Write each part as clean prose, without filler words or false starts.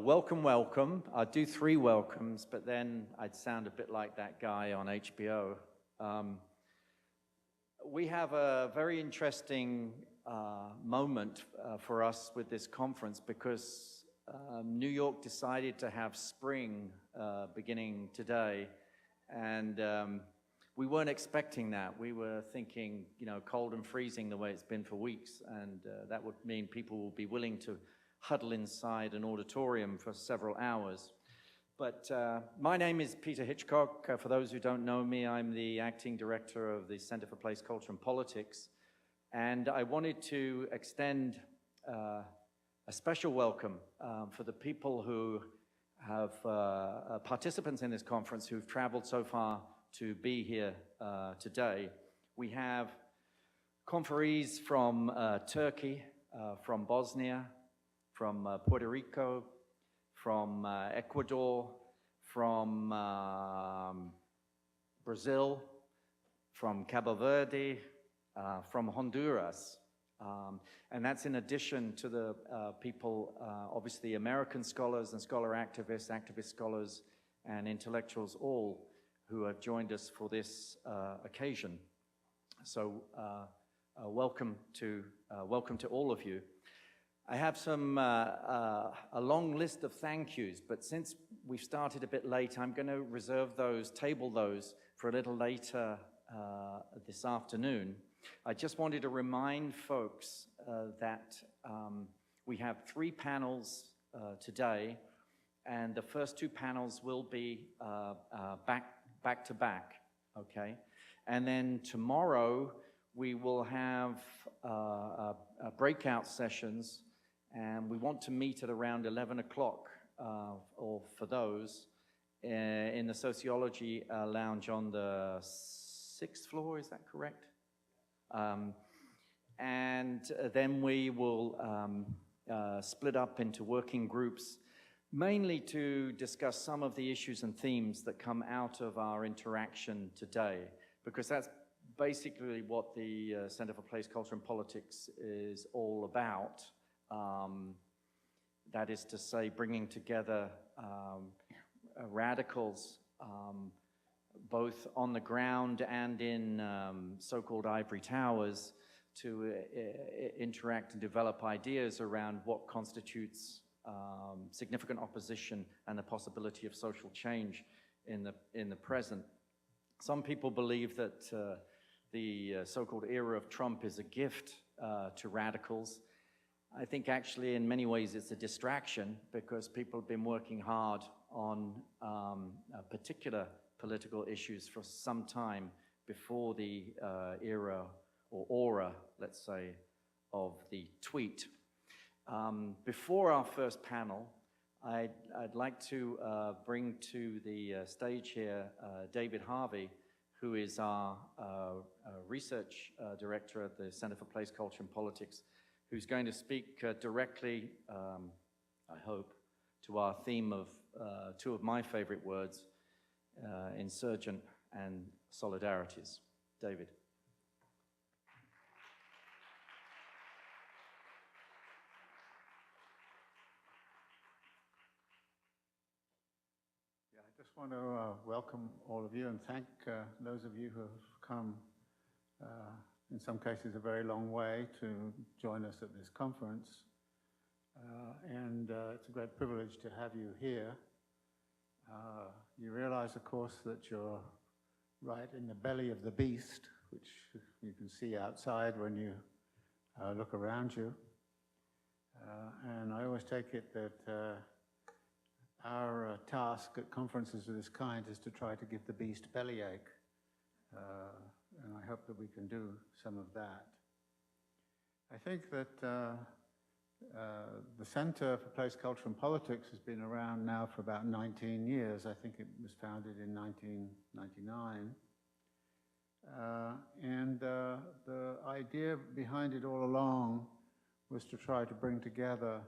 welcome, welcome. I'd do 3 welcomes, but then I'd sound a bit like that guy on HBO. We have a very interesting moment for us with this conference because New York decided to have spring beginning today, and we weren't expecting that. We were thinking, you know, cold and freezing the way it's been for weeks, and that would mean people will be willing to huddle inside an auditorium for several hours. But my name is Peter Hitchcock. For those who don't know me, I'm the acting director of the Center for Place, Culture, and Politics. And I wanted to extend a special welcome for the people who have participants in this conference who've traveled so far to be here today. We have conferees from Turkey, from Bosnia, from Puerto Rico, from Ecuador, from Brazil, from Cabo Verde, from Honduras. And that's in addition to the people, obviously American scholars and scholar activists, activist scholars, and intellectuals all who have joined us for this occasion. So welcome to all of you. I have a long list of thank yous, but since we've started a bit late, I'm going to reserve those, table those for a little later this afternoon. I just wanted to remind folks that we have 3 panels today, and the first 2 panels will be back to back, okay? And then tomorrow we will have breakout sessions, and we want to meet at around 11 o'clock, or for those, in the Sociology Lounge on the 6th floor, is that correct? And then we will split up into working groups, mainly to discuss some of the issues and themes that come out of our interaction today, because that's basically what the Center for Place, Culture, and Politics is all about. That is to say, bringing together radicals, both on the ground and in so-called ivory towers, to interact and develop ideas around what constitutes significant opposition and the possibility of social change in the present. Some people believe that the so-called era of Trump is a gift to radicals. I think actually in many ways it's a distraction, because people have been working hard on particular political issues for some time before the era or aura, let's say, of the tweet. Before our first panel, I'd like to bring to the stage here David Harvey, who is our research director at the Center for Place, Culture, and Politics, who's going to speak directly, I hope, to our theme of 2 of my favorite words, Insurgent and Solidarities. David. Yeah, I just want to welcome all of you and thank those of you who have come in some cases a very long way to join us at this conference. And it's a great privilege to have you here. You realize, of course, that you're right in the belly of the beast, which you can see outside when you look around you. And I always take it that our task at conferences of this kind is to try to give the beast bellyache. And I hope that we can do some of that. I think that the Center for Place, Culture, and Politics has been around now for about 19 years. I think it was founded in 1999. And the idea behind it all along was to try to bring together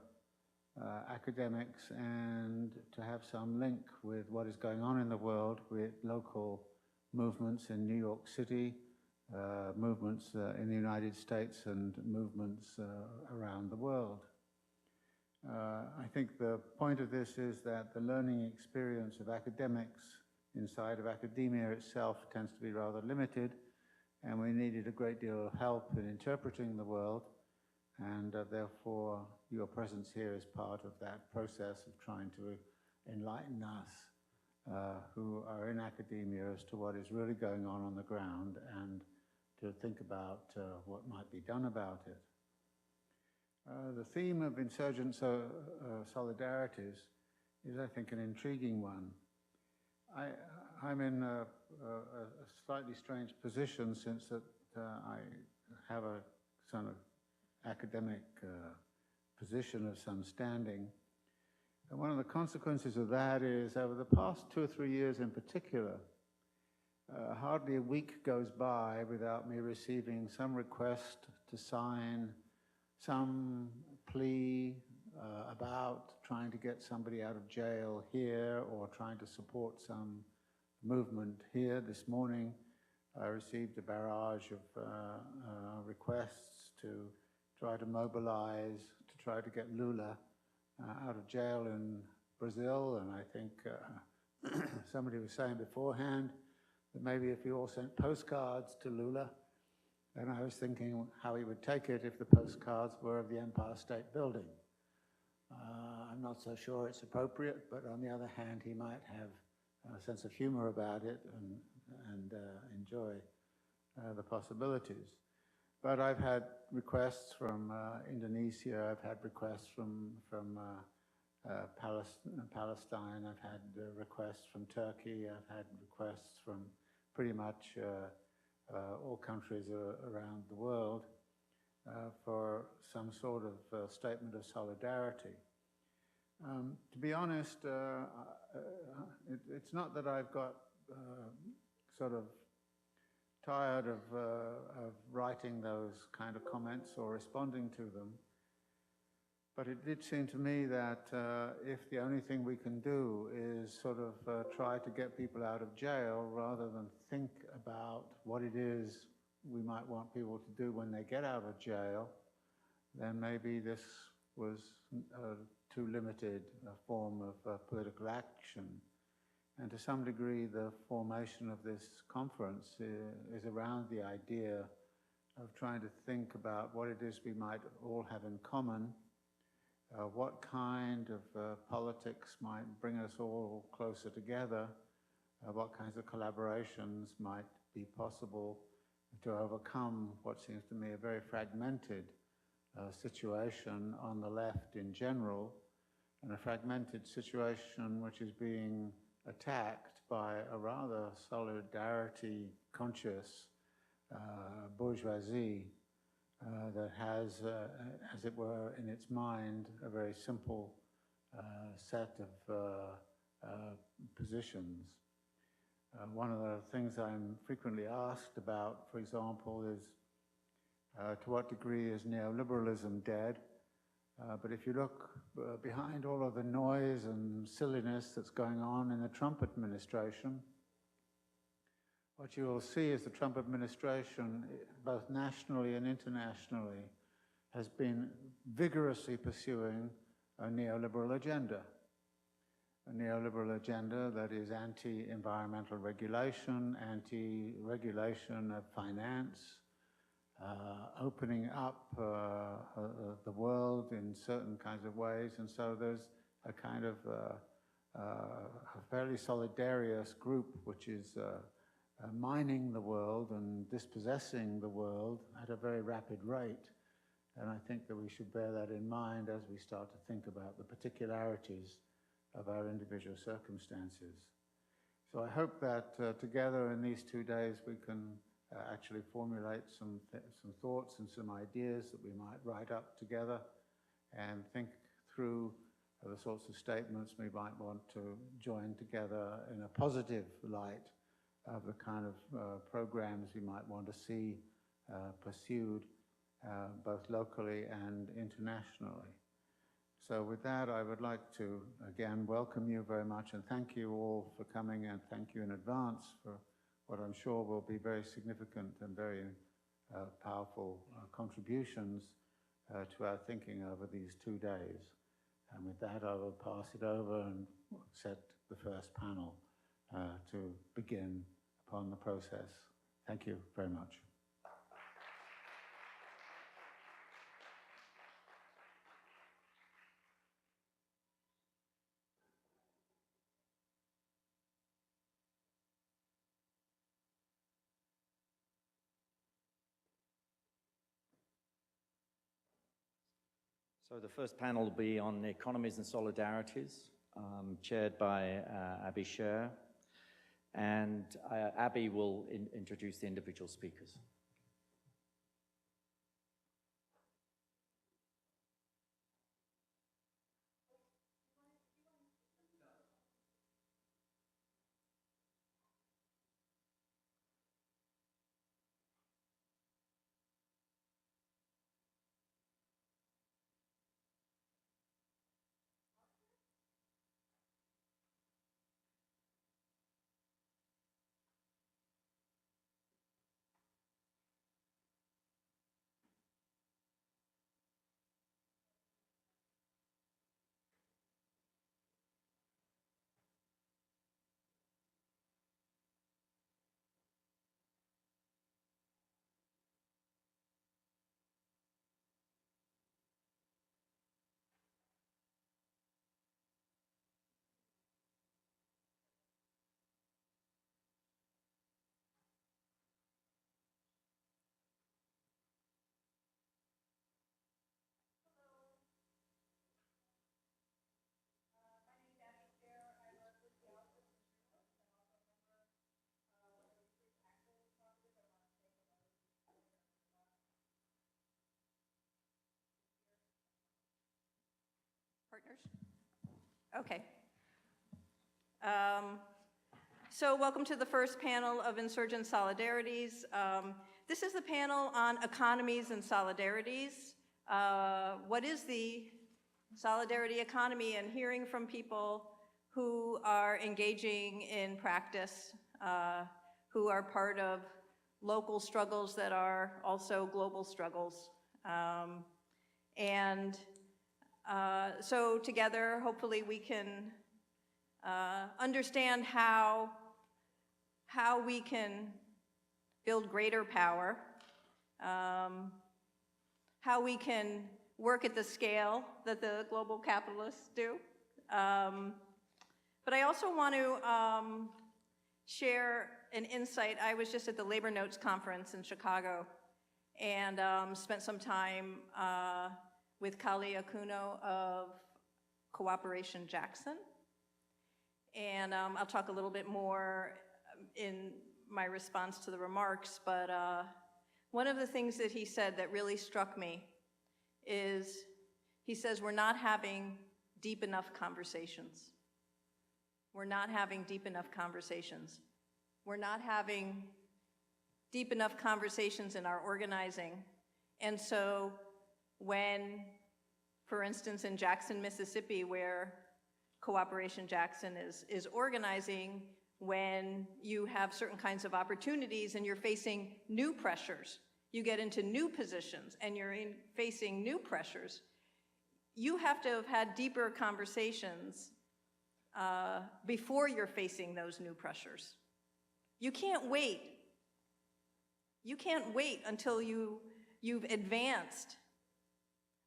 academics and to have some link with what is going on in the world, with local movements in New York City, movements in the United States, and movements around the world. I think the point of this is that the learning experience of academics inside of academia itself tends to be rather limited, and we needed a great deal of help in interpreting the world, and therefore your presence here is part of that process of trying to enlighten us who are in academia as to what is really going on the ground, and to think about what might be done about it. The theme of Insurgent Solidarities is, I think, an intriguing one. I'm in a slightly strange position, since that I have a sort of academic position of some standing. And one of the consequences of that is, over the past 2 or 3 years in particular, hardly a week goes by without me receiving some request to sign some plea about trying to get somebody out of jail here, or trying to support some movement here. This morning I received a barrage of requests to try to mobilize, to try to get Lula out of jail in Brazil. And I think somebody was saying beforehand that maybe if you all sent postcards to Lula, and I was thinking how he would take it if the postcards were of the Empire State Building. I'm not so sure it's appropriate, but on the other hand, he might have a sense of humor about it and enjoy the possibilities. But I've had requests from Indonesia, I've had requests from Palestine, I've had requests from Turkey, I've had requests from pretty much all countries around the world for some sort of statement of solidarity. To be honest, it's not that I've got sort of tired of writing those kind of comments or responding to them, but it did seem to me that if the only thing we can do is sort of try to get people out of jail, rather than think about what it is we might want people to do when they get out of jail, then maybe this was a too limited a form of political action. And to some degree, the formation of this conference is around the idea of trying to think about what it is we might all have in common, what kind of politics might bring us all closer together, what kinds of collaborations might be possible to overcome what seems to me a very fragmented situation on the left in general, and a fragmented situation which is being attacked by a rather solidarity-conscious bourgeoisie that has, as it were, in its mind, a very simple set of positions. One of the things I'm frequently asked about, for example, is to what degree is neoliberalism dead? But if you look behind all of the noise and silliness that's going on in the Trump administration, what you will see is the Trump administration, both nationally and internationally, has been vigorously pursuing a neoliberal agenda. A neoliberal agenda that is anti-environmental regulation, anti-regulation of finance, opening up the world in certain kinds of ways. And so there's a kind of a fairly solidarious group which is mining the world and dispossessing the world at a very rapid rate. And I think that we should bear that in mind as we start to think about the particularities of our individual circumstances. So I hope that together in these 2 days we can actually formulate some thoughts and some ideas that we might write up together, and think through the sorts of statements we might want to join together in a positive light of the kind of programs we might want to see pursued both locally and internationally. So with that, I would like to again welcome you very much and thank you all for coming, and thank you in advance for what I'm sure will be very significant and very powerful contributions to our thinking over these 2 days. And with that, I will pass it over and set the first panel to begin upon the process. Thank you very much. So the first panel will be on Economies and Solidarities, chaired by Abby Scher. And Abby will introduce the individual speakers. Partners? Okay. So welcome to the first panel of Insurgent Solidarities. This is the panel on economies and solidarities. What is the solidarity economy? And hearing from people who are engaging in practice, who are part of local struggles that are also global struggles. So together, hopefully we can understand how we can build greater power, how we can work at the scale that the global capitalists do. But I also want to share an insight. I was just at the Labor Notes Conference in Chicago and spent some time with Kali Akuno of Cooperation Jackson. And I'll talk a little bit more in my response to the remarks, but one of the things that he said that really struck me is, he says, we're not having deep enough conversations. We're not having deep enough conversations. We're not having deep enough conversations in our organizing. And so when, for instance, in Jackson, Mississippi, where Cooperation Jackson is organizing, when you have certain kinds of opportunities and you're facing new pressures, you get into new positions and you're facing new pressures, you have to have had deeper conversations before you're facing those new pressures. You can't wait. You can't wait until you've advanced.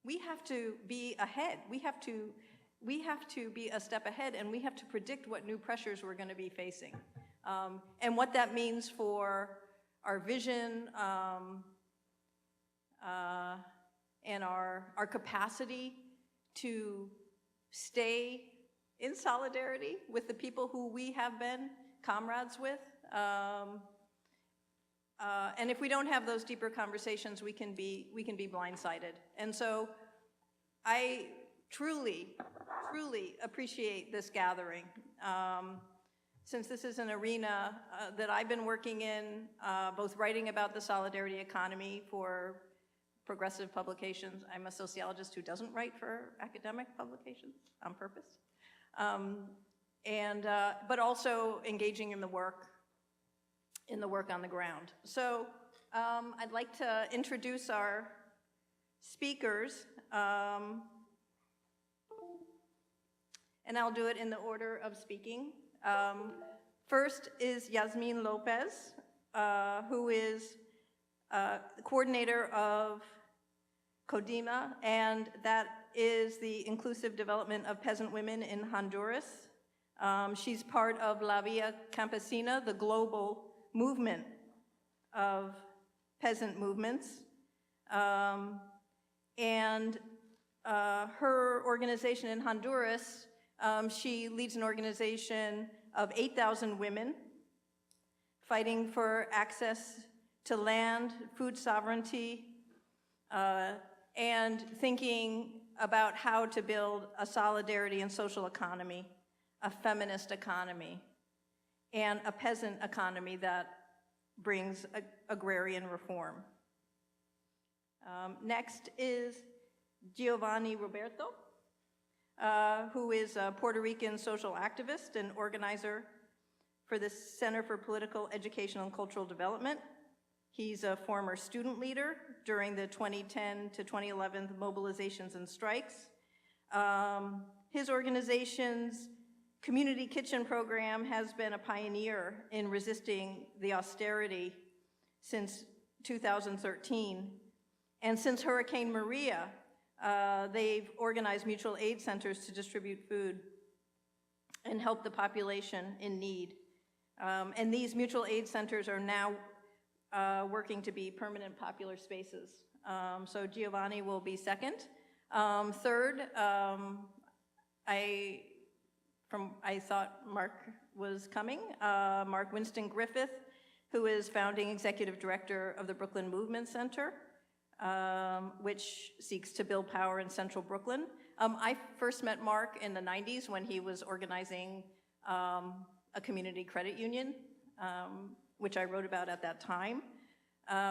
We have to be ahead. We have to be a step ahead, and we have to predict what new pressures we're going to be facing, and what that means for our vision and our capacity to stay in solidarity with the people who we have been comrades with. And if we don't have those deeper conversations, we can be blindsided. And so I truly appreciate this gathering. Since this is an arena that I've been working in, both writing about the solidarity economy for progressive publications. I'm a sociologist who doesn't write for academic publications on purpose. But also engaging in the work on the ground. So I'd like to introduce our speakers. and I'll do it in the order of speaking. First is Yasmin Lopez, who is coordinator of CODIMA, and that is the Inclusive Development of Peasant Women in Honduras. She's part of La Via Campesina, the global movement of peasant movements. Her organization in Honduras, she leads an organization of 8,000 women fighting for access to land, food sovereignty, and thinking about how to build a solidarity and social economy, a feminist economy, and a peasant economy that brings agrarian reform. Next is Giovanni Roberto, who is a Puerto Rican social activist and organizer for the Center for Political, Educational, and Cultural Development. He's a former student leader during the 2010 to 2011 mobilizations and strikes. His organization's Community Kitchen program has been a pioneer in resisting the austerity since 2013. And since Hurricane Maria, they've organized mutual aid centers to distribute food and help the population in need. And these mutual aid centers are now working to be permanent popular spaces. So Giovanni will be second. Third, I thought Mark was coming. Mark Winston Griffith, who is founding executive director of the Brooklyn Movement Center, which seeks to build power in central Brooklyn. I first met Mark in the 90s when he was organizing a community credit union, which I wrote about at that time.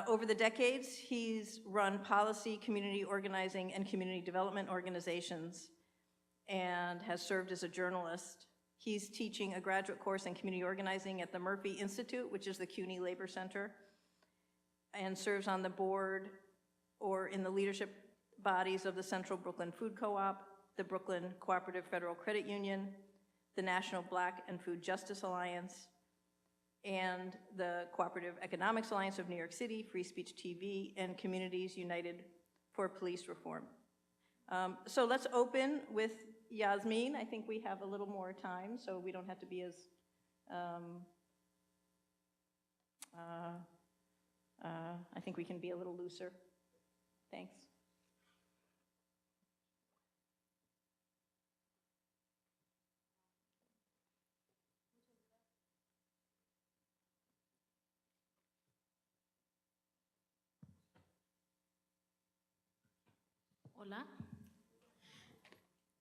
Over the decades, he's run policy, community organizing, and community development organizations, and has served as a journalist. He's teaching a graduate course in community organizing at the Murphy Institute, which is the CUNY Labor Center, and serves on the board or in the leadership bodies of the Central Brooklyn Food Co-op, the Brooklyn Cooperative Federal Credit Union, the National Black and Food Justice Alliance, and the Cooperative Economics Alliance of New York City, Free Speech TV, and Communities United for Police Reform. So let's open with Yasmin. I think we have a little more time, so we don't have to be as, I think we can be a little looser. Thanks. Hola.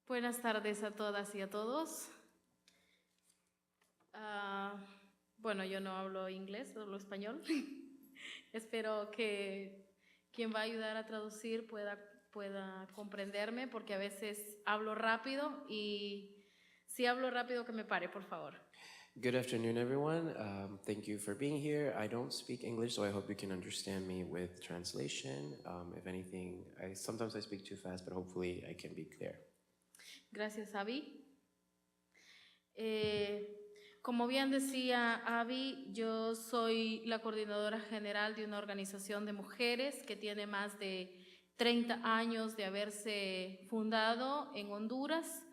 Buenas tardes a todas y a todos. Bueno, yo no hablo inglés, hablo español. Espero que quien va a ayudar a traducir pueda comprenderme, porque a veces hablo rápido y si hablo rápido que me pare, por favor. Good afternoon, everyone. Thank you for being here. I don't speak English, so I hope you can understand me with translation. If anything, sometimes I speak too fast, but hopefully I can be clear. Gracias, Abby. Como bien decía Abby, yo soy la coordinadora general de una organización de mujeres que tiene más de 30 años de haberse fundado en Honduras.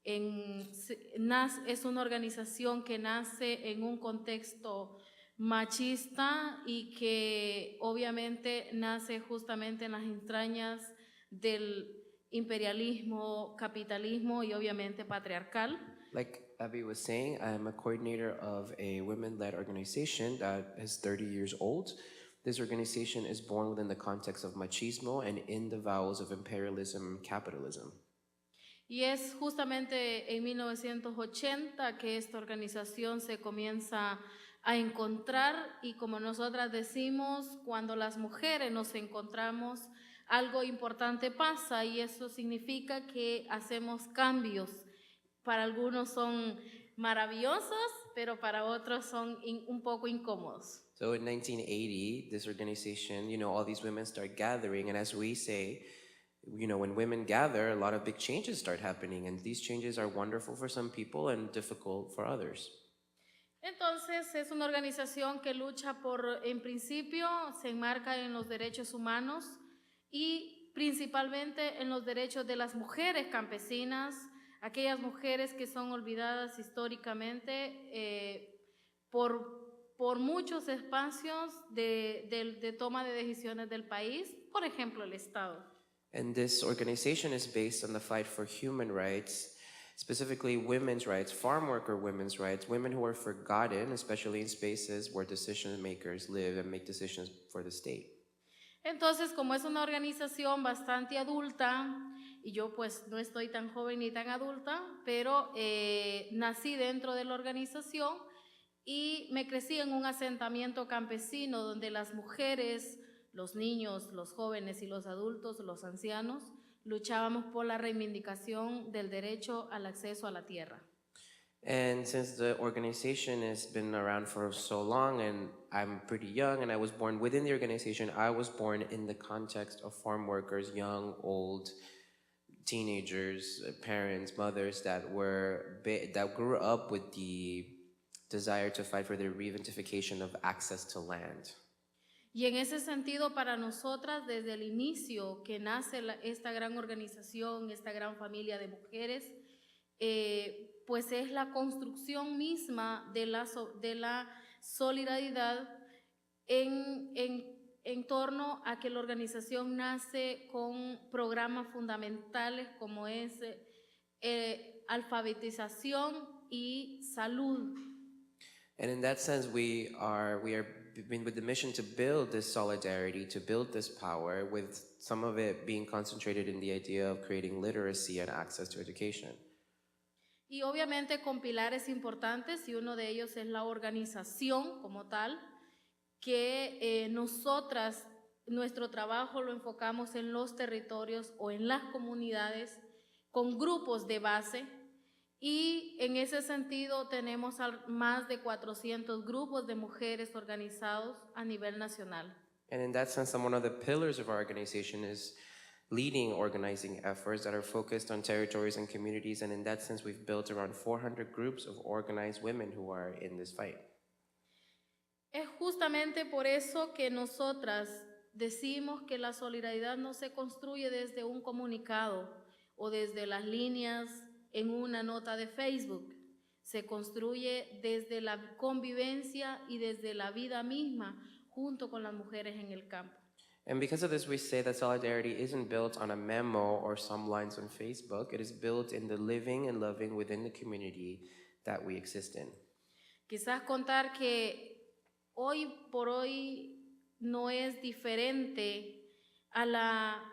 Es una organización que nace en un contexto machista y que obviamente nace justamente en las entrañas del imperialismo, capitalismo y obviamente patriarcal. Like Abby was saying, I'm a coordinator of a women-led organization that is 30 years old. This organization is born within the context of machismo and in the vows of imperialism and capitalism. Y es justamente en 1980 que esta organización se comienza a encontrar, y como nosotras decimos, cuando las mujeres nos encontramos, algo importante pasa, y eso significa que hacemos cambios. Para algunos son maravillosos, pero para otros son un poco incómodos. So in 1980, this organization, all these women start gathering, and as we say, You know, when women gather, a lot of big changes start happening, and these changes are wonderful for some people and difficult for others. Entonces, es una organización que lucha por, en principio, se enmarca en los derechos humanos y principalmente en los derechos de las mujeres campesinas, aquellas mujeres que son olvidadas históricamente por muchos espacios de toma de decisiones del país, por ejemplo, el Estado. And this organization is based on the fight for human rights, specifically women's rights, farm worker women's rights, women who are forgotten, especially in spaces where decision makers live and make decisions for the state. Entonces, como es una organización bastante adulta, y yo pues no estoy tan joven ni tan adulta, pero nací dentro de la organización y me crecí en un asentamiento campesino donde las mujeres, los niños, los jóvenes y los adultos, los ancianos, luchábamos por la reivindicación del derecho al acceso a la tierra. And since the organization has been around for so long, and I'm pretty young, and I was born within the organization, I was born in the context of farm workers, young, old, teenagers, parents, mothers that grew up with the desire to fight for the reidentification of access to land. Y en ese sentido, para nosotras, desde el inicio que nace esta gran organización, esta gran familia de mujeres, pues es la construcción misma de la solidaridad en torno a que la organización nace con programas fundamentales como es alfabetización y salud. And in that sense, we are with the mission to build this solidarity, to build this power, with some of it being concentrated in the idea of creating literacy and access to education. Y obviamente con pilares importantes, y uno de ellos es la organización como tal, que nosotras, nuestro trabajo lo enfocamos en los territorios o en las comunidades con grupos de base, y en ese sentido tenemos más de 400 grupos de mujeres organizados a nivel nacional. And in that sense, one of the pillars of our organization is leading organizing efforts that are focused on territories and communities, and in that sense, we've built around 400 groups of organized women who are in this fight. Es justamente por eso que nosotras decimos que la solidaridad no se construye desde un comunicado o desde las líneas en una nota de Facebook, se construye desde la convivencia y desde la vida misma junto con las mujeres en el campo. And because of this, we say that solidarity isn't built on a memo or some lines on Facebook. It is built in the living and loving within the community that we exist in. Quizás contar que hoy por hoy no es diferente a la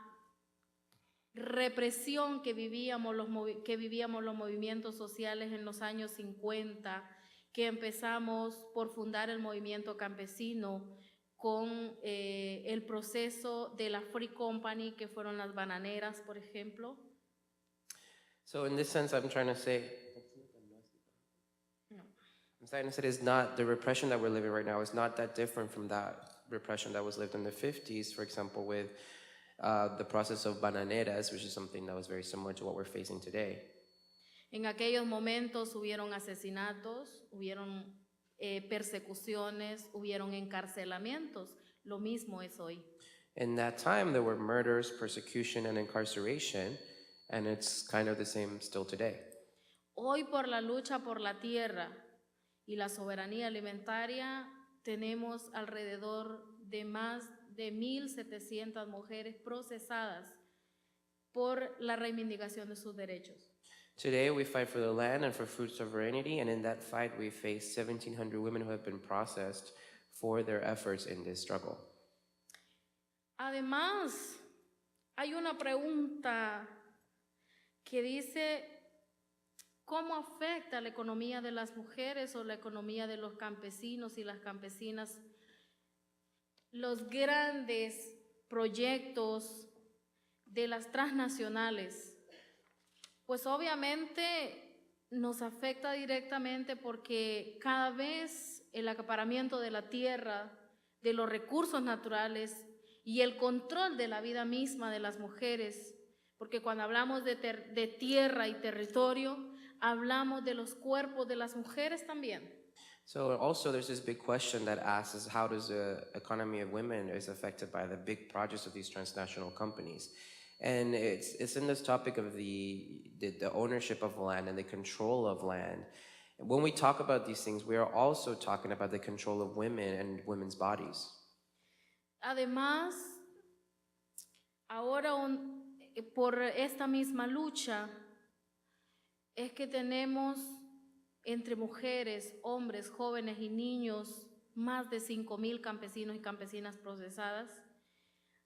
represión que vivíamos los movimientos sociales en los años 50, que empezamos por fundar el movimiento campesino con el proceso de la Free Company, que fueron las bananeras, por ejemplo. So in this sense, I'm trying to say it's not the repression that we're living right now is not that different from that repression that was lived in the 50s, for example, with the process of bananeras, which is something that was very similar to what we're facing today. En aquellos momentos hubieron asesinatos, hubieron persecuciones, hubieron encarcelamientos. Lo mismo es hoy. In that time, there were murders, persecution, and incarceration, and it's kind of the same still today. Hoy, por la lucha por la tierra y la soberanía alimentaria, tenemos alrededor de más de 1,700 mujeres procesadas por la reivindicación de sus derechos. Today, we fight for the land and for food sovereignty, and in that fight, we face 1,700 women who have been processed for their efforts in this struggle. Además, hay una pregunta que dice, ¿cómo afecta la economía de las mujeres o la economía de los campesinos y las campesinas los grandes proyectos de las transnacionales? Pues obviamente nos afecta directamente porque cada vez el acaparamiento de la tierra, de los recursos naturales y el control de la vida misma de las mujeres porque cuando hablamos de tierra y territorio, hablamos de los cuerpos de las mujeres también. So also there's this big question that asks is how does the economy of women is affected by the big projects of these transnational companies? And it's in this topic of the ownership of land and the control of land. When we talk about these things, we are also talking about the control of women and women's bodies. Además, ahora por esta misma lucha es que tenemos entre mujeres, hombres, jóvenes y niños más de 5,000 campesinos y campesinas procesadas,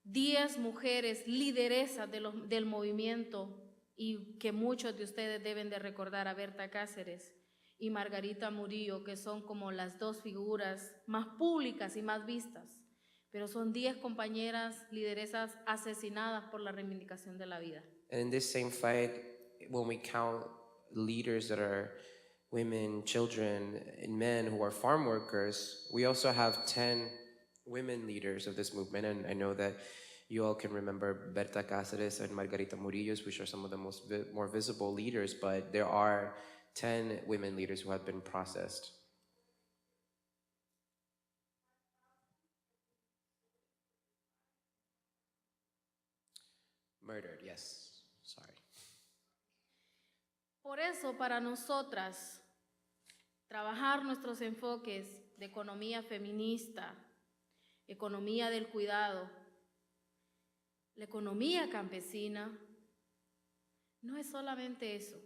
10 mujeres lideresas del movimiento, y que muchos de ustedes deben de recordar a Berta Cáceres y Margarita Murillo, que son como las dos figuras más públicas y más vistas, pero son 10 compañeras lideresas asesinadas por la reivindicación de la vida. And in this same fight, when we count leaders that are women, children, and men who are farm workers, we also have 10 women leaders of this movement. And I know that you all can remember Berta Cáceres and Margarita Murillo, which are some of the more visible leaders, but there are 10 women leaders who have been processed. Murdered, yes. Sorry. Por eso, para nosotras, trabajar nuestros enfoques de economía feminista, economía del cuidado, la economía campesina, no es solamente eso,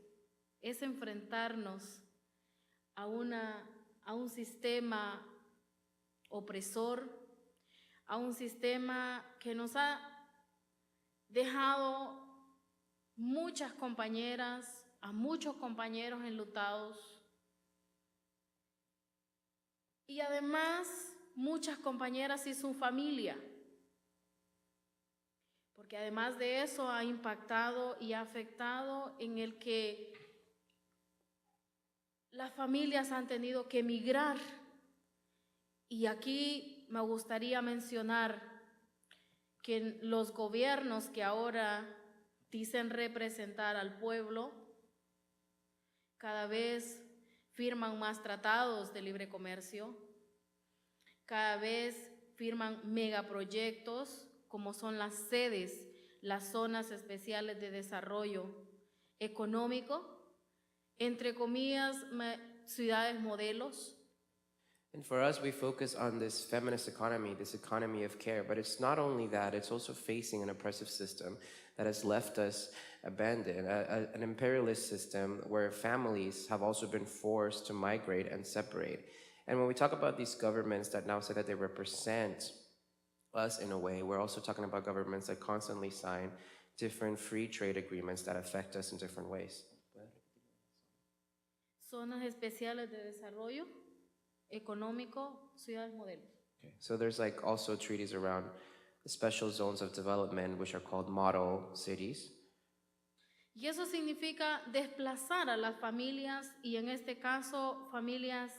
es enfrentarnos a un sistema opresor, a un sistema que nos ha dejado muchas compañeras, a muchos compañeros enlutados, y además muchas compañeras y su familia, porque además de eso ha impactado y ha afectado en el que las familias han tenido que emigrar. Y aquí me gustaría mencionar que los gobiernos que ahora dicen representar al pueblo cada vez firman más tratados de libre comercio, cada vez firman megaproyectos como son las sedes, las zonas especiales de desarrollo económico, entre comillas, ciudades modelos. And for us, we focus on this feminist economy, this economy of care. But it's not only that, it's also facing an oppressive system that has left us abandoned, an imperialist system where families have also been forced to migrate and separate. And when we talk about these governments that now say that they represent us in a way, we're also talking about governments that constantly sign different free trade agreements that affect us in different ways. Zonas especiales de desarrollo económico, ciudades modelos. Okay. So there's like also treaties around the special zones of development, which are called model cities. Y eso significa desplazar a las familias, y en este caso familias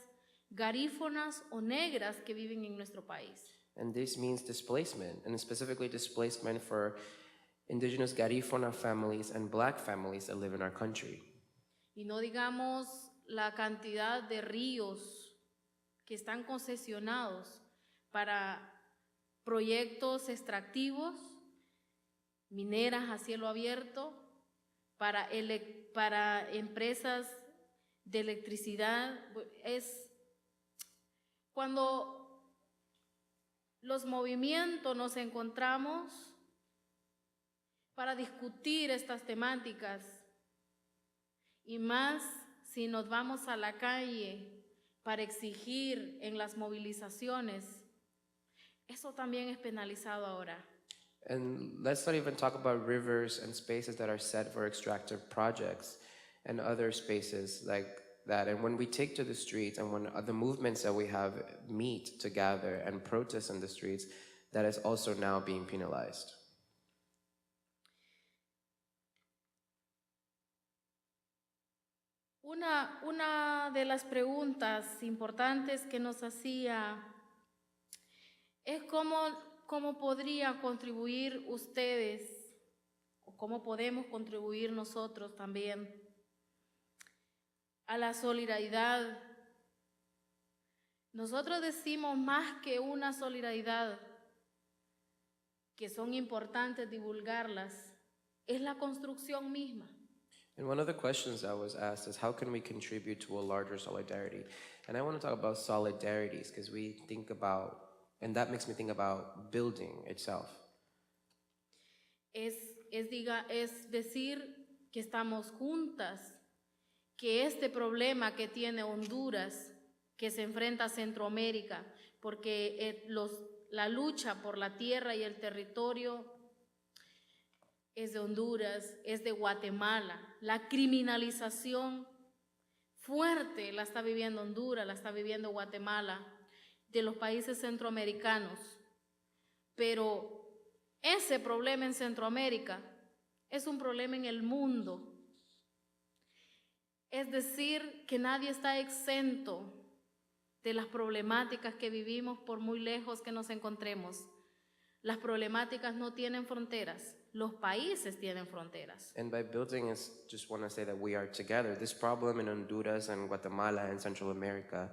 garífonas o negras que viven en nuestro país. And this means displacement, and specifically displacement for indigenous Garifuna families and black families that live in our country. Y no digamos la cantidad de ríos que están concesionados para proyectos extractivos, mineras a cielo abierto, para empresas de electricidad. Es cuando los movimientos nos encontramos para discutir estas temáticas, y más si nos vamos a la calle para exigir en las movilizaciones, eso también es penalizado ahora. And let's not even talk about rivers and spaces that are set for extractive projects and other spaces like that. And when we take to the streets and when the movements that we have meet to gather and protest in the streets, that is also now being penalized. Una de las preguntas importantes que nos hacía es cómo podría contribuir ustedes, o cómo podemos contribuir nosotros también a la solidaridad. Nosotros decimos más que una solidaridad, que son importantes divulgarlas, es la construcción misma. And one of the questions that was asked is, how can we contribute to a larger solidarity? And I want to talk about solidarities, because we think about, and that makes me think about building itself. Es decir que estamos juntas, que este problema que tiene Honduras, que se enfrenta a Centroamérica, porque la lucha por la tierra y el territorio es de Honduras, es de Guatemala. La criminalización fuerte la está viviendo Honduras, la está viviendo Guatemala, de los países centroamericanos. Pero ese problema en Centroamérica es un problema en el mundo. Es decir, que nadie está exento de las problemáticas que vivimos por muy lejos que nos encontremos. Las problemáticas no tienen fronteras, los países tienen fronteras. And by building, I just want to say that we are together. This problem in Honduras and Guatemala and Central America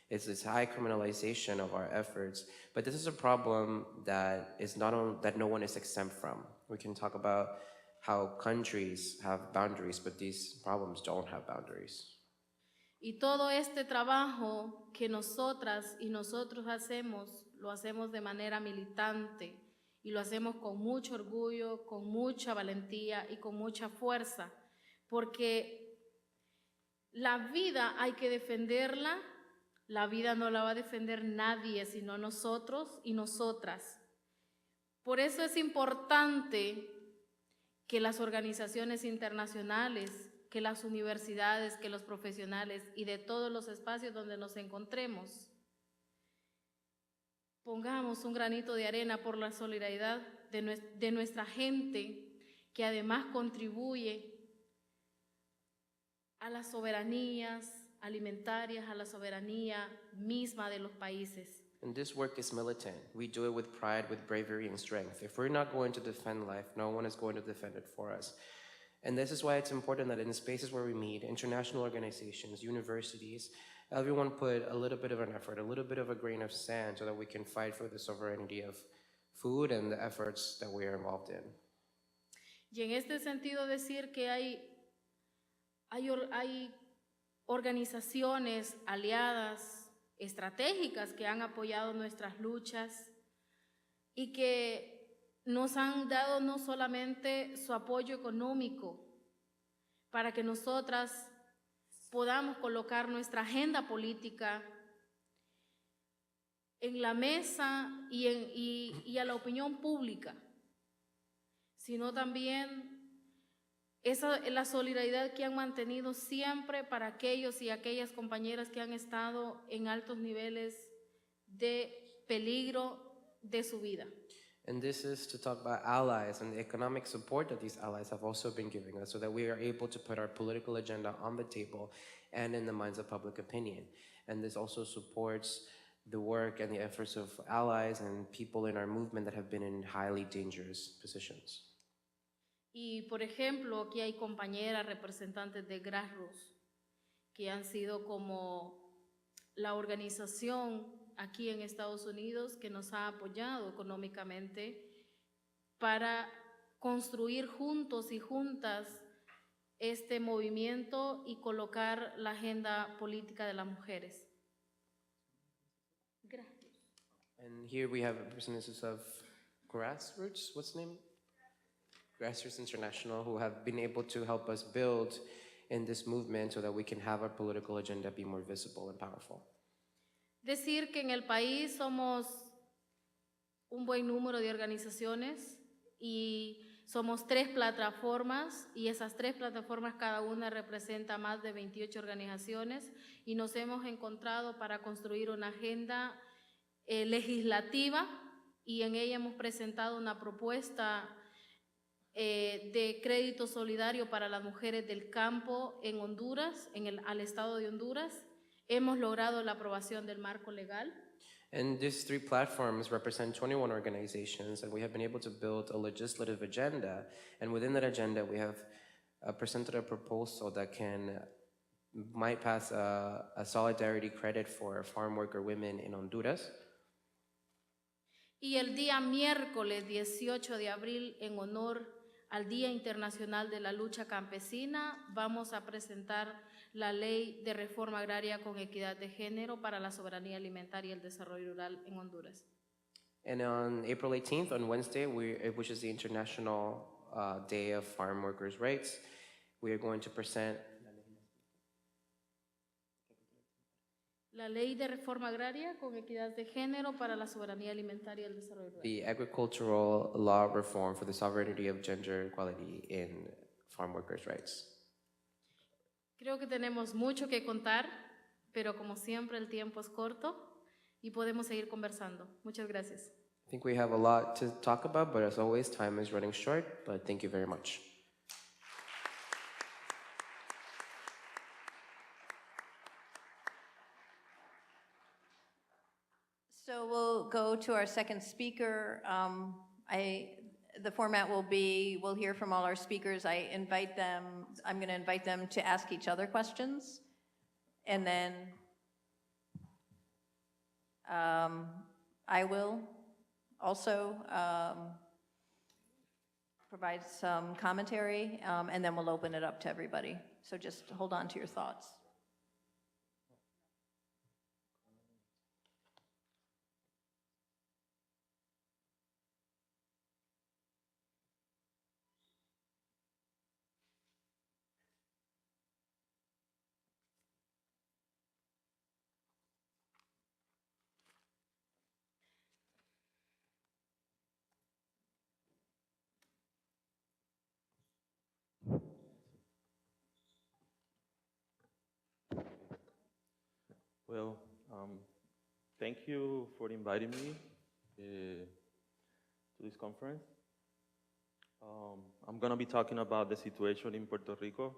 is this high criminalization of our efforts. But this is a problem that is that no one is exempt from. We can talk about how countries have boundaries, but these problems don't have boundaries. Y todo este trabajo que nosotras y nosotros hacemos, lo hacemos de manera militante y lo hacemos con mucho orgullo, con mucha valentía y con mucha fuerza, porque la vida hay que defenderla, la vida no la va a defender nadie sino nosotros y nosotras. Por eso es importante que las organizaciones internacionales, que las universidades, que los profesionales y de todos los espacios donde nos encontremos, pongamos un granito de arena por la solidaridad de nuestra gente, que además contribuye a las soberanías alimentarias, a la soberanía misma de los países. And this work is militant. We do it with pride, with bravery and strength. If we're not going to defend life, no one is going to defend it for us. And this is why it's important that in the spaces where we meet, international organizations, universities, everyone put a little bit of an effort, a little bit of a grain of sand so that we can fight for the sovereignty of food and the efforts that we are involved in. Y en este sentido decir que hay organizaciones aliadas, estratégicas que han apoyado nuestras luchas y que nos han dado no solamente su apoyo económico para que nosotras podamos colocar nuestra agenda política en la mesa y a la opinión pública, sino también la solidaridad que han mantenido siempre para aquellos y aquellas compañeras que han estado en altos niveles de peligro de su vida. And this is to talk about allies and the economic support that these allies have also been giving us so that we are able to put our political agenda on the table and in the minds of public opinion. And this also supports the work and the efforts of allies and people in our movement that have been in highly dangerous positions. Y, por ejemplo, aquí hay compañeras representantes de Grassroots que han sido como la organización aquí en Estados Unidos que nos ha apoyado económicamente para construir juntos y juntas este movimiento y colocar la agenda política de las mujeres. Gracias. And here we have representatives of Grassroots, what's the name? Grassroots International, who have been able to help us build in this movement so that we can have our political agenda be more visible and powerful. Decir que en el país somos un buen número de organizaciones y somos 3 plataformas y esas 3 plataformas cada una representa más de 28 organizaciones y nos hemos encontrado para construir una agenda legislativa y en ella hemos presentado una propuesta de crédito solidario para las mujeres del campo en Honduras, al estado de Honduras. Hemos logrado la aprobación del marco legal. And these 3 platforms represent 21 organizations, and we have been able to build a legislative agenda. And within that agenda, we have presented a proposal that might pass a solidarity credit for farm worker women in Honduras. Y el día miércoles 18 de abril, en honor al Día Internacional de la Lucha Campesina, vamos a presentar la Ley de Reforma Agraria con Equidad de Género para la Soberanía Alimentaria y el Desarrollo Rural en Honduras. And on April 18th, on Wednesday, which is the International Day of Farm Workers' Rights, we are going to present La Ley de Reforma Agraria con Equidad de Género para la Soberanía Alimentaria y el Desarrollo Rural. the agricultural law reform for the sovereignty of gender equality in farm workers' rights. Creo que tenemos mucho que contar, pero como siempre el tiempo es corto y podemos seguir conversando. Muchas gracias. I think we have a lot to talk about, but as always, time is running short, but thank you very much. So we'll go to our second speaker. The format will be, we'll hear from all our speakers. I'm going to invite them to ask each other questions. And then I will also provide some commentary, and then we'll open it up to everybody. So just hold on to your thoughts. Well, thank you for inviting me to this conference. I'm going to be talking about the situation in Puerto Rico,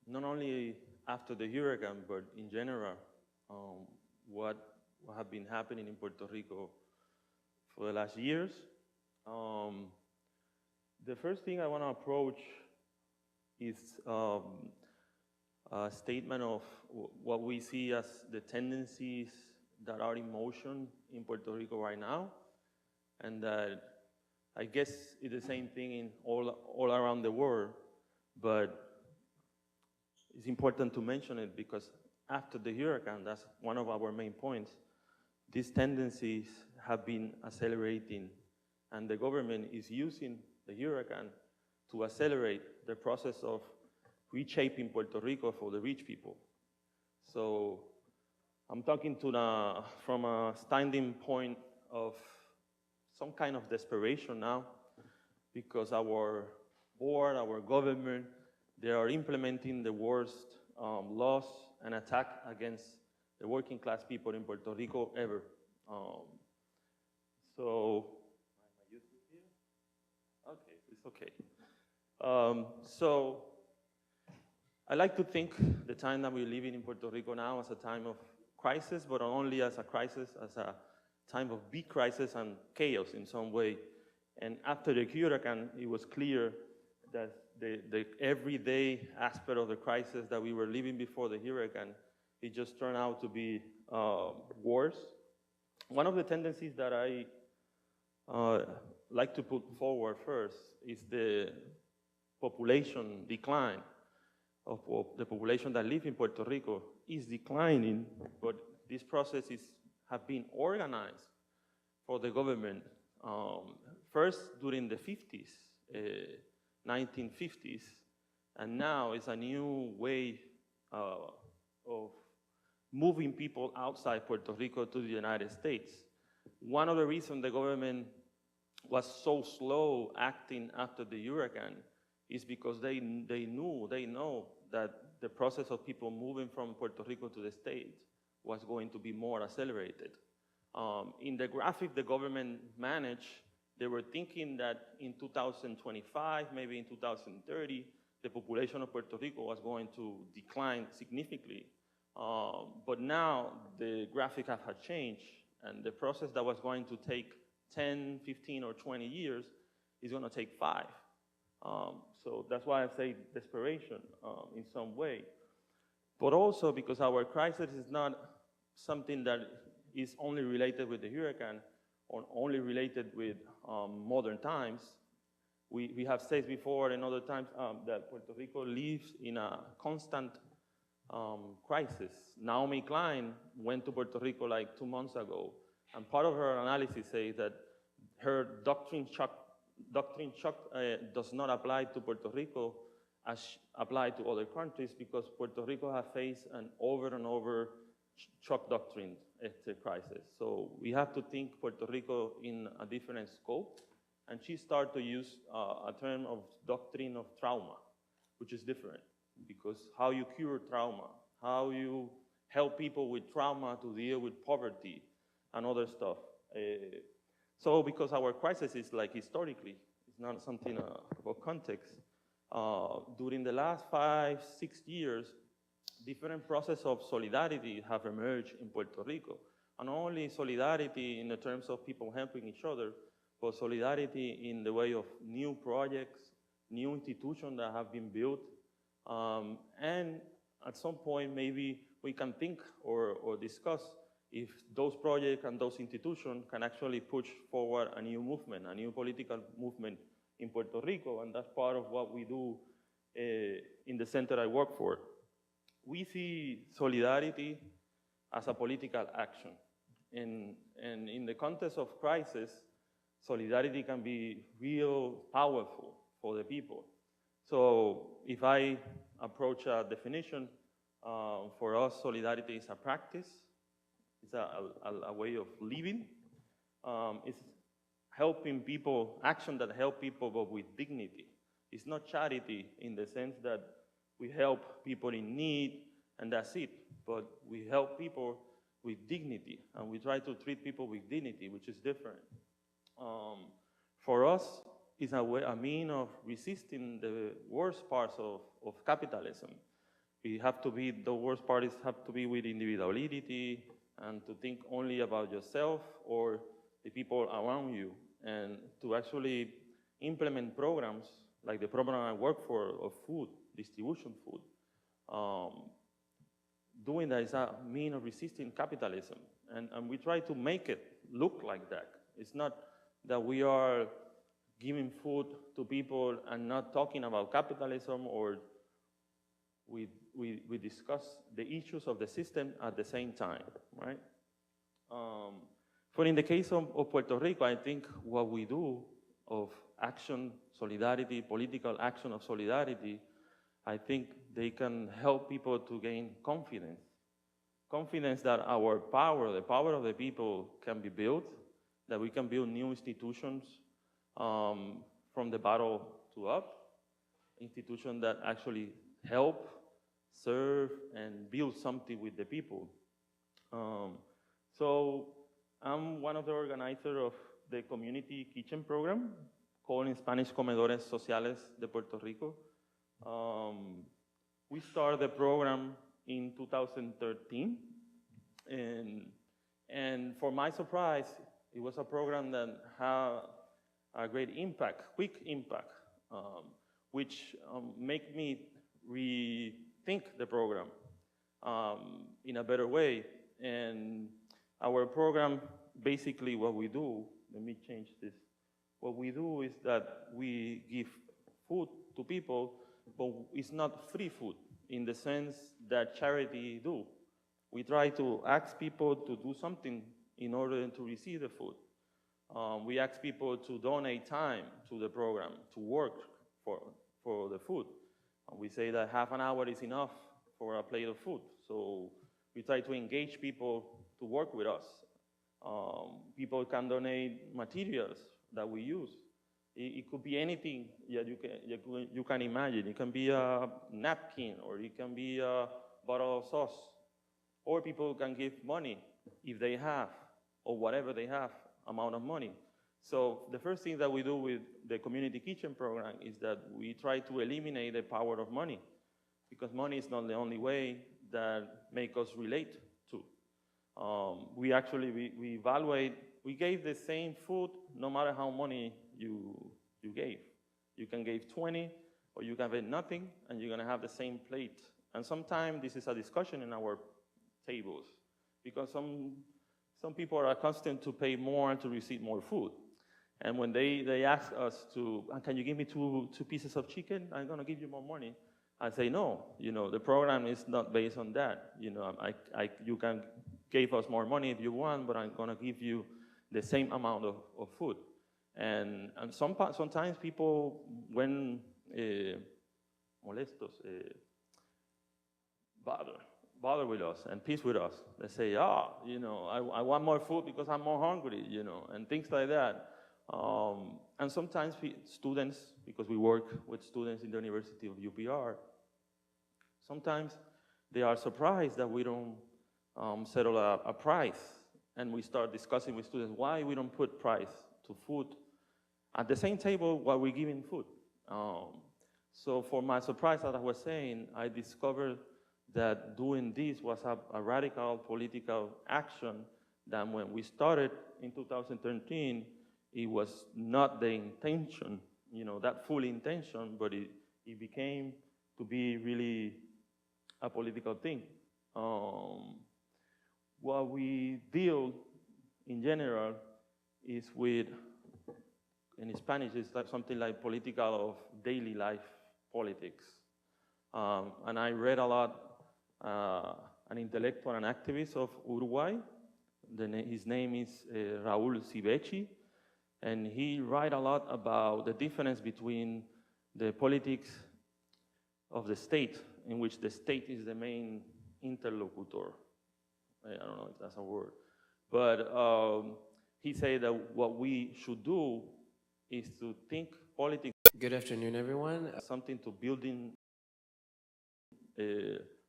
not only after the hurricane, but in general, what have been happening in Puerto Rico for the last years. The first thing I want to approach is a statement of what we see as the tendencies that are in motion in Puerto Rico right now, and that I guess it's the same thing in all around the world, but it's important to mention it because after the hurricane, that's one of our main points, these tendencies have been accelerating, and the government is using the hurricane to accelerate the process of reshaping Puerto Rico for the rich people. So I'm talking from a standing point of some kind of desperation now, because our board, our government, they are implementing the worst laws and attack against the working class people in Puerto Rico ever. So, am I using it here? Okay, it's okay. So, I like to think the time that we're living in Puerto Rico now as a time of crisis, but not only as a crisis, as a time of big crisis and chaos in some way. And after the hurricane, it was clear that the everyday aspect of the crisis that we were living before the hurricane, it just turned out to be worse. One of the tendencies that I like to put forward first is the population decline of the population that lives in Puerto Rico is declining, but these processes have been organized for the government. First during the 50s, 1950s, and now it's a new way of moving people outside Puerto Rico to the United States. One of the reasons the government was so slow acting after the hurricane is because they know that the process of people moving from Puerto Rico to the States was going to be more accelerated. In the graphic the government managed, they were thinking that in 2025, maybe in 2030, the population of Puerto Rico was going to decline significantly. But now the graphic has changed, And the process that was going to take 10, 15, or 20 years is going to take 5. So that's why I say desperation in some way. But also because our crisis is not something that is only related with the hurricane or only related with modern times. We have said before and other times that Puerto Rico lives in a constant crisis. Naomi Klein went to Puerto Rico like 2 months ago, and part of her analysis says that her doctrine shock does not apply to Puerto Rico as applied to other countries because Puerto Rico has faced an over and over shock doctrine crisis. So we have to think Puerto Rico in a different scope. And she started to use a term of doctrine of trauma, which is different because how you cure trauma, how you help people with trauma to deal with poverty and other stuff. So because our crisis is like historically, it's not something about context. During the last 5, 6 years, different processes of solidarity have emerged in Puerto Rico. And not only solidarity in the terms of people helping each other, but solidarity in the way of new projects, new institutions that have been built. And at some point, maybe we can think or discuss if those projects and those institutions can actually push forward a new movement, a new political movement in Puerto Rico, and that's part of what we do in the center I work for. We see solidarity as a political action. And in the context of crisis, solidarity can be real powerful for the people. So if I approach a definition, for us, solidarity is a practice. It's a way of living. It's helping people, action that help people, but with dignity. It's not charity in the sense that we help people in need and that's it, but we help people with dignity, and we try to treat people with dignity, which is different. For us, it's a mean of resisting the worst parts of capitalism. We have to be, the worst parts have to be with individuality and to think only about yourself or the people around you, and to actually implement programs like the program I work for of food, distribution food. Doing that is a mean of resisting capitalism, and we try to make it look like that. It's not that we are giving food to people and not talking about capitalism, or we discuss the issues of the system at the same time, right? For in the case of Puerto Rico, I think what we do of action, solidarity, political action of solidarity, I think they can help people to gain confidence. Confidence that our power, the power of the people, can be built, that we can build new institutions from the bottom to up, institutions that actually help, serve, and build something with the people. So I'm one of the organizers of the community kitchen program called in Spanish Comedores Sociales de Puerto Rico. We started the program in 2013, and for my surprise, it was a program that had a great impact, quick impact, which made me rethink the program in a better way. And our program, basically what we do, let me change this. What we do is that we give food to people, but it's not free food in the sense that charity do. We try to ask people to do something in order to receive the food. We ask people to donate time to the program, to work for the food. We say that half an hour is enough for a plate of food. So we try to engage people to work with us. People can donate materials that we use. It could be anything you can imagine. It can be a napkin, or it can be a bottle of sauce. Or people can give money if they have, or whatever they have, amount of money. So the first thing that we do with the community kitchen program is that we try to eliminate the power of money, because money is not the only way that make us relate to. We evaluate, we gave the same food no matter how money you gave. You can give 20 or you can give nothing and you're gonna have the same plate. And sometimes this is a discussion in our tables because some people are accustomed to pay more to receive more food. And when they ask us to, can you give me two pieces of chicken? I'm gonna give you more money. I say, no, the program is not based on that. You can give us more money if you want, but I'm gonna give you the same amount of food. And sometimes people, when molestos, bother with us and peace with us, they say, I want more food because I'm more hungry, and things like that. And sometimes students, because we work with students in the University of UPR, sometimes they are surprised that we don't settle a price. And we start discussing with students why we don't put price to food at the same table while we're giving food. So for my surprise, as I was saying, I discovered that doing this was a radical political action that when we started in 2013, it was not the intention, that full intention, but it became to be really a political thing. What we deal in general is with, in Spanish, it's like something like political of daily life politics. And I read a lot, an intellectual and activist of Uruguay. His name is Raúl Civechi. And he writes a lot about the difference between the politics of the state, in which the state is the main interlocutor. I don't know if that's a word. But he said that what we should do is to think politics. Good afternoon, everyone. Something to building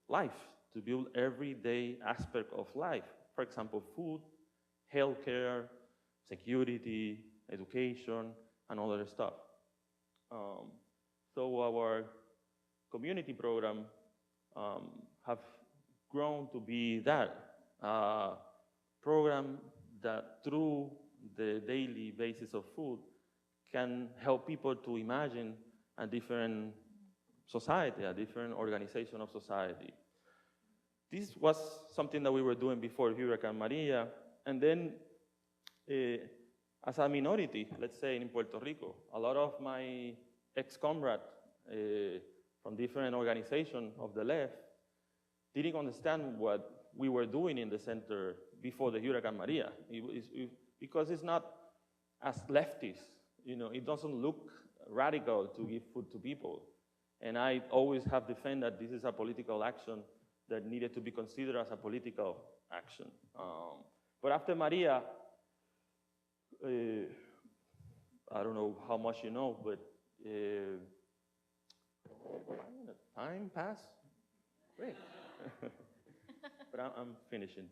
life, to build everyday aspect of life. For example, food, healthcare, security, education, and other stuff. So our community program have grown to be that program that through the daily basis of food can help people to imagine a different society, a different organization of society. This was something that we were doing before Hurricane Maria, and then as a minority, let's say in Puerto Rico, a lot of my ex-comrades from different organizations of the left didn't understand what we were doing in the center before the Hurricane Maria. Because it's not as leftist, it doesn't look radical to give food to people. And I always have defended that this is a political action that needed to be considered as a political action. But after Maria, I don't know how much you know, but time passed? Great. But I'm finishing.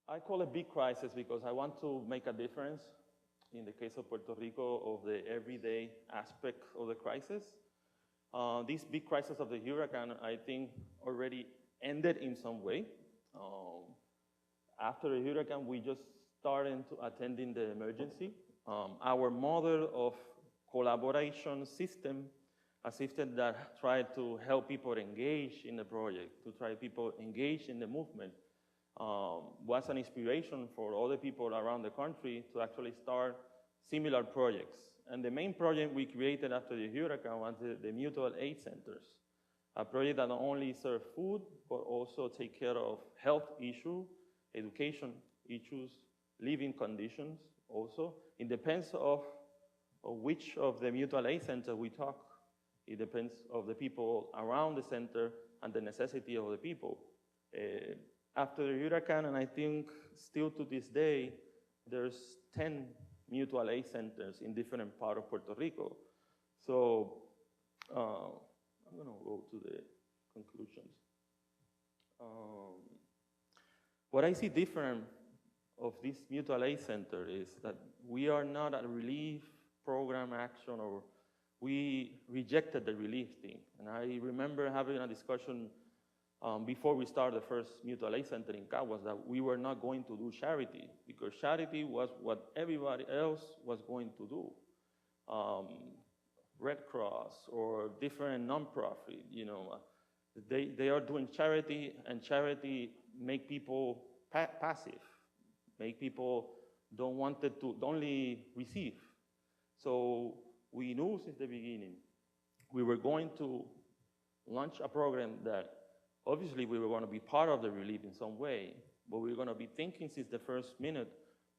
I call it big crisis because I want to make a difference in the case of Puerto Rico of the everyday aspect of the crisis. This big crisis of the hurricane, I think, already ended in some way. After the hurricane, we just started attending the emergency. Our model of collaboration system, a system that tried to help people engage in the project, to try people engage in the movement, was an inspiration for other people around the country to actually start similar projects. And the main project we created after the hurricane was the mutual aid centers, a project that not only serves food, but also take care of health issues, education issues, living conditions also. It depends of which of the mutual aid centers we talk. It depends of the people around the center and the necessity of the people. After the hurricane, and I think still to this day, there's 10 mutual aid centers in different parts of Puerto Rico. So I'm gonna go to the conclusions. What I see different of this mutual aid center is that we are not a relief program action, or we rejected the relief thing. And I remember having a discussion before we started the first mutual aid center in Caguas, that we were not going to do charity, because charity was what everybody else was going to do. Red Cross or different nonprofit, you know, they are doing charity, and charity make people passive, make people don't want it to only receive. So we knew since the beginning we were going to launch a program that obviously we were going to be part of the relief in some way, but we were going to be thinking since the first minute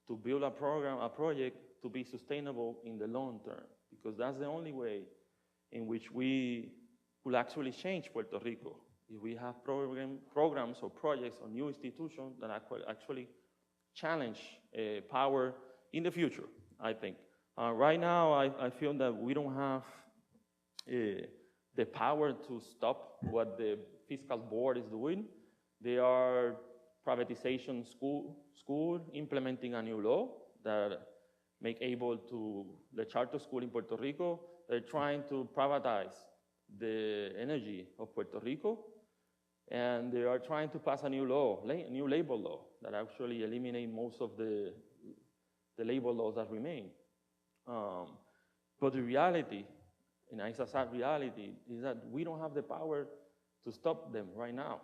to build a program, a project to be sustainable in the long term, because that's the only way in which we will actually change Puerto Rico. If we have programs or projects or new institutions that actually challenge power in the future, I think. Right now, I feel that we don't have the power to stop what the fiscal board is doing. They are privatization school, implementing a new law that make able to the charter school in Puerto Rico. They're trying to privatize the energy of Puerto Rico, and they are trying to pass a new law, a new labor law that actually eliminate most of the labor laws that remain. But the reality, and it's a sad reality, is that we don't have the power to stop them right now.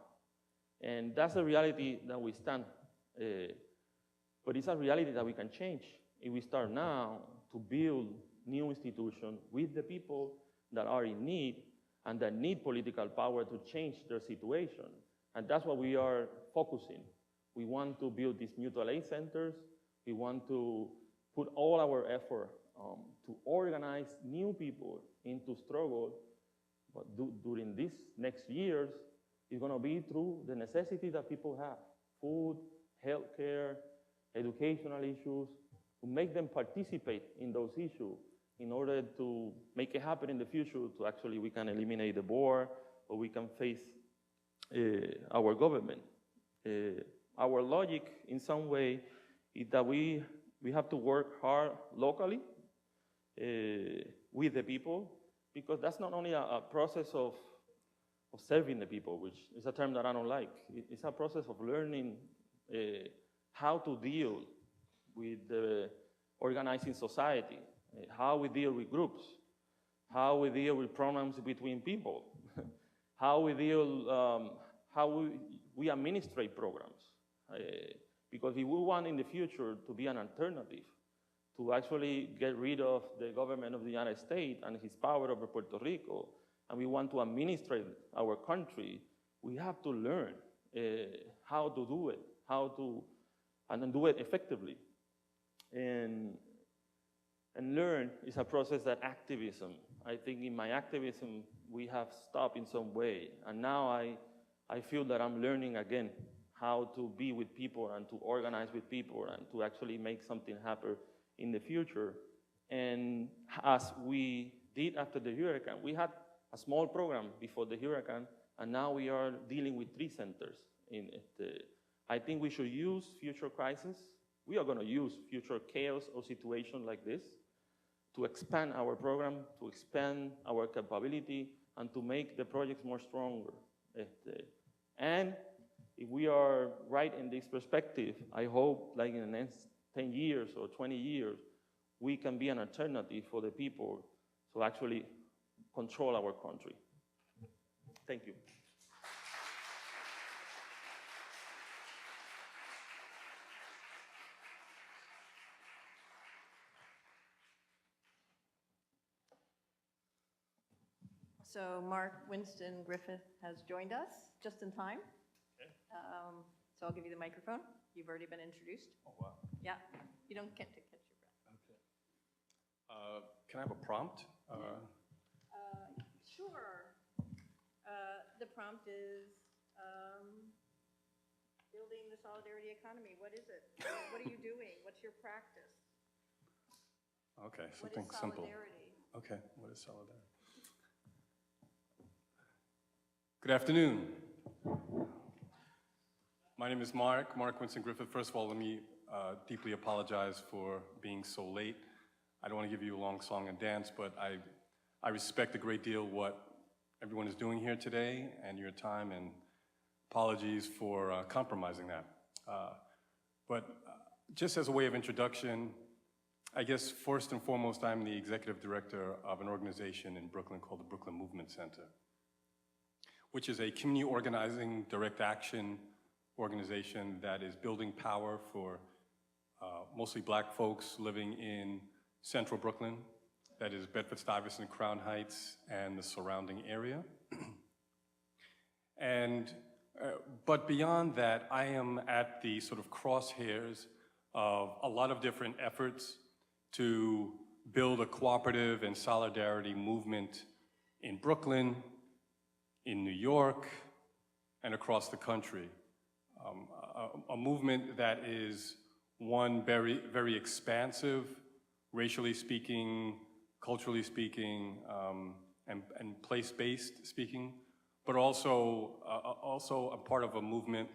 And that's a reality that we stand. But it's a reality that we can change if we start now to build new institutions with the people that are in need and that need political power to change their situation. And that's what we are focusing. We want to build these mutual aid centers. We want to put all our effort to organize new people into struggle. But during these next years, it's going to be through the necessity that people have: food, healthcare, educational issues, to make them participate in those issues in order to make it happen in the future, to actually we can eliminate the war or we can face our government. Our logic in some way is that we have to work hard locally with the people, because that's not only a process of serving the people, which is a term that I don't like. It's a process of learning how to deal with the organizing society, how we deal with groups, how we deal with problems between people, how we deal, how we administrate programs. Because if we want in the future to be an alternative, to actually get rid of the government of the United States and his power over Puerto Rico, and we want to administrate our country, we have to learn how to do it, and then do it effectively. And learn is a process that activism, I think in my activism, we have stopped in some way. And now I feel that I'm learning again how to be with people and to organize with people and to actually make something happen in the future. And as we did after the hurricane, we had a small program before the hurricane, and now we are dealing with 3 centers. I think we should use future crises. We are going to use future chaos or situation like this to expand our program, to expand our capability, and to make the projects more stronger. And if we are right in this perspective, I hope like in the next 10 years or 20 years, we can be an alternative for the people to actually control our country. Thank you. So Mark Winston Griffith has joined us just in time. Okay. So I'll give you the microphone. You've already been introduced. Oh, wow. Yeah, you don't get to catch your breath. Okay. Can I have a prompt? Sure. The prompt is building the solidarity economy. What is it? What are you doing? What's your practice? Okay, What something is simple. solidarity? Okay, what is solidarity? Good afternoon. My name is Mark Winston Griffith. First of all, let me deeply apologize for being so late. I don't want to give you a long song and dance, but I respect a great deal what everyone is doing here today and your time, and Apologies for compromising that. But just as a way of introduction, I guess first and foremost, I'm the executive director of an organization in Brooklyn called the Brooklyn Movement Center, which is a community organizing, direct action organization that is building power for mostly Black folks living in central Brooklyn, that is Bedford-Stuyvesant, Crown Heights, and the surrounding area. But beyond that, I am at the sort of crosshairs of a lot of different efforts to build a cooperative and solidarity movement in Brooklyn, in New York, and across the country. A movement that is, one, very, very expansive, racially speaking, culturally speaking, and place-based speaking, but also a part of a movement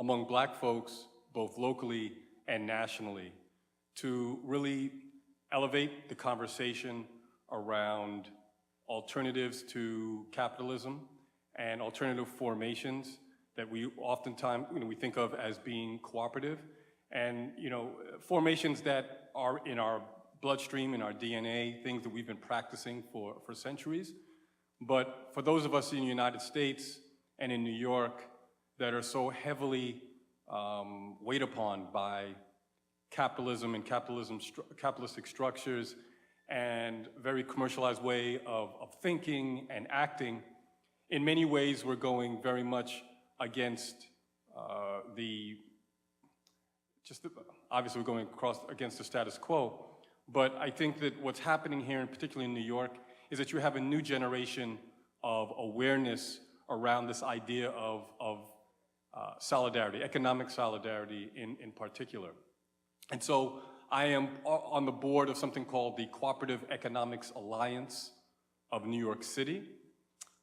among Black folks, both locally and nationally, to really elevate the conversation around alternatives to capitalism and alternative formations that we oftentimes we think of as being cooperative, and formations that are in our bloodstream, in our DNA, things that we've been practicing for centuries. But for those of us in the United States and in New York that are so heavily weighed upon by capitalism and capitalistic structures and very commercialized way of thinking and acting, in many ways we're going very much against obviously we're going against the status quo, but I think that what's happening here, and particularly in New York, is that you have a new generation of awareness around this idea of solidarity, economic solidarity in particular. And so I am on the board of something called the Cooperative Economics Alliance of New York City.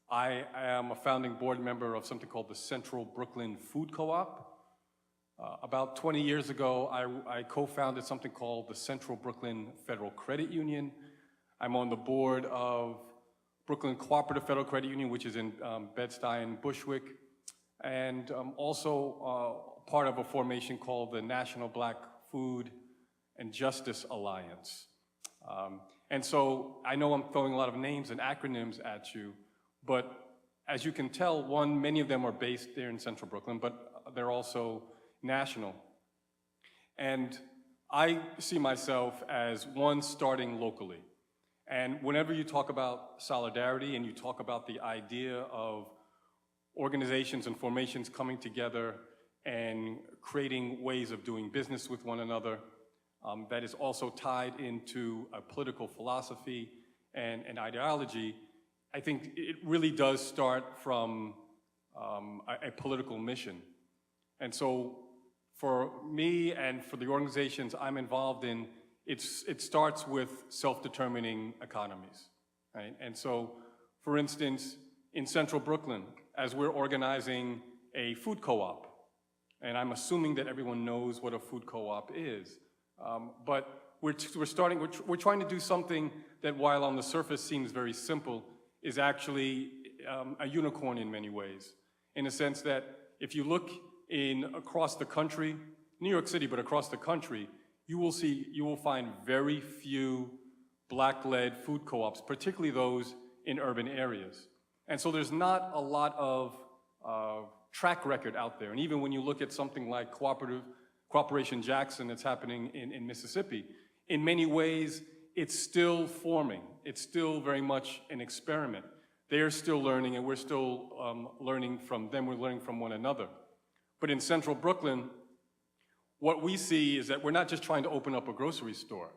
I am a founding board member of something called the Central Brooklyn Food Co-op. About 20 years ago, I co-founded something called the Central Brooklyn Federal Credit Union. I'm on the board of Brooklyn Cooperative Federal Credit Union, which is in Bed-Stuy and Bushwick, and also part of a formation called the National Black Food and Justice Alliance. And so I know I'm throwing a lot of names and acronyms at you, but as you can tell, one, many of them are based there in Central Brooklyn, but they're also national. And I see myself as one starting locally. And whenever you talk about solidarity and you talk about the idea of organizations and formations coming together and creating ways of doing business with one another, that is also tied into a political philosophy and ideology, I think it really does start from a political mission. And so for me and for the organizations I'm involved in, it starts with self-determining economies, right? And so, for instance, in Central Brooklyn, as we're organizing a food co-op, and I'm assuming that everyone knows what a food co-op is, but we're trying to do something that, while on the surface seems very simple, is actually a unicorn in many ways, in a sense that if you look across the country, New York City, but across the country, you will find very few Black-led food co-ops, particularly those in urban areas. And so there's not a lot of track record out there. And even when you look at something like Cooperation Jackson that's happening in Mississippi, in many ways, it's still forming. It's still very much an experiment. They're still learning, and we're still learning from them. We're learning from one another. But in Central Brooklyn, what we see is that we're not just trying to open up a grocery store.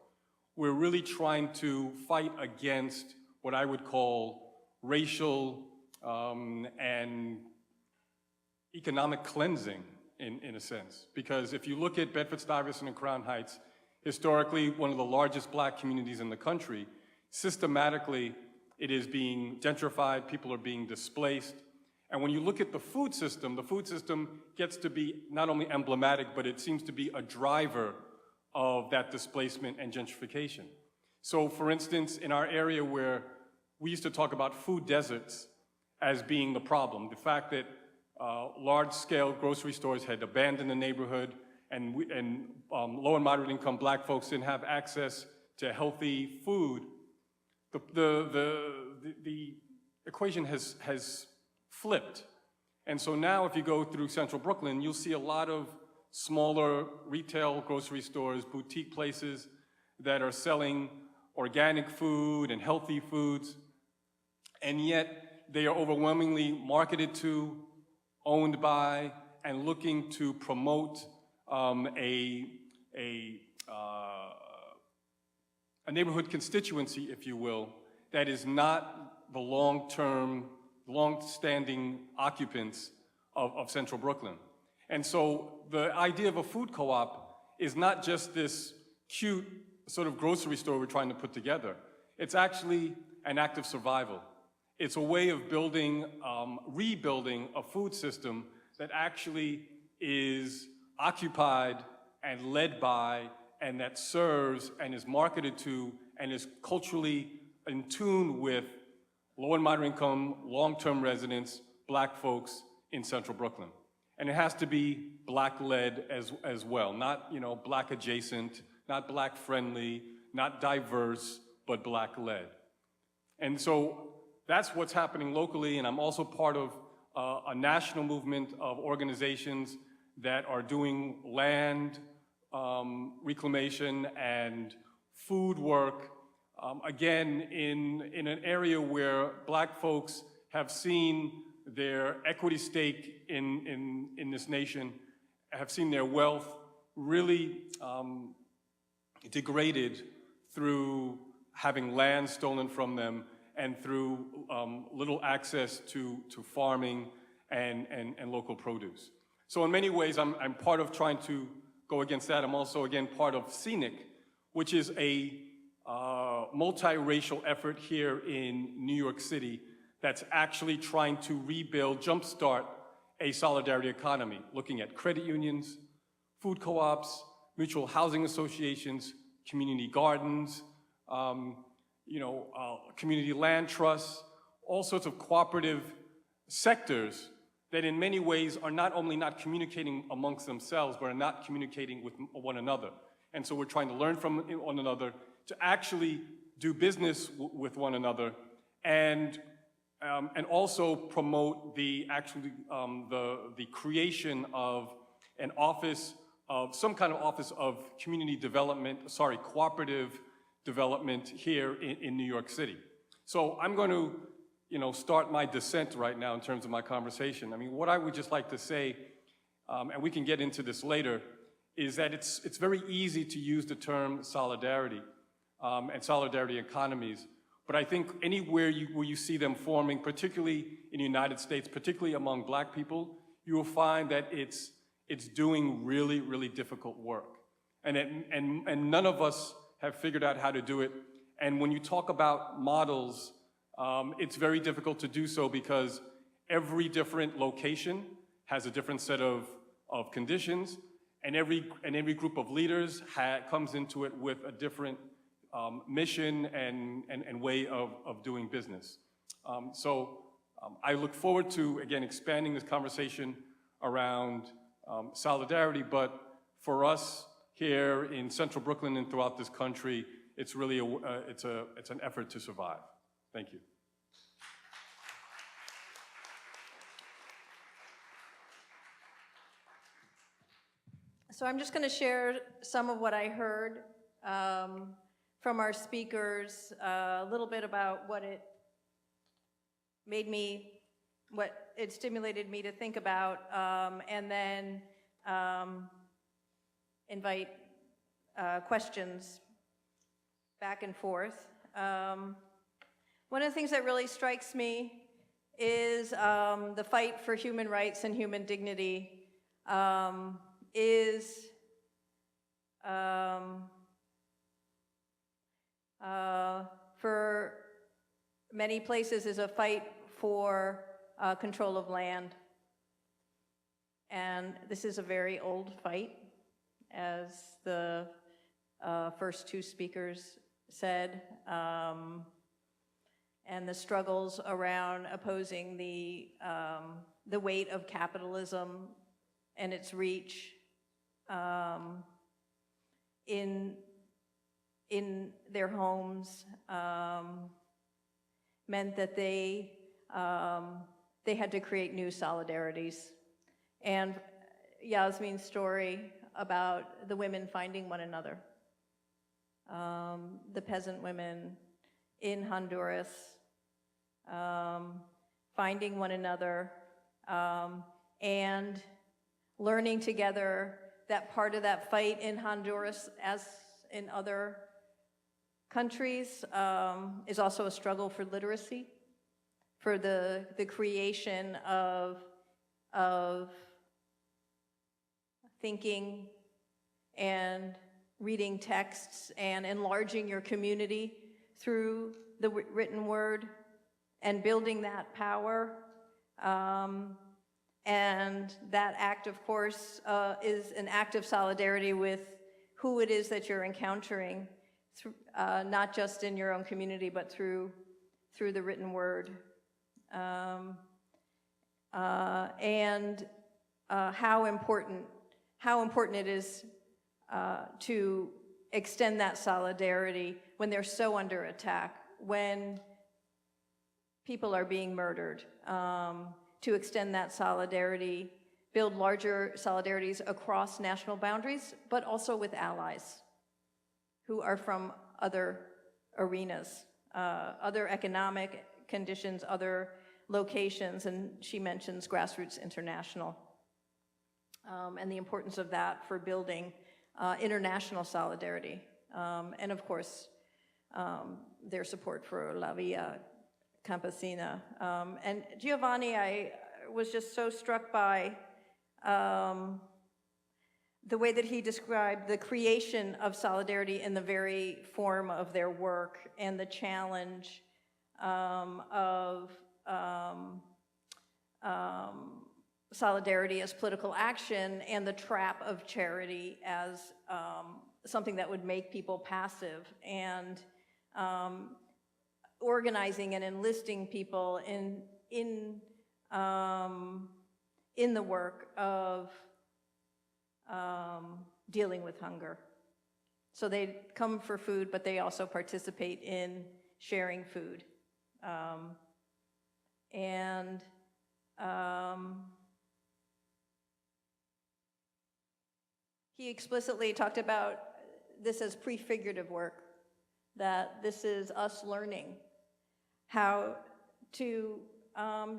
We're really trying to fight against what I would call racial and economic cleansing, in a sense. Because if you look at Bedford-Stuyvesant and Crown Heights, historically one of the largest Black communities in the country, systematically it is being gentrified, people are being displaced. And when you look at the food system gets to be not only emblematic, but it seems to be a driver of that displacement and gentrification. So for instance, in our area where we used to talk about food deserts as being the problem, the fact that large-scale grocery stores had abandoned the neighborhood, and low and moderate income black folks didn't have access to healthy food, the equation has flipped. And so now if you go through central Brooklyn, you'll see a lot of smaller retail grocery stores, boutique places that are selling organic food and healthy foods, and yet they are overwhelmingly marketed to, owned by, and looking to promote a neighborhood constituency, if you will, that is not the long-standing occupants of central Brooklyn. And so the idea of a food co-op is not just this cute sort of grocery store we're trying to put together. It's actually an act of survival. It's a way of building, rebuilding a food system that actually is occupied and led by, and that serves and is marketed to and is culturally in tune with low and moderate income, long-term residents, black folks in central Brooklyn. And it has to be black-led as well, not black adjacent, not black friendly, not diverse, but black-led. And so that's what's happening locally, and I'm also part of a national movement of organizations that are doing land reclamation and food work, again, in an area where black folks have seen their equity stake in this nation, have seen their wealth really degraded through having land stolen from them and through little access to farming and local produce. So in many ways, I'm part of trying to go against that. I'm also, again, part of Scenic, which is a multiracial effort here in New York City that's actually trying to rebuild, jumpstart a solidarity economy, looking at credit unions, food co-ops, mutual housing associations, community gardens, community land trusts, all sorts of cooperative sectors that in many ways are not only not communicating amongst themselves, but are not communicating with one another. And so we're trying to learn from one another to actually do business with one another and also promote the creation of an office of some kind of office of community development, cooperative development here in New York City. So I'm going to, start my descent right now in terms of my conversation. I mean, what I would just like to say, and we can get into this later, is that it's very easy to use the term solidarity and solidarity economies, but I think anywhere where you see them forming, particularly in the United States, particularly among black people, you will find that it's doing really, really difficult work. And none of us have figured out how to do it. And when you talk about models, it's very difficult to do so because every different location has a different set of conditions, and every group of leaders comes into it with a different mission and way of doing business. I look forward to, again, expanding this conversation around solidarity, but for us here in central Brooklyn and throughout this country, it's really it's an effort to survive. Thank you. So I'm just going to share some of what I heard from our speakers, a little bit about what it stimulated me to think about, and then invite questions back and forth. One of the things that really strikes me is the fight for human rights and human dignity for many places is a fight for control of land. And this is a very old fight, as the first two speakers said. and the struggles around opposing the weight of capitalism and its reach in their homes meant that they had to create new solidarities. And Yasmin's story about the women finding one another, the peasant women in Honduras finding one another and learning together that part of that fight in Honduras, as in other countries, is also a struggle for literacy, for the creation of thinking and reading texts and enlarging your community through the written word and building that power. And that act, of course, is an act of solidarity with who it is that you're encountering, not just in your own community, but through the written word. And how important it is to extend that solidarity when they're so under attack, when people are being murdered, to extend that solidarity, build larger solidarities across national boundaries, but also with allies who are from other arenas, other economic conditions, other locations, and she mentions Grassroots International, and the importance of that for building international solidarity. And of course, their support for La Via Campesina. And Giovanni, I was just so struck by the way that he described the creation of solidarity in the very form of their work and the challenge of solidarity as political action and the trap of charity as something that would make people passive, and organizing and enlisting people in the work of dealing with hunger. So they come for food, but they also participate in sharing food. He explicitly talked about this as prefigurative work, that this is us learning how to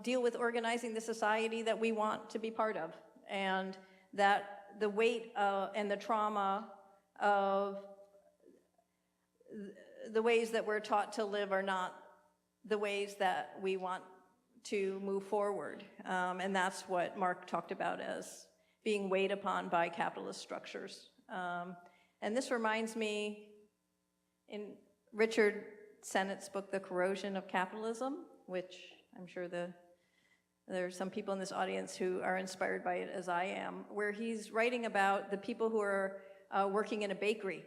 deal with organizing the society that we want to be part of, and that the weight and the trauma of the ways that we're taught to live are not the ways that we want to move forward. And that's what Mark talked about as being weighed upon by capitalist structures. And this reminds me, in Richard Sennett's book, The Corrosion of Capitalism, which I'm sure there are some people in this audience who are inspired by it as I am, where he's writing about the people who are working in a bakery.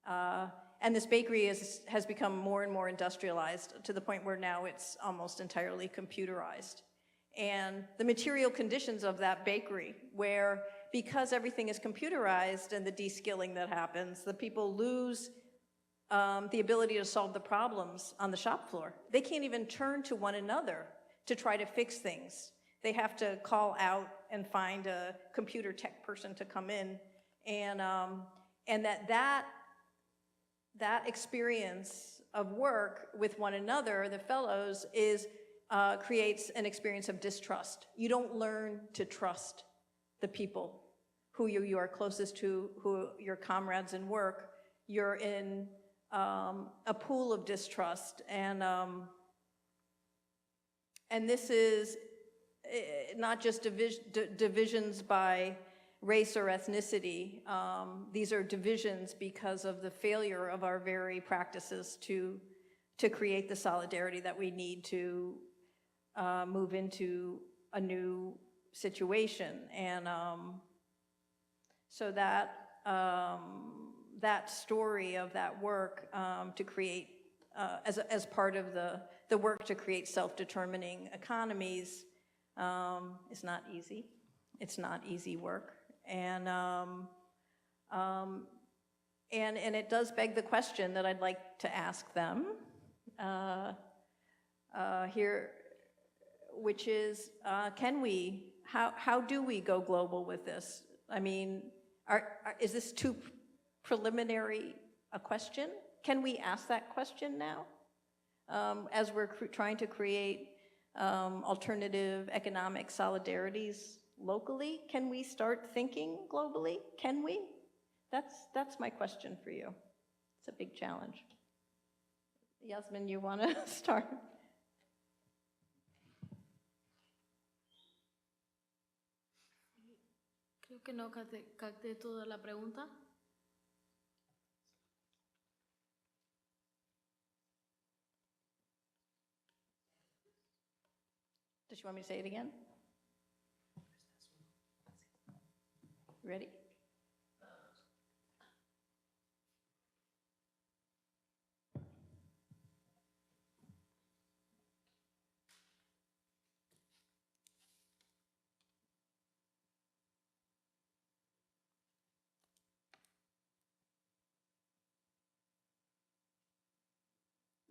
And this bakery has become more and more industrialized to the point where now it's almost entirely computerized. And the material conditions of that bakery, where because everything is computerized and the de-skilling that happens, the people lose the ability to solve the problems on the shop floor. They can't even turn to one another to try to fix things. They have to call out and find a computer tech person to come in, and that experience of work with one another, the fellows, creates an experience of distrust. You don't learn to trust the people who you are closest to, who your comrades in work. You're in a pool of distrust, and this is not just divisions by race or ethnicity. These are divisions because of the failure of our very practices to create the solidarity that we need to move into a new situation. And so that story of that work to create as part of the work to create self-determining economies is not easy. It's not easy work. And it does beg the question that I'd like to ask them here, which is, how do we go global with this? I mean, is this too preliminary a question? Can we ask that question now? As we're trying to create alternative economic solidarities locally, can we start thinking globally? Can we? That's my question for you. It's a big challenge. Yasmin, you want to start? Creo que no capté toda la pregunta. Does you want me to say it again? Ready?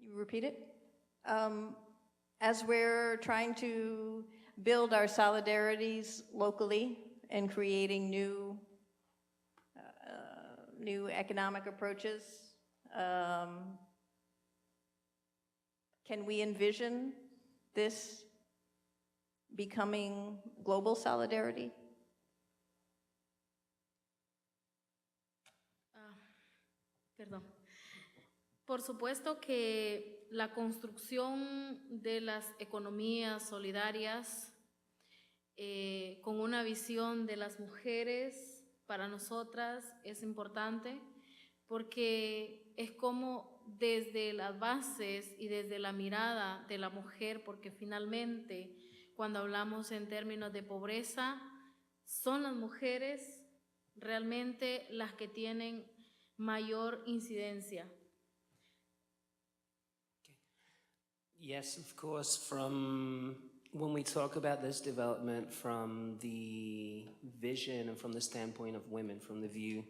You repeat it? As we're trying to build our solidarities locally and creating new economic approaches, can we envision this becoming global solidarity? Perdón. Por supuesto que la construcción de las economías solidarias con una visión de las mujeres para nosotras es importante porque es como desde las bases y desde la mirada de la mujer, porque finalmente cuando hablamos en términos de pobreza son las mujeres realmente las que tienen mayor incidencia. Yes, of course, from when we talk about this development from the vision and from the standpoint of women, from the view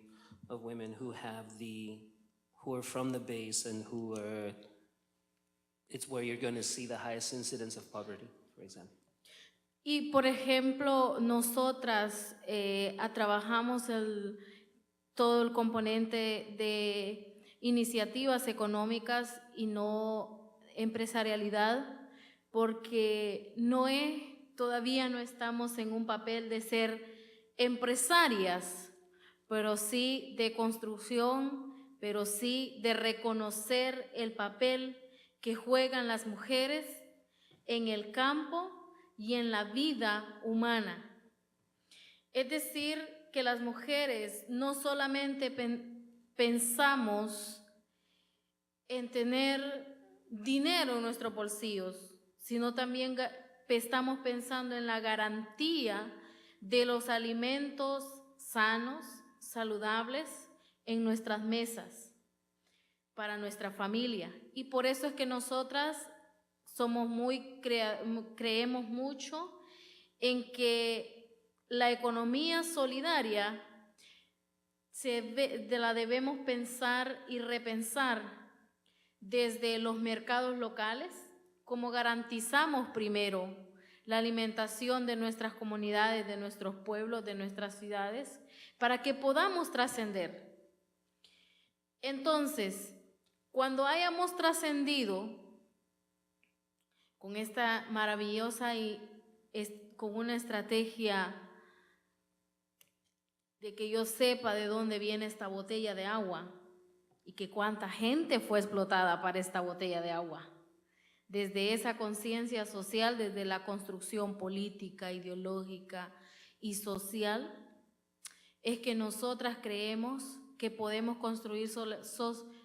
of women who are from the base and it's where you're going to see the highest incidence of poverty, for example. Y por ejemplo, nosotras trabajamos todo el componente de iniciativas económicas y no empresarialidad, porque todavía no estamos en un papel de ser empresarias, pero sí de construcción, pero sí de reconocer el papel que juegan las mujeres en el campo y en la vida humana. Es decir, que las mujeres no solamente pensamos en tener dinero en nuestros bolsillos, sino también estamos pensando en la garantía de los alimentos sanos, saludables en nuestras mesas para nuestra familia. Y por eso es que nosotras creemos mucho en que la economía solidaria la debemos pensar y repensar desde los mercados locales, cómo garantizamos primero la alimentación de nuestras comunidades, de nuestros pueblos, de nuestras ciudades, para que podamos trascender. Entonces, cuando hayamos trascendido con esta maravillosa y con una estrategia de que yo sepa de dónde viene esta botella de agua, y que cuánta gente fue explotada para esta botella de agua. Desde esa conciencia social, desde la construcción política, ideológica y social, es que nosotras creemos que podemos construir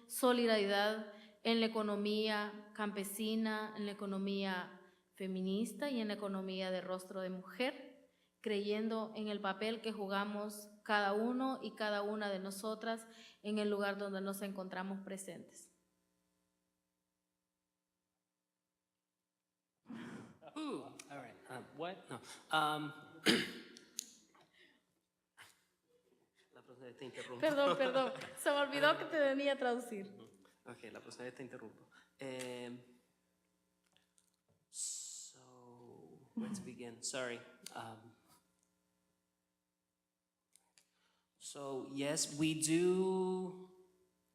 solidaridad en la economía campesina, en la economía feminista y en la economía de rostro de mujer, creyendo en el papel que jugamos cada uno y cada una de nosotras en el lugar donde nos encontramos presentes. Ooh, all right. What? No. La profesora te interrumpo. Perdón, perdón. Se me olvidó que te venía a traducir. Ok, la profesora te interrumpo. So, where to begin? Sorry. So, yes, we do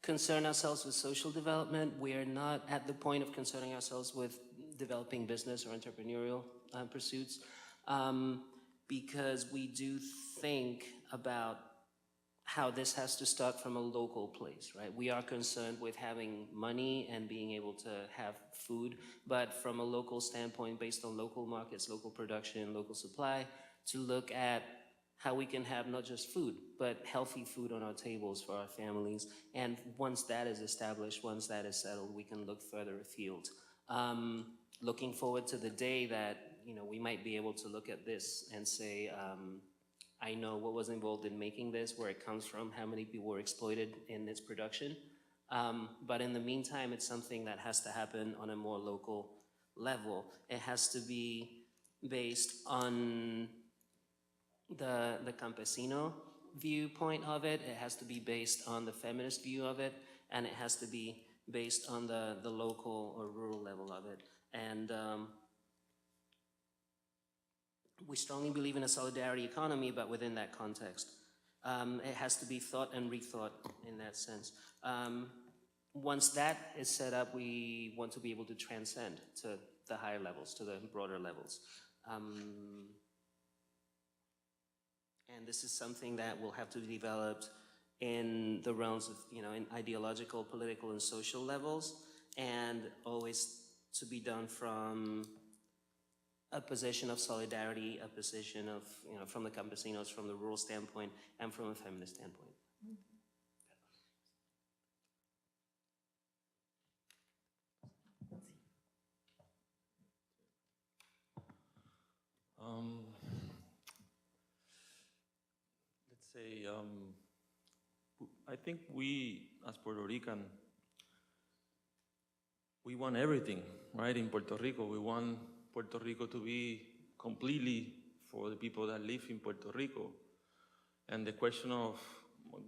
concern ourselves with social development. We are not at the point of concerning ourselves with developing business or entrepreneurial pursuits because we do think about how this has to start from a local place, right? We are concerned with having money and being able to have food, but from a local standpoint, based on local markets, local production, local supply, to look at how we can have not just food, but healthy food on our tables for our families. And once that is established, once that is settled, we can look further afield. Looking forward to the day that, you know, we might be able to look at this and say, I know what was involved in making this, where it comes from, how many people were exploited in its production. But in the meantime, it's something that has to happen on a more local level. It has to be based on the campesino viewpoint of it. It has to be based on the feminist view of it, and it has to be based on the local or rural level of it. And we strongly believe in a solidarity economy, but within that context. It has to be thought and rethought in that sense. Once that is set up, we want to be able to transcend to the higher levels, to the broader levels. And this is something that will have to be developed in the realms of, you know, in ideological, political, and social levels, and always to be done from a position of solidarity, a position of, you know, from the campesinos, from the rural standpoint, and from a feminist standpoint. Let's say, I think we, as Puerto Rican, we want everything, right? In Puerto Rico, we want Puerto Rico to be completely for the people that live in Puerto Rico. And the question of,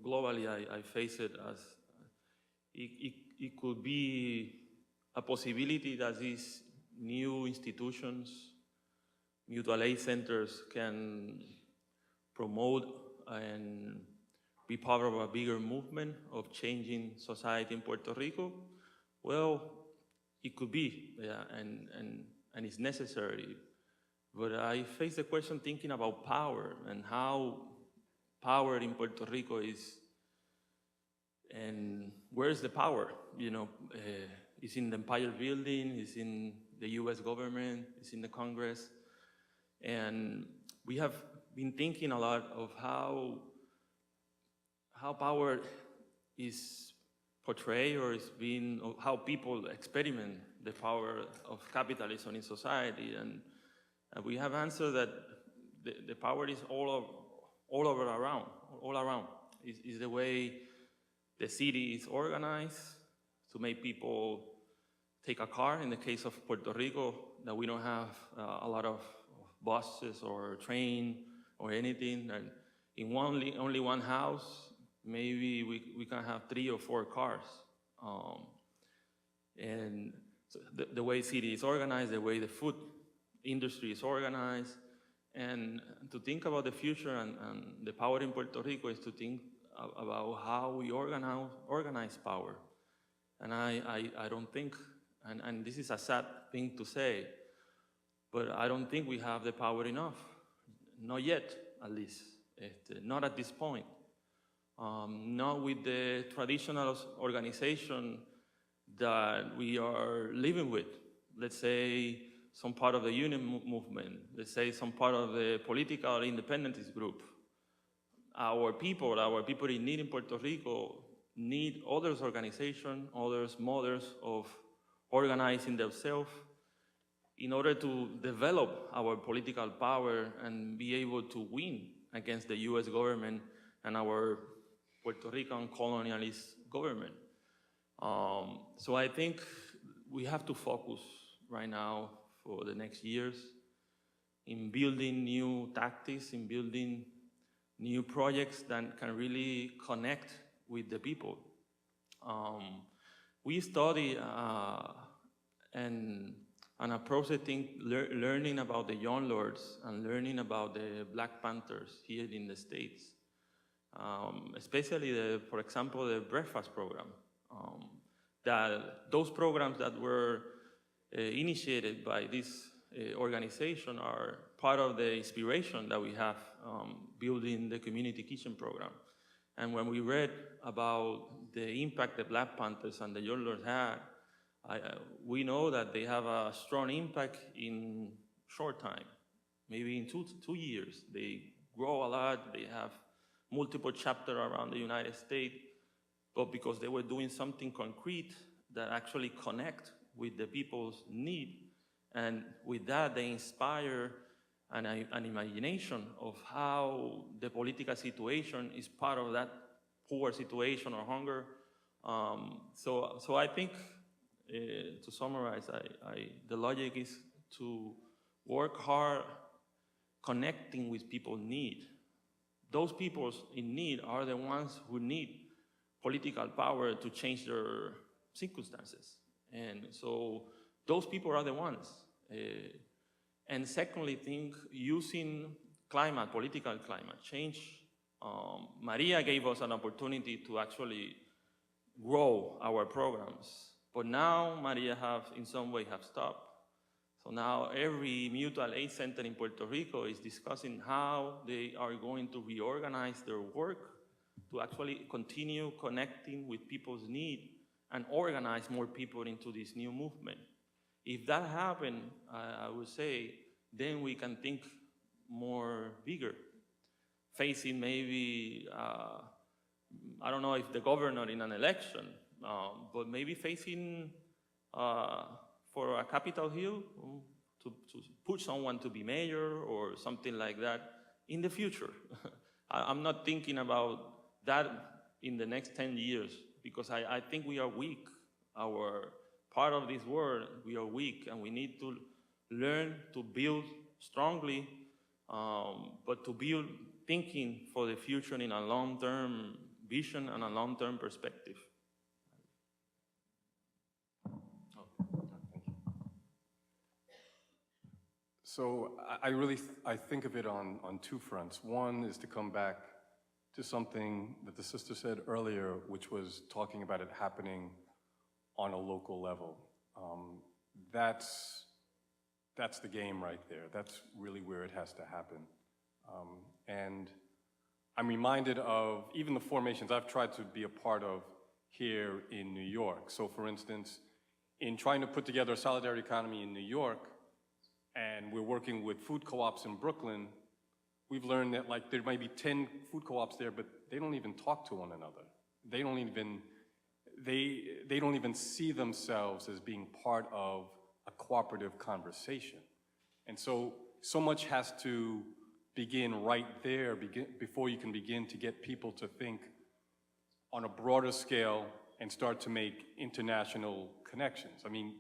globally, I face it as, it could be a possibility that these new institutions, mutual aid centers, can promote and be part of a bigger movement of changing society in Puerto Rico. Well, it could be, yeah, and it's necessary. But I face the question thinking about power and how power in Puerto Rico is, and where's the power? You know, it's in the Empire Building, it's in the US government, it's in the Congress. And we have been thinking a lot of how power is portrayed or is being, or how people experiment the power of capitalism in society. And we have answered that the power is all around. Is the way the city is organized to make people take a car. In the case of Puerto Rico, that we don't have a lot of buses or train or anything. And in only one house, maybe we can have 3 or 4 cars. And so the way city is organized, the way the food industry is organized, and to think about the future and the power in Puerto Rico is to think about how we organize power. And I don't think, and this is a sad thing to say, but I don't think we have the power enough. Not yet, at least. Not at this point. Not with the traditional organization that we are living with. Let's say some part of the union movement. Let's say some part of the political independentist group. Our people in need in Puerto Rico need others' organization, others' mothers of organizing themselves in order to develop our political power and be able to win against the US government and our Puerto Rican colonialist government. So I think we have to focus right now for the next years in building new tactics, in building new projects that can really connect with the people. We study an approach, I think, learning about the Young Lords and learning about the Black Panthers here in the States. Especially, for example, the breakfast program. Those programs that were initiated by this organization are part of the inspiration that we have building the community kitchen program. And when we read about the impact the Black Panthers and the Young Lords had, we know that they have a strong impact in short time, maybe in two years. They grow a lot, they have multiple chapters around the United States, but because they were doing something concrete that actually connect with the people's need, and with that they inspire an imagination of how the political situation is part of that poor situation or hunger. So I think, to summarize, the logic is to work hard connecting with people's need. Those people in need are the ones who need political power to change their circumstances. And so those people are the ones. And secondly, think using political climate change. Maria gave us an opportunity to actually grow our programs. But now Maria in some way have stopped. So now every mutual aid center in Puerto Rico is discussing how they are going to reorganize their work to actually continue connecting with people's need and organize more people into this new movement. If that happens, I would say, then we can think more bigger, facing maybe, I don't know if the governor in an election, but maybe facing for a Capitol Hill to put someone to be mayor or something like that in the future. I'm not thinking about that in the next 10 years because I think we are weak. Our part of this world, we are weak, and we need to learn to build strongly, but to build thinking for the future in a long-term vision and a long-term perspective. So I think of it on two fronts. One is to come back to something that the sister said earlier, which was talking about it happening on a local level. That's the game right there. That's really where it has to happen. And I'm reminded of even the formations I've tried to be a part of here in New York. So for instance, in trying to put together a solidarity economy in New York, and we're working with food co-ops in Brooklyn, we've learned that like there might be 10 food co-ops there, but they don't even talk to one another. They don't even see themselves as being part of a cooperative conversation. And so much has to begin right there before you can begin to get people to think on a broader scale and start to make international connections. I mean,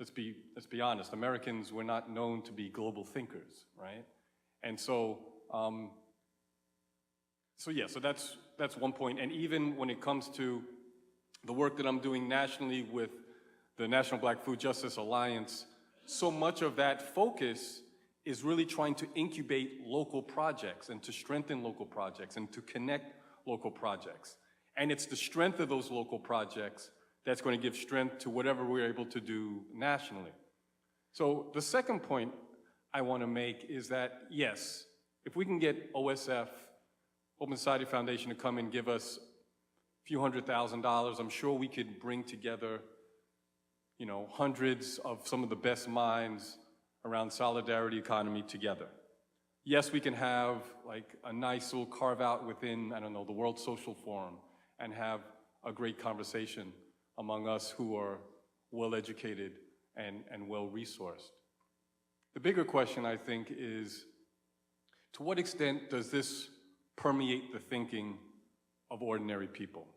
let's be honest, Americans, we're not known to be global thinkers, right? And so that's one point. And even when it comes to the work that I'm doing nationally with the National Black Food Justice Alliance, so much of that focus is really trying to incubate local projects and to strengthen local projects and to connect local projects. And it's the strength of those local projects that's going to give strength to whatever we're able to do nationally. So the second point I want to make is that, yes, if we can get OSF, Open Society Foundation, to come and give us a few $100,000, I'm sure we could bring together, hundreds of some of the best minds around solidarity economy together. Yes, we can have like a nice little carve out within, the World Social Forum and have a great conversation among us who are well-educated and well-resourced. The bigger question, I think, is to what extent does this permeate the thinking of ordinary people?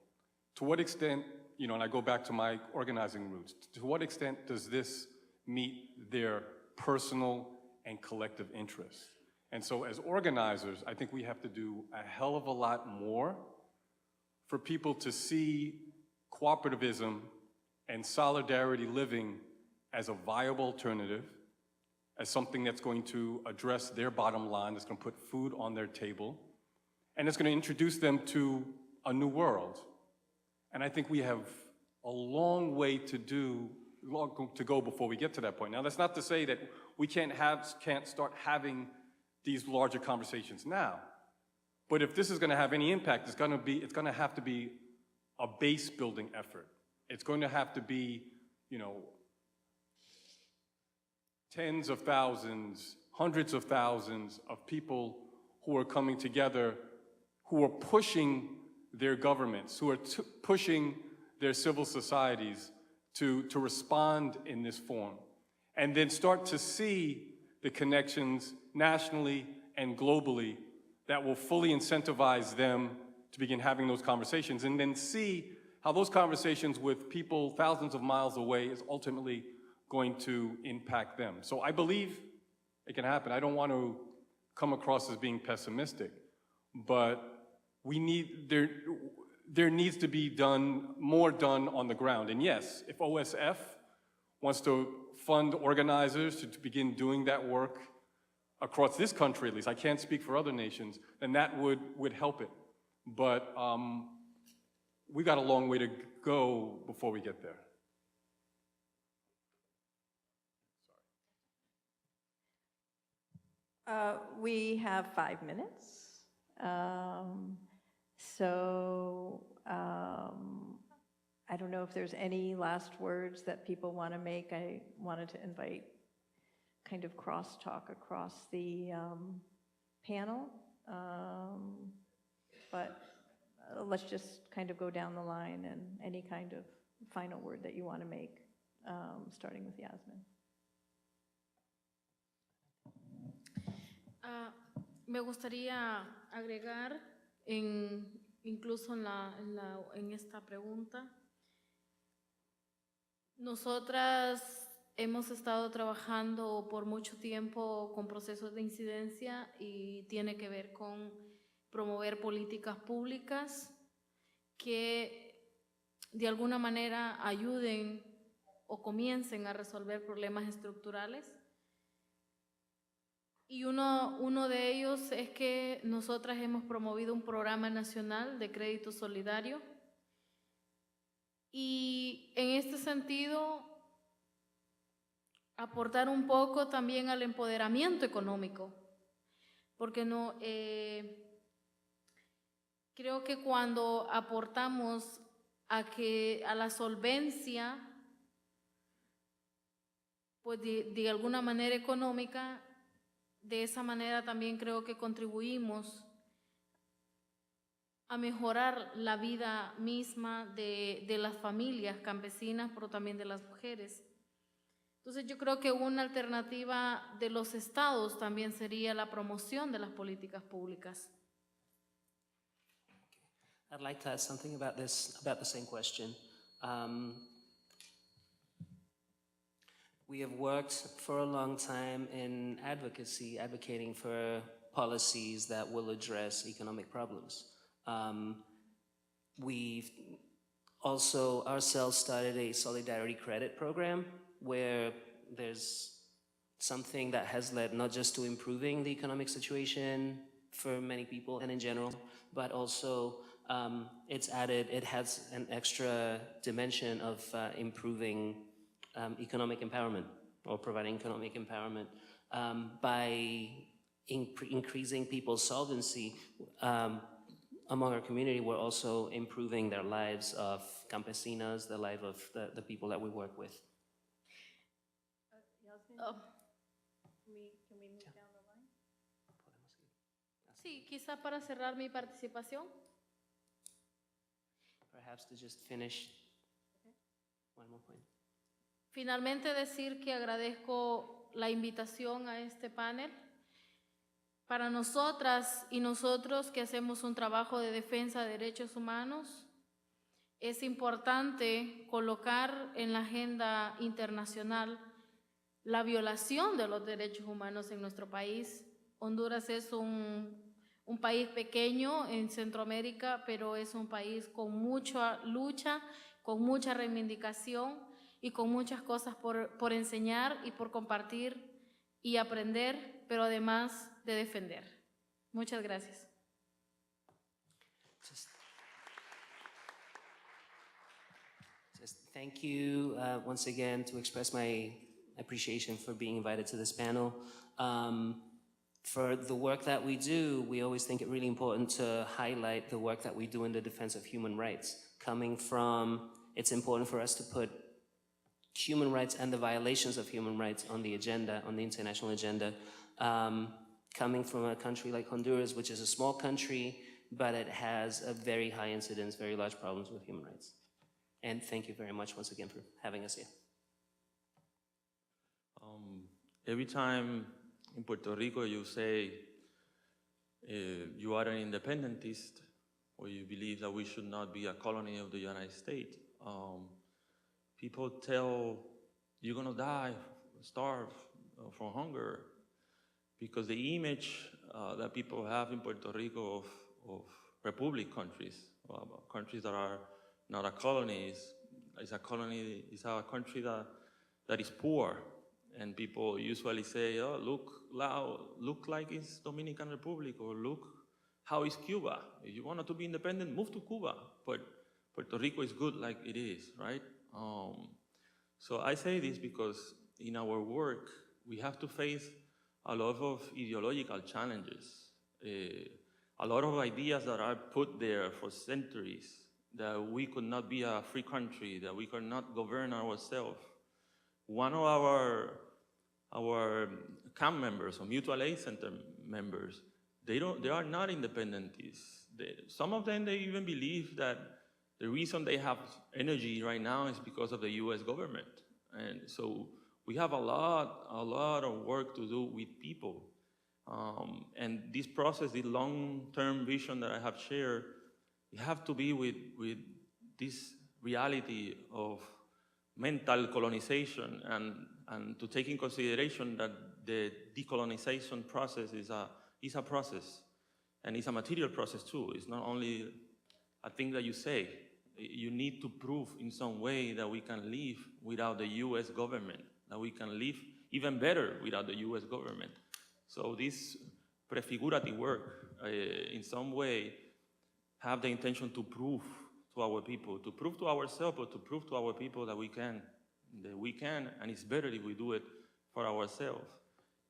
To what extent, and I go back to my organizing roots, to what extent does this meet their personal and collective interests. And so as organizers, I think we have to do a hell of a lot more for people to see cooperativism and solidarity living as a viable alternative, as something that's going to address their bottom line, that's going to put food on their table, and it's going to introduce them to a new world. And I think we have a long way to go before we get to that point. Now, that's not to say that we can't start having these larger conversations now. But if this is going to have any impact, it's going to have to be a base building effort. It's going to have to be, tens of thousands, hundreds of thousands of people who are coming together, who are pushing their governments, who are pushing their civil societies to respond in this form, and then start to see the connections nationally and globally that will fully incentivize them to begin having those conversations, and then see how those conversations with people thousands of miles away is ultimately going to impact them. So I believe it can happen. I don't want to come across as being pessimistic, but there needs to be more done on the ground. And yes, if OSF wants to fund organizers to begin doing that work across this country at least, I can't speak for other nations, then that would help it. But we got a long way to go before we get there. We have 5 minutes. I don't know if there's any last words that people want to make. I wanted to invite kind of crosstalk across the panel, but let's just kind of go down the line, and any kind of final word that you want to make, starting with Yasmin. Me gustaría agregar, incluso en esta pregunta, nosotras hemos estado trabajando por mucho tiempo con procesos de incidencia y tiene que ver con promover políticas públicas que de alguna manera ayuden o comiencen a resolver problemas estructurales. Y uno de ellos es que nosotras hemos promovido un programa nacional de crédito solidario, y en este sentido aportar un poco también al empoderamiento económico, porque creo que cuando aportamos a la solvencia, pues de alguna manera económica, de esa manera también creo que contribuimos a mejorar la vida misma de las familias campesinas, pero también de las mujeres. Entonces yo creo que una alternativa de los estados también sería la promoción de las políticas públicas. I'd like to add something about the same question. We have worked for a long time in advocating for policies that will address economic problems. We've also ourselves started a solidarity credit program where there's something that has led not just to improving the economic situation for many people and in general, but also it has an extra dimension of improving economic empowerment, or providing economic empowerment by increasing people's solvency among our community. We're also improving their lives of campesinas, the life of the people that we work with. Yasmin, can we move down the line? Sí, quizá para cerrar mi participación. Perhaps to just finish one more point. Finalmente decir que agradezco la invitación a este panel. Para nosotras y nosotros que hacemos un trabajo de defensa de derechos humanos, es importante colocar en la agenda internacional la violación de los derechos humanos en nuestro país. Honduras es un país pequeño en Centroamérica, pero es un país con mucha lucha, con mucha reivindicación y con muchas cosas por enseñar y por compartir y aprender, pero además de defender. Muchas gracias. Just thank you once again to express my appreciation for being invited to this panel. For the work that we do, we always think it really important to highlight the work that we do in the defense of human rights. It's important for us to put human rights and the violations of human rights on the agenda, on the international agenda. Coming from a country like Honduras, which is a small country, but it has a very high incidence, very large problems with human rights. And thank you very much once again for having us here. Every time in Puerto Rico you say you are an independentist, or you believe that we should not be a colony of the United States, people tell you're gonna die, starve from hunger, because the image that people have in Puerto Rico of republic countries, countries that are not a colony, is a country that is poor. And people usually say, oh, look like it's Dominican Republic, or look how is Cuba. If you wanted to be independent, move to Cuba. But Puerto Rico is good like it is, right? So I say this because in our work, we have to face a lot of ideological challenges, a lot of ideas that are put there for centuries, that we could not be a free country, that we could not govern ourselves. One of our camp members or mutual aid center members, they are not independentists. Some of them, they even believe that the reason they have energy right now is because of the US government. And so we have a lot of work to do with people. And this process, the long-term vision that I have shared, you have to be with this reality of mental colonization and to take in consideration that the decolonization process is a process, and it's a material process too. It's not only a thing that you say. You need to prove in some way that we can live without the US government, that we can live even better without the US government. So this prefigurative work, in some way, have the intention to prove to our people, to prove to ourselves, but to prove to our people that we can, and it's better if we do it for ourselves.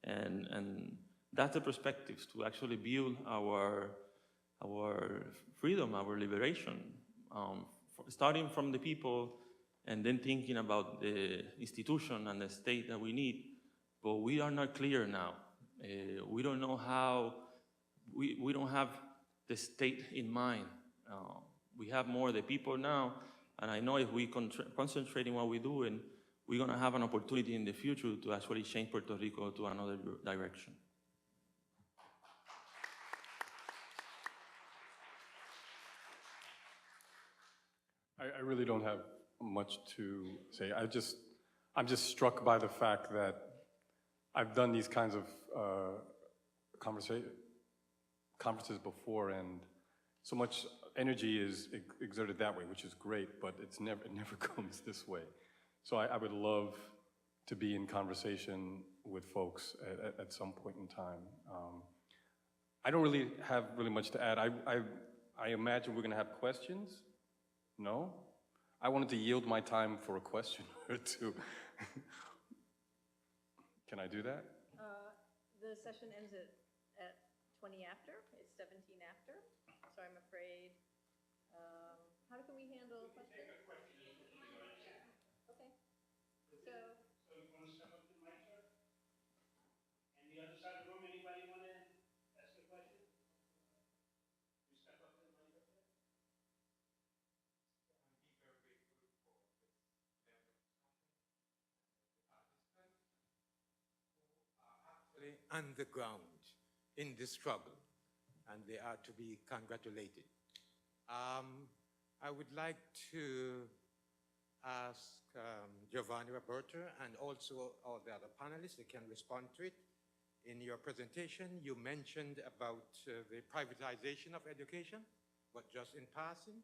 And that's the perspective, to actually build our freedom, our liberation, starting from the people and then thinking about the institution and the state that we need. But we are not clear now. We don't know how, we don't have the state in mind. We have more the people now, and I know if we concentrate in what we do, and we're going to have an opportunity in the future to actually change Puerto Rico to another direction. I really don't have much to say. I'm just struck by the fact that I've done these kinds of conferences before, and so much energy is exerted that way, which is great, but it never comes this way. So I would love to be in conversation with folks at some point in time. I don't really have much to add. I imagine we're going to have questions. No? I wanted to yield my time for a question or two. Can I do that? The session ends at 20 after. It's 17 after. So I'm afraid, how can we handle questions? Okay. So you want to step up to the mic, sir? And the other side of the room, anybody want to ask a question? You step up to the mic up there. Underground in the struggle, and they are to be congratulated. I would like to ask Giovanni Roberto and also all the other panelists, they can respond to it. In your presentation, you mentioned about the privatization of education, but just in passing.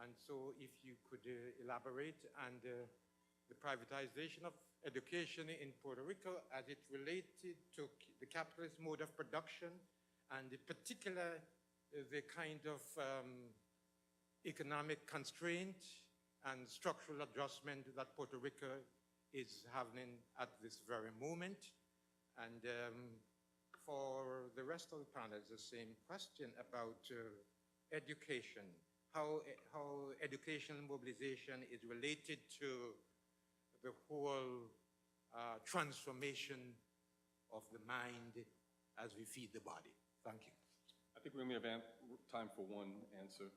And so if you could elaborate on the privatization of education in Puerto Rico as it related to the capitalist mode of production and in particular the kind of economic constraint and structural adjustment that Puerto Rico is having at this very moment. And for the rest of the panel, the same question about education, how educational mobilization is related to the whole transformation of the mind as we feed the body. Thank you. I think we only have time for one answer.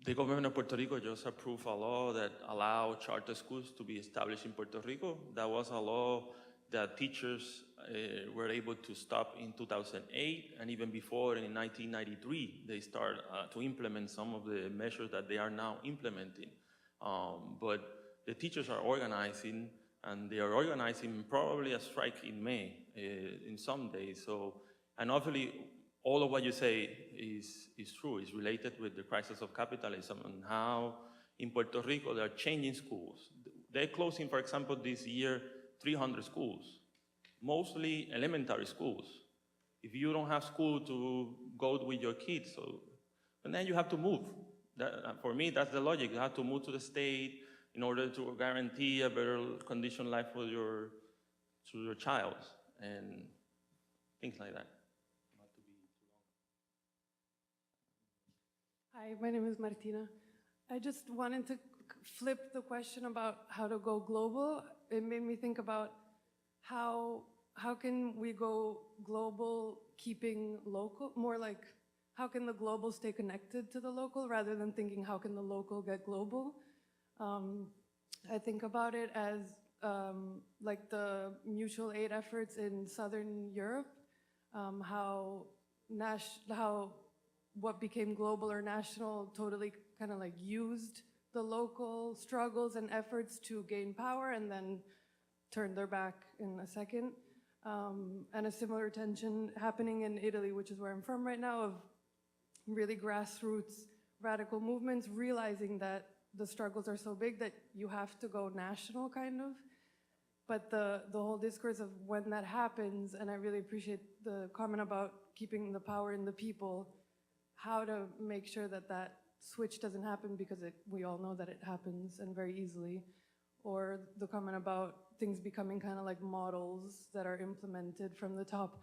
The government of Puerto Rico just approved a law that allowed charter schools to be established in Puerto Rico. That was a law that teachers were able to stop in 2008, and even before in 1993, they started to implement some of the measures that they are now implementing. But the teachers are organizing, and they are organizing probably a strike in May in some days. So, and obviously, all of what you say is true. It's related with the crisis of capitalism and how in Puerto Rico they are changing schools. They're closing, for example, this year, 300 schools, mostly elementary schools. If you don't have school to go with your kids, and then you have to move. For me, that's the logic. You have to move to the state in order to guarantee a better condition life for your child and things like that. Hi, my name is Martina. I just wanted to flip the question about how to go global. It made me think about how can we go global keeping local, more like how can the global stay connected to the local rather than thinking how can the local get global. I think about it as like the mutual aid efforts in Southern Europe, how what became global or national totally kind of like used the local struggles and efforts to gain power and then turned their back in a second. And a similar tension happening in Italy, which is where I'm from right now, of really grassroots radical movements realizing that the struggles are so big that you have to go national, kind of. But the whole discourse of when that happens, and I really appreciate the comment about keeping the power in the people, how to make sure that that switch doesn't happen, because we all know that it happens and very easily. Or the comment about things becoming kind of like models that are implemented from the top.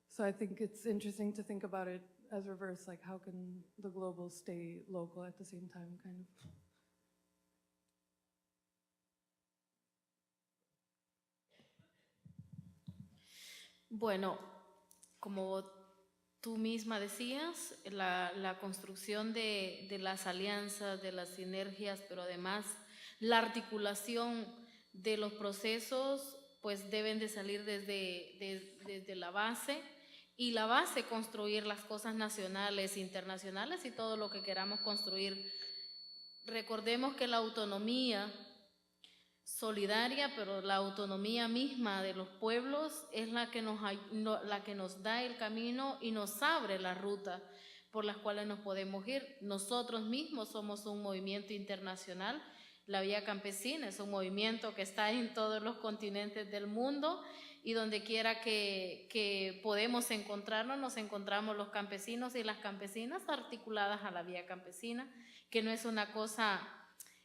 So I think it's interesting to think about it as reverse, like how can the global stay local at the same time, kind of. Bueno, como tú misma decías, la construcción de las alianzas, de las sinergias, pero además la articulación de los procesos, pues deben de salir desde la base, y la base construir las cosas nacionales, internacionales y todo lo que queramos construir. Recordemos que la autonomía solidaria, pero la autonomía misma de los pueblos es la que nos da el camino y nos abre la ruta por las cuales nos podemos ir. Nosotros mismos somos un movimiento internacional. La Vía Campesina es un movimiento que está en todos los continentes del mundo, y donde quiera que podemos encontrarnos, nos encontramos los campesinos y las campesinas articuladas a la Vía Campesina, que no es una cosa...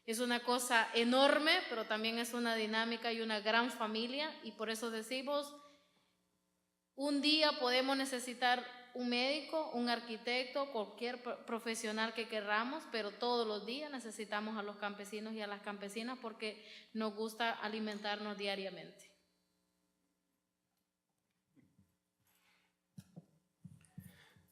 Es una cosa enorme, pero también es una dinámica y una gran familia, y por eso decimos, un día podemos necesitar un médico, un arquitecto, cualquier profesional que queramos, pero todos los días necesitamos a los campesinos y a las campesinas porque nos gusta alimentarnos diariamente.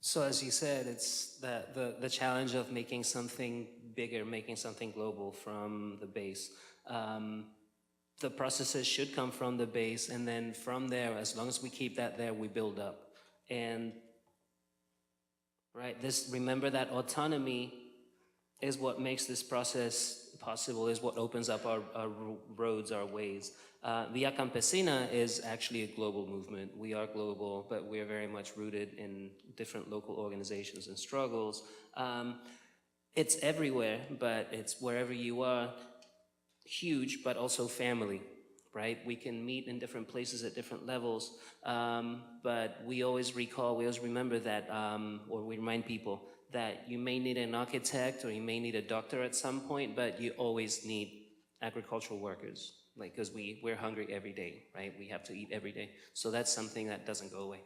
So as you said, it's the challenge of making something bigger, making something global from the base. The processes should come from the base, and then from there, as long as we keep that there, we build up. And right? Remember that autonomy is what makes this process possible, is what opens up our roads, our ways. Via Campesina is actually a global movement. We are global, but we are very much rooted in different local organizations and struggles. It's everywhere, but it's wherever you are, huge, but also family, right? We can meet in different places at different levels, but we always remember that, or we remind people that you may need an architect or you may need a doctor at some point, but you always need agricultural workers, like, because we're hungry every day, right? We have to eat every day. So that's something that doesn't go away.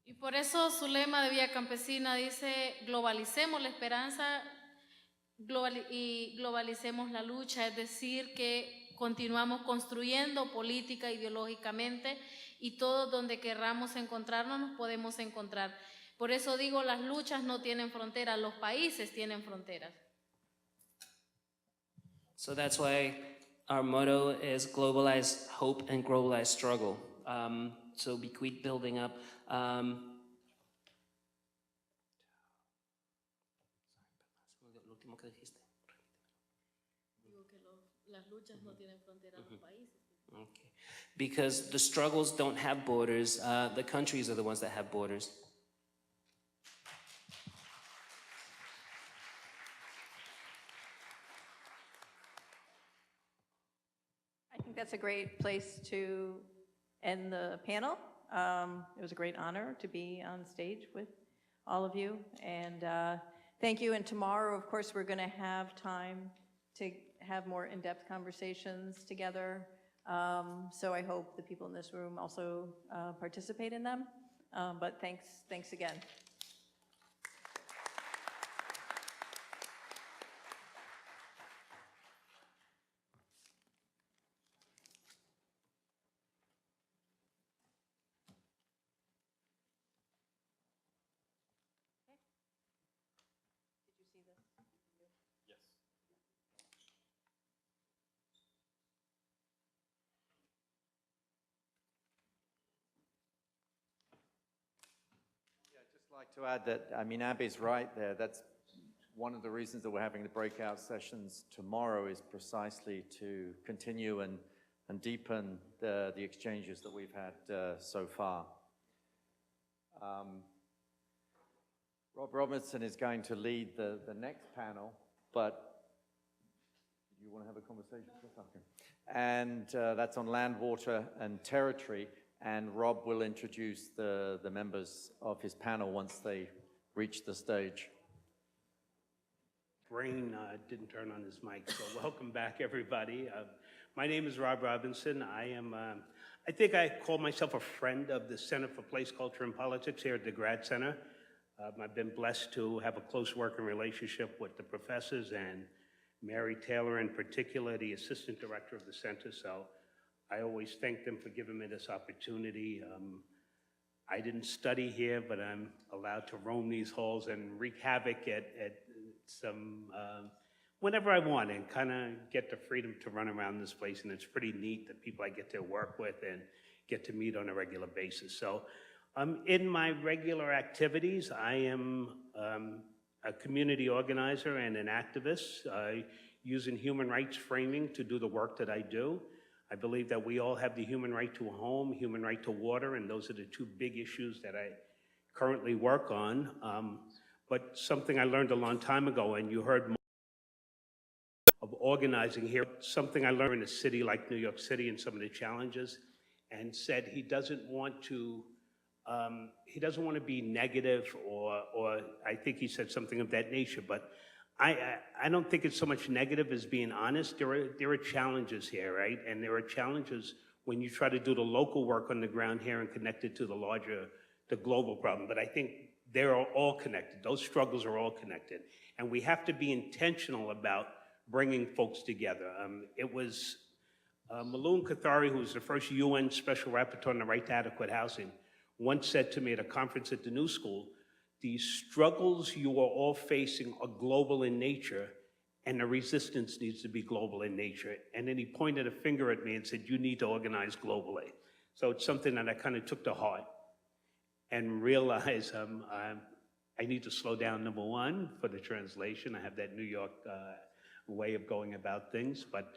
Y por eso su lema de Vía Campesina dice, globalicemos la esperanza y globalicemos la lucha, es decir, que continuamos construyendo política ideológicamente y todos donde querramos encontrarnos nos podemos encontrar. Por eso digo, las luchas no tienen fronteras, los países tienen fronteras. So that's why our motto is globalized hope and globalized struggle. So we keep building up. Lo último que dijiste. Digo que las luchas no tienen fronteras, los países. Okay. Because the struggles don't have borders. The countries are the ones that have borders. I think that's a great place to end the panel. It was a great honor to be on stage with all of you, and thank you. And tomorrow, of course, we're going to have time to have more in-depth conversations together. So I hope the people in this room also participate in them. But thanks again. Like to add that, I mean, Abby's right there. That's one of the reasons that we're having the breakout sessions tomorrow, is precisely to continue and deepen the exchanges that we've had so far. Rob Robinson is going to lead the next panel, but you want to have a conversation? Okay. And that's on land, water, and territory. And Rob will introduce the members of his panel once they reach the stage. Brain didn't turn on his mic, so welcome back, everybody. My name is Rob Robinson. I think I call myself a friend of the Center for Place, Culture, and Politics here at the Grad Center. I've been blessed to have a close working relationship with the professors and Mary Taylor in particular, the assistant director of the center. So I always thank them for giving me this opportunity. I didn't study here, but I'm allowed to roam these halls and wreak havoc at some, whenever I want, and kind of get the freedom to run around this place. And it's pretty neat, the people I get to work with and get to meet on a regular basis. So in my regular activities, I am a community organizer and an activist, using human rights framing to do the work that I do. I believe that we all have the human right to a home, human right to water, and those are the two big issues that I currently work on. But something I learned a long time ago, and you heard more of organizing here, something I learned in a city like New York City and some of the challenges, and said he doesn't want to be negative, or I think he said something of that nature, but I don't think it's so much negative as being honest. There are challenges here, right? And there are challenges when you try to do the local work on the ground here and connect it to the global problem. But I think they're all connected. Those struggles are all connected. And we have to be intentional about bringing folks together. It was Maloon Kathari, who was the first UN Special Rapporteur on the right to adequate housing, once said to me at a conference at the New School, the struggles you are all facing are global in nature, and the resistance needs to be global in nature. And then he pointed a finger at me and said, you need to organize globally. So it's something that I kind of took to heart. and realize I need to slow down, number one, for the translation. I have that New York way of going about things, but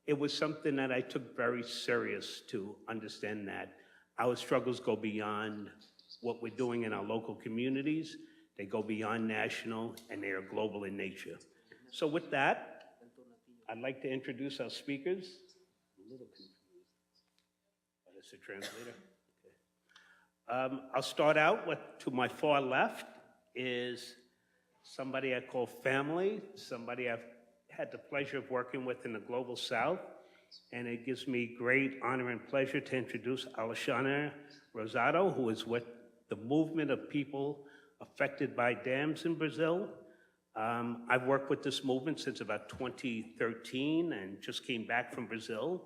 it was something that I took very serious to understand that our struggles go beyond what we're doing in our local communities. They go beyond national, and they are global in nature. So with that, I'd like to introduce our speakers. I'm a little confused. Oh, that's the translator? Okay. I'll start out with, to my far left is somebody I call family, somebody I've had the pleasure of working with in the Global South, and it gives me great honor and pleasure to introduce Alexandra Rosado, who is with the movement of people affected by dams in Brazil. I've worked with this movement since about 2013 and just came back from Brazil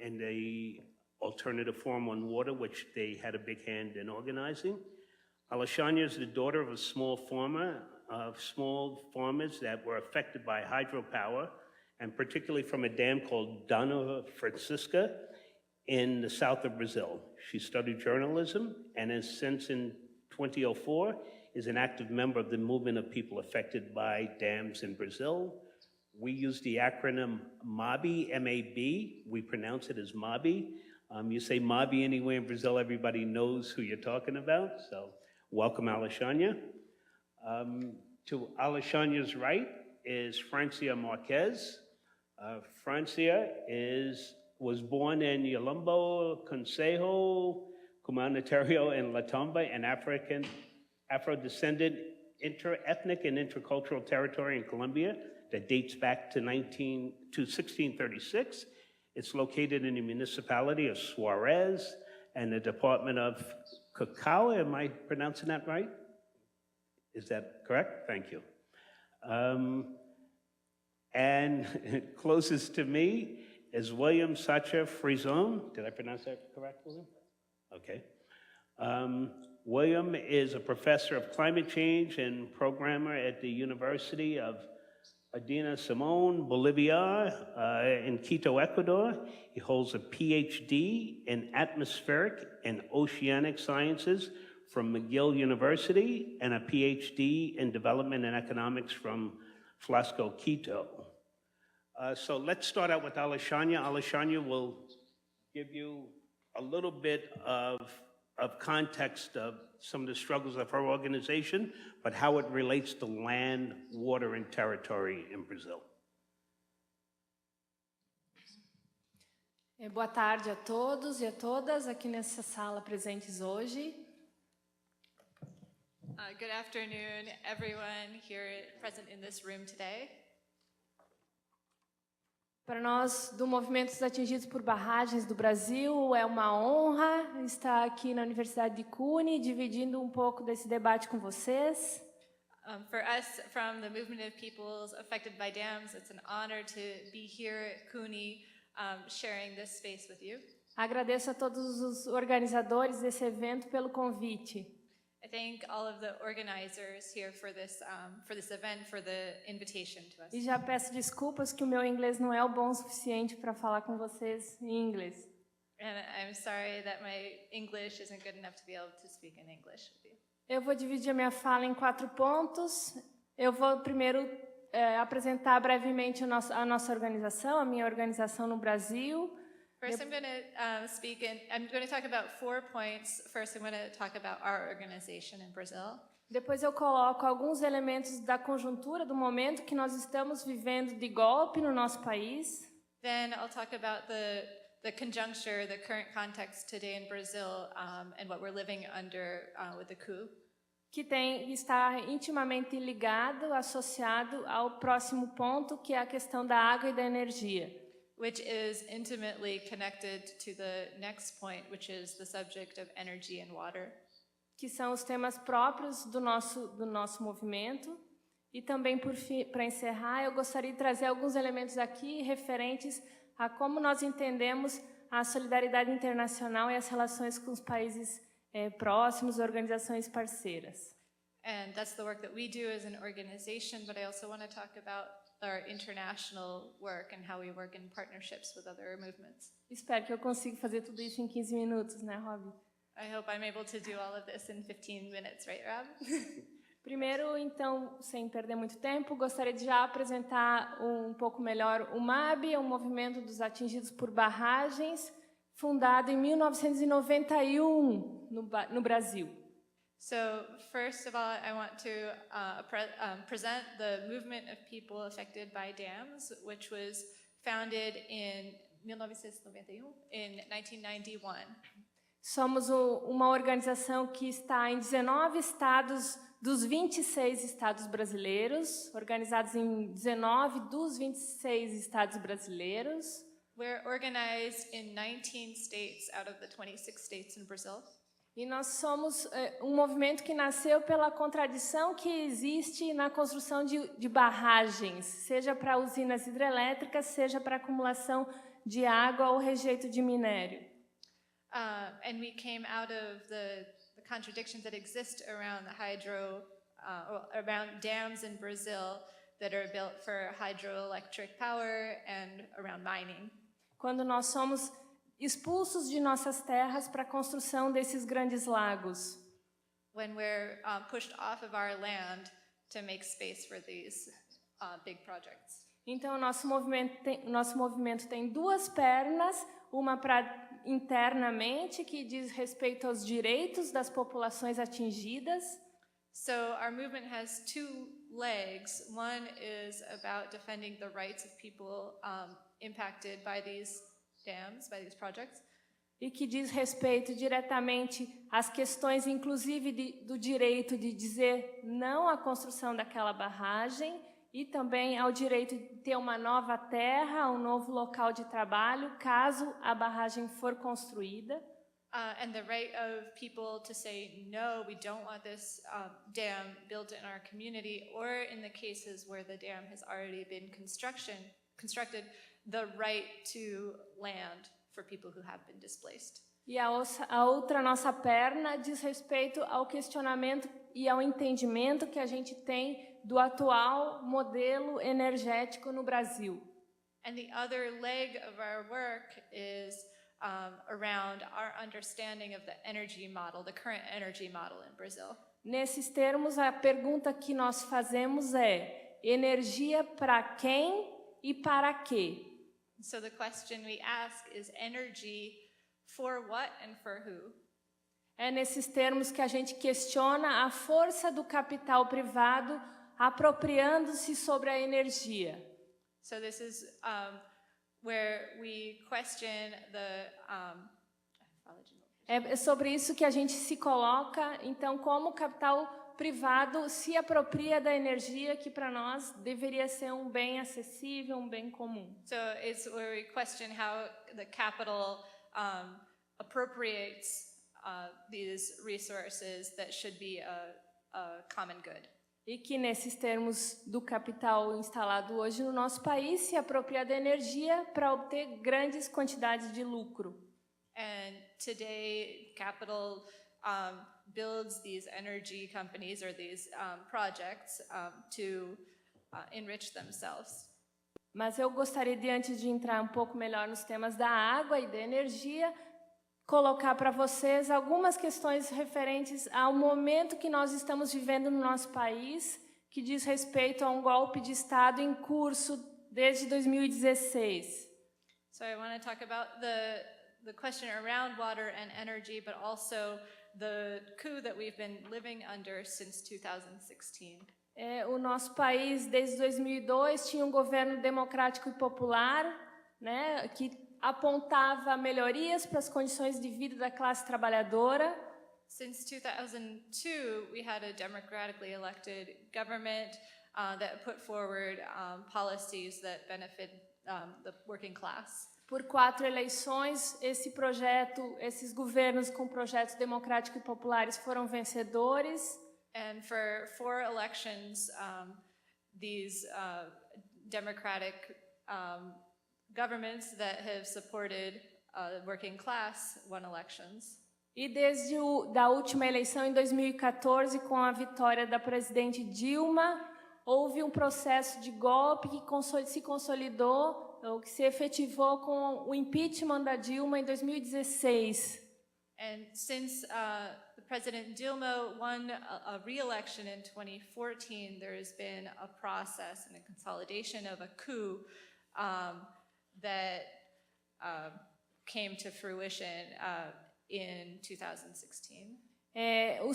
in the alternative forum on water, which they had a big hand in organizing. Alexandra is the daughter of a small farmers that were affected by hydropower, and particularly from a dam called Dona Francisca in the south of Brazil. She studied journalism and has since in 2004 is an active member of the movement of people affected by dams in Brazil. We use the acronym MABI, M-A-B. We pronounce it as MABI. You say MABI anywhere in Brazil, everybody knows who you're talking about. So welcome, Alexandra. To Alexandra's right is Francia Marquez. Francia was born in Yolombo, Concejo, Comunitario, and Latamba, an Afro-descendant inter-ethnic and intercultural territory in Colombia that dates back to 1636. It's located in the municipality of Suarez and the department of Cacao. Am I pronouncing that right? Is that correct? Thank you. And closest to me is William Sacha Frison. Did I pronounce that correct, William? Okay. William is a professor of climate change and programmer at the University of Adina Simón, Bolivia, in Quito, Ecuador. He holds a PhD in atmospheric and oceanic sciences from McGill University and a PhD in development and economics from Flasco, Quito. So let's start out with Alexandra. Alexandra will give you a little bit of context of some of the struggles of her organization, but how it relates to land, water, and territory in Brazil. Boa tarde a todos e a todas aqui nessa sala presentes hoje. Good afternoon, everyone here present in this room today. Para nós, do Movimento dos Atingidos por Barragens do Brasil, é uma honra estar aqui na Universidade de CUNY, dividindo um pouco desse debate com vocês. For us, from the movement of peoples affected by dams, it's an honor to be here at CUNY, sharing this space with you. Agradeço a todos os organizadores desse evento pelo convite. I thank all of the organizers here for this event, for the invitation to us. E já peço desculpas que o meu inglês não é o bom o suficiente para falar com vocês em inglês. And I'm sorry that my English isn't good enough to be able to speak in English with you. Eu vou dividir a minha fala em 4 pontos. Eu vou primeiro apresentar brevemente a nossa organização, a minha organização no Brasil. First, I'm going to talk about 4 points. First, I'm going to talk about our organization in Brazil. Depois eu coloco alguns elementos da conjuntura do momento que nós estamos vivendo de golpe no nosso país. Then I'll talk about the conjuncture, the current context today in Brazil, and what we're living under with the coup. Que está intimamente ligado, associado ao próximo ponto, que é a questão da água e da energia. Which is intimately connected to the next point, which is the subject of energy and water. Que são os temas próprios do nosso movimento. E também, para encerrar, eu gostaria de trazer alguns elementos aqui referentes a como nós entendemos a solidariedade internacional e as relações com os países próximos, organizações parceiras. And that's the work that we do as an organization, but I also want to talk about our international work and how we work in partnerships with other movements. Espero que eu consiga fazer tudo isso em 15 minutos, né, Rob? I hope I'm able to do all of this in 15 minutes, right, Rob? Primeiro, então, sem perder muito tempo, gostaria de já apresentar um pouco melhor o MAB, um movimento dos atingidos por barragens, fundado em 1991 no Brasil. So first of all, I want to present the movement of people affected by dams, which was founded in 1991, in 1991. Somos uma organização que está em 19 estados dos 26 estados brasileiros, organizados em 19 dos 26 estados brasileiros. We're organized in 19 states out of the 26 states in Brazil. E nós somos um movimento que nasceu pela contradição que existe na construção de barragens, seja para usinas hidrelétricas, seja para acumulação de água ou rejeito de minério. And we came out of the contradictions that exist around the around dams in Brazil that are built for hydroelectric power and around mining. Quando nós somos expulsos de nossas terras para a construção desses grandes lagos. When we're pushed off of our land to make space for these big projects. Então, nosso movimento tem duas pernas, uma para internamente, que diz respeito aos direitos das populações atingidas. So our movement has two legs. One is about defending the rights of people impacted by these dams, by these projects. E que diz respeito diretamente às questões, inclusive, do direito de dizer não à construção daquela barragem e também ao direito de ter uma nova terra, um novo local de trabalho, caso a barragem for construída. And the right of people to say, no, we don't want this dam built in our community, or in the cases where the dam has already been constructed, the right to land for people who have been displaced. E a outra nossa perna diz respeito ao questionamento e ao entendimento que a gente tem do atual modelo energético no Brasil. And the other leg of our work is around our understanding of the energy model, the current energy model in Brazil. Nesses termos, a pergunta que nós fazemos é: energia para quem e para quê? So the question we ask is energy for what and for who? É nesses termos que a gente questiona a força do capital privado apropriando-se sobre a energia. So this is where we question É sobre isso que a gente se coloca, então, como o capital privado se apropria da energia que para nós deveria ser um bem acessível, um bem comum. So it's where we question how the capital appropriates these resources that should be a common good. E que, nesses termos do capital instalado hoje no nosso país, se apropria da energia para obter grandes quantidades de lucro. And today, capital builds these energy companies or these projects to enrich themselves. Mas eu gostaria de, antes de entrar um pouco melhor nos temas da água e da energia, colocar para vocês algumas questões referentes ao momento que nós estamos vivendo no nosso país, que diz respeito a um golpe de Estado em curso desde 2016. So I want to talk about the question around water and energy, but also the coup that we've been living under since 2016. O nosso país, desde 2002, tinha um governo democrático e popular, né, que apontava melhorias para as condições de vida da classe trabalhadora. Since 2002, we had a democratically elected government that put forward policies that benefit the working class. Por 4 eleições, esses governos com projetos democráticos e populares foram vencedores. And for 4 elections, these democratic governments that have supported the working class won elections. E desde da última eleição em 2014, com a vitória da presidente Dilma, houve um processo de golpe que se consolidou, ou que se efetivou com o impeachment da Dilma em 2016. And since the President Dilma won a re-election in 2014, there has been a process and a consolidation of a coup that came to fruition in 2016. Um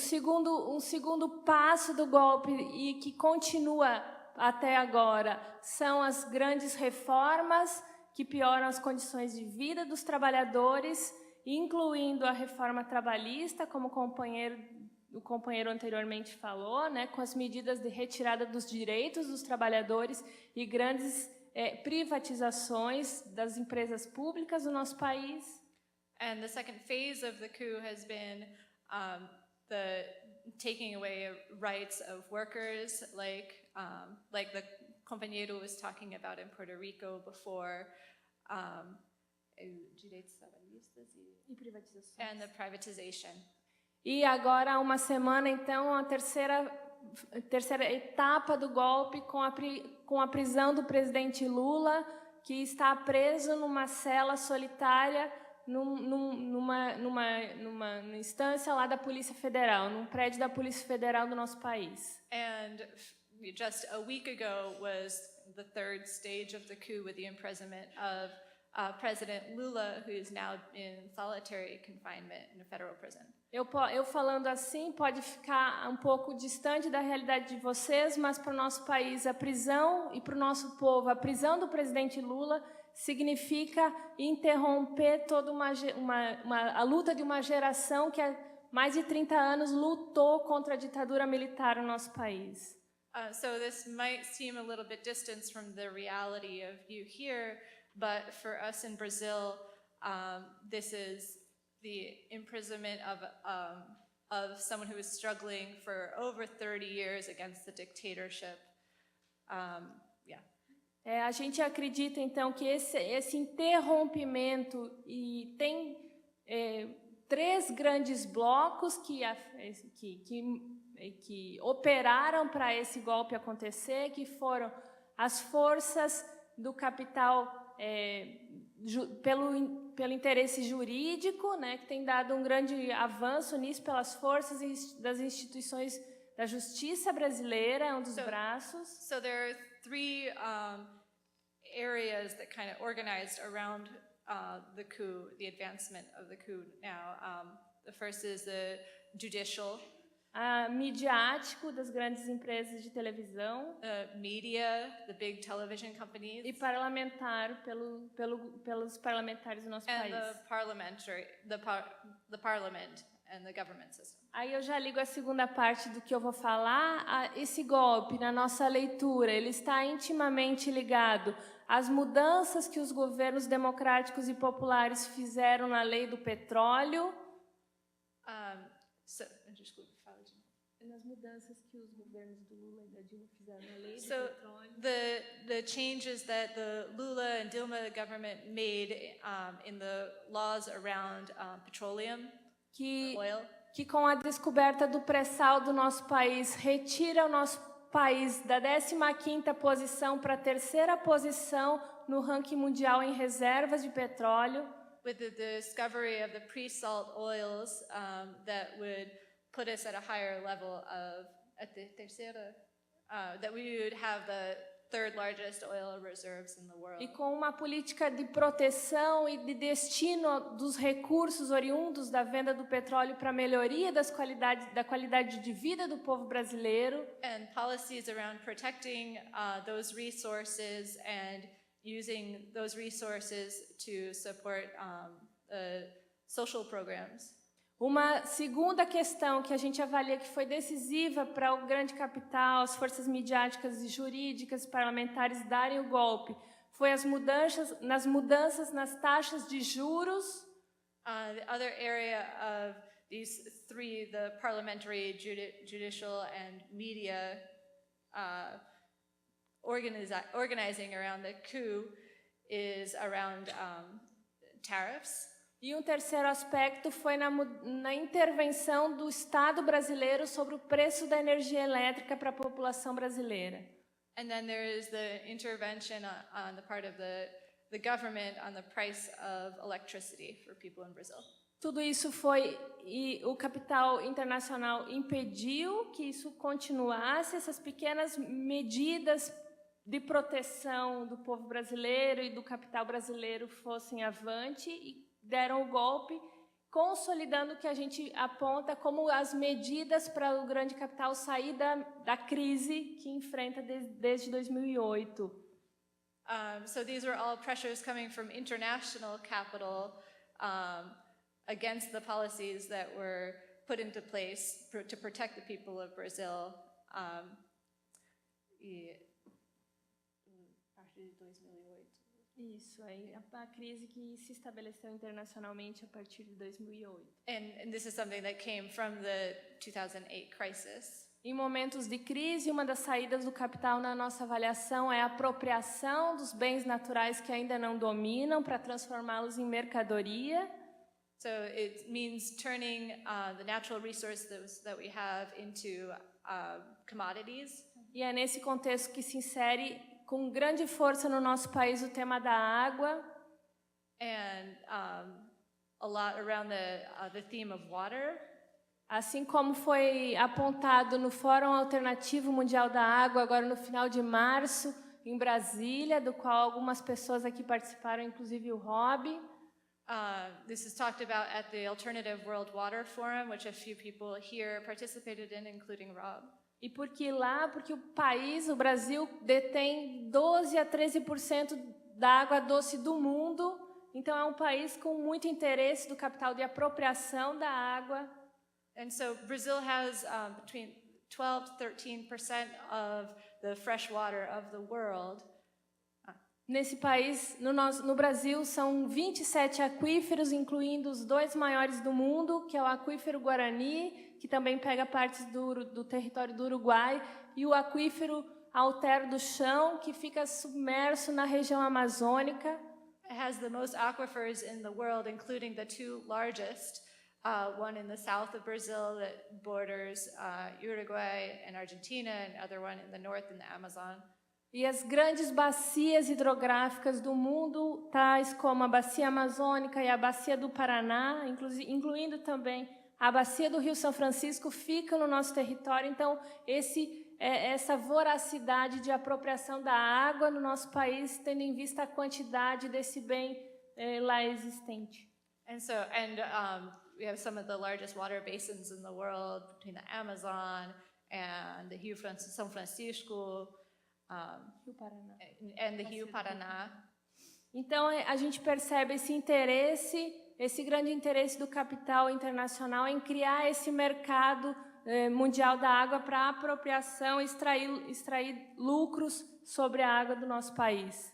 segundo passo do golpe, e que continua até agora, são as grandes reformas que pioram as condições de vida dos trabalhadores, incluindo a reforma trabalhista, como o companheiro anteriormente falou, né, com as medidas de retirada dos direitos dos trabalhadores e grandes privatizações das empresas públicas do nosso país. And the second phase of the coup has been the taking away rights of workers, like the companheiro was talking about in Puerto Rico before, direitos trabalhistas e privatizações. And the privatization. E agora, há uma semana, então, a terceira etapa do golpe com a prisão do presidente Lula, que está preso numa cela solitária numa instância lá da Polícia Federal, num prédio da Polícia Federal do nosso país. And just a week ago was the third stage of the coup with the imprisonment of President Lula, who is now in solitary confinement in a federal prison. Eu falando assim pode ficar um pouco distante da realidade de vocês, mas para o nosso país, a prisão, e para o nosso povo, a prisão do presidente Lula significa interromper toda a luta de uma geração que há mais de 30 anos lutou contra a ditadura militar no nosso país. So this might seem a little bit distant from the reality of you here, but for us in Brazil, this is the imprisonment of someone who is struggling for over 30 years against the dictatorship. A gente acredita, então, que esse interrompimento, e tem três grandes blocos que operaram para esse golpe acontecer, que foram as forças do capital pelo interesse jurídico, né, que tem dado um grande avanço nisso, pelas forças das instituições da justiça brasileira, é um dos braços. So there are three areas that kind of organized around the coup, the advancement of the coup now. The first is the judicial. Midiático, das grandes empresas de televisão. Media, the big television companies. E parlamentar, pelos parlamentares do nosso país. The parliament and the government system. Aí eu já ligo a segunda parte do que eu vou falar. Esse golpe, na nossa leitura, ele está intimamente ligado às mudanças que os governos democráticos e populares fizeram na lei do petróleo. Nas mudanças que os governos do Lula e da Dilma fizeram na lei do petróleo. The changes that the Lula and Dilma government made in the laws around petroleum, oil. Que com a descoberta do pré-sal do nosso país, retira o nosso país da 15ª posição para a 3ª posição no ranking mundial em reservas de petróleo. With the discovery of the pre-salt oils that would put us at a higher level that we would have the third largest oil reserves in the world. E com uma política de proteção e de destino dos recursos oriundos da venda do petróleo para melhoria da qualidade de vida do povo brasileiro. And policies around protecting those resources and using those resources to support social programs. Uma segunda questão que a gente avalia que foi decisiva para o grande capital, as forças midiáticas e jurídicas parlamentares darem o golpe, foi as mudanças nas taxas de juros. The other area of these three, the parliamentary, judicial, and media organizing around the coup is around tariffs. E um terceiro aspecto foi na intervenção do Estado brasileiro sobre o preço da energia elétrica para a população brasileira. And then there is the intervention on the part of the government on the price of electricity for people in Brazil. Tudo isso foi, e o capital internacional impediu que isso continuasse, essas pequenas medidas de proteção do povo brasileiro e do capital brasileiro fossem avante e deram o golpe, consolidando o que a gente aponta como as medidas para o grande capital sair da crise que enfrenta desde 2008. So these were all pressures coming from international capital against the policies that were put into place to protect the people of Brazil. A partir de 2008. Isso, aí a crise que se estabeleceu internacionalmente a partir de 2008. And this is something that came from the 2008 crisis. Em momentos de crise, uma das saídas do capital na nossa avaliação é a apropriação dos bens naturais que ainda não dominam para transformá-los em mercadoria. So it means turning the natural resources that we have into commodities. E é nesse contexto que se insere com grande força no nosso país o tema da água. And a lot around the theme of water. Assim como foi apontado no Fórum Alternativo Mundial da Água, agora no final de março, em Brasília, do qual algumas pessoas aqui participaram, inclusive o Rob. This is talked about at the Alternative World Water Forum, which a few people here participated in, including Rob. E porque o país, o Brasil, detém 12 a 13% da água doce do mundo, então é um país com muito interesse do capital de apropriação da água. And so Brazil has between 12 to 13% of the fresh water of the world. Nesse país, no Brasil, são 27 aquíferos, incluindo os 2 maiores do mundo, que é o aquífero Guarani, que também pega partes do território do Uruguai, e o aquífero Altero do Chão, que fica submerso na região amazônica. It has the most aquifers in the world, including the 2 largest. One in the south of Brazil that borders Uruguay and Argentina, and other one in the north in the Amazon. E as grandes bacias hidrográficas do mundo, tais como a Bacia Amazônica e a Bacia do Paraná, incluindo também a Bacia do Rio São Francisco, ficam no nosso território. Então, essa voracidade de apropriação da água no nosso país, tendo em vista a quantidade desse bem lá existente. We have some of the largest water basins in the world between the Amazon and the Rio São Francisco and the Rio Paraná. Então, a gente percebe esse grande interesse do capital internacional em criar esse mercado mundial da água para apropriação e extrair lucros sobre a água do nosso país.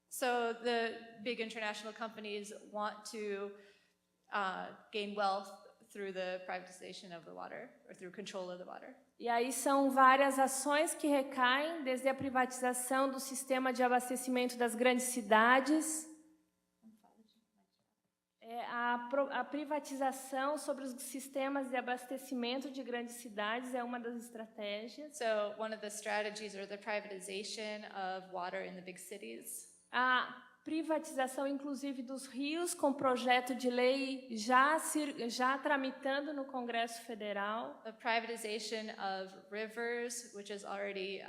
So the big international companies want to gain wealth through the privatization of the water, or through control of the water. E aí são várias ações que recaem, desde a privatização do sistema de abastecimento das grandes cidades, a privatização sobre os sistemas de abastecimento de grandes cidades é uma das estratégias. So one of the strategies are the privatization of water in the big cities. A privatização, inclusive, dos rios, com projeto de lei já tramitando no Congresso Federal. The privatization of rivers, which is already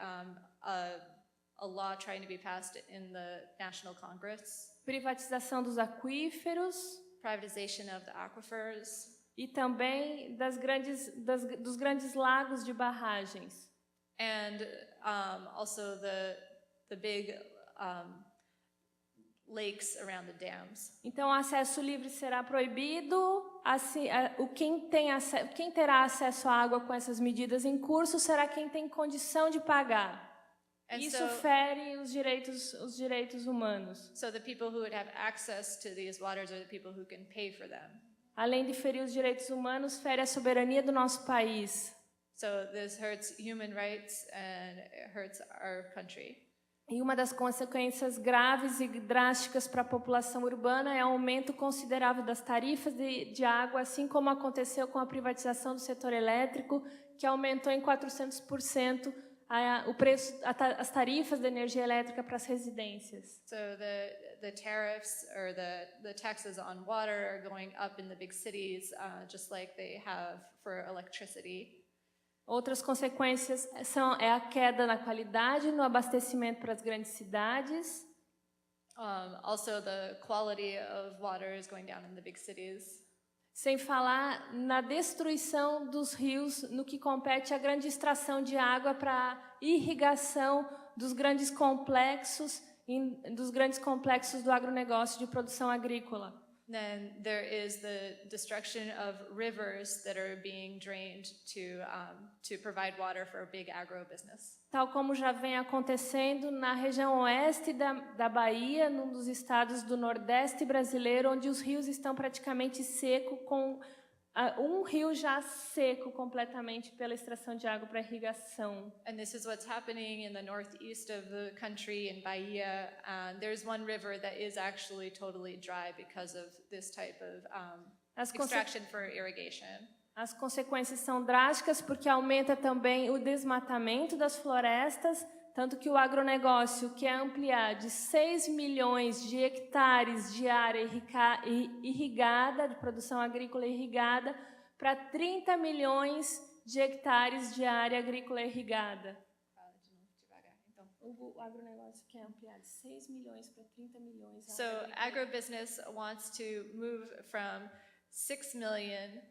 a law trying to be passed in the National Congress. Privatização dos aquíferos. Privatization of the aquifers. E também dos grandes lagos de barragens. And also the big lakes around the dams. Então, o acesso livre será proibido. Assim, quem terá acesso à água com essas medidas em curso será quem tem condição de pagar. Isso fere os direitos humanos. So the people who would have access to these waters are the people who can pay for them. Além de ferir os direitos humanos, fere a soberania do nosso país. So this hurts human rights and it hurts our country. E uma das consequências graves e drásticas para a população urbana é o aumento considerável das tarifas de água, assim como aconteceu com a privatização do setor elétrico, que aumentou em 400% o preço, as tarifas de energia elétrica para as residências. So the tariffs or the taxes on water are going up in the big cities, just like they have for electricity. Outras consequências é a queda na qualidade no abastecimento para as grandes cidades. Also, the quality of water is going down in the big cities. Sem falar na destruição dos rios no que compete à grande extração de água para irrigação dos grandes complexos do agronegócio de produção agrícola. Then there is the destruction of rivers that are being drained to provide water for a big agribusiness. Tal como já vem acontecendo na região oeste da Bahia, num dos estados do Nordeste brasileiro, onde os rios estão praticamente secos, com um rio já seco completamente pela extração de água para irrigação. And this is what's happening in the northeast of the country, in Bahia. There's one river that is actually totally dry because of this type of extraction for irrigation. As consequências são drásticas porque aumenta também o desmatamento das florestas, tanto que o agronegócio quer ampliar de 6 milhões de hectares de área irrigada, de produção agrícola irrigada, para 30 milhões de hectares de área agrícola irrigada. O agronegócio quer ampliar de 6 milhões para 30 milhões. So agribusiness wants to move from 6 million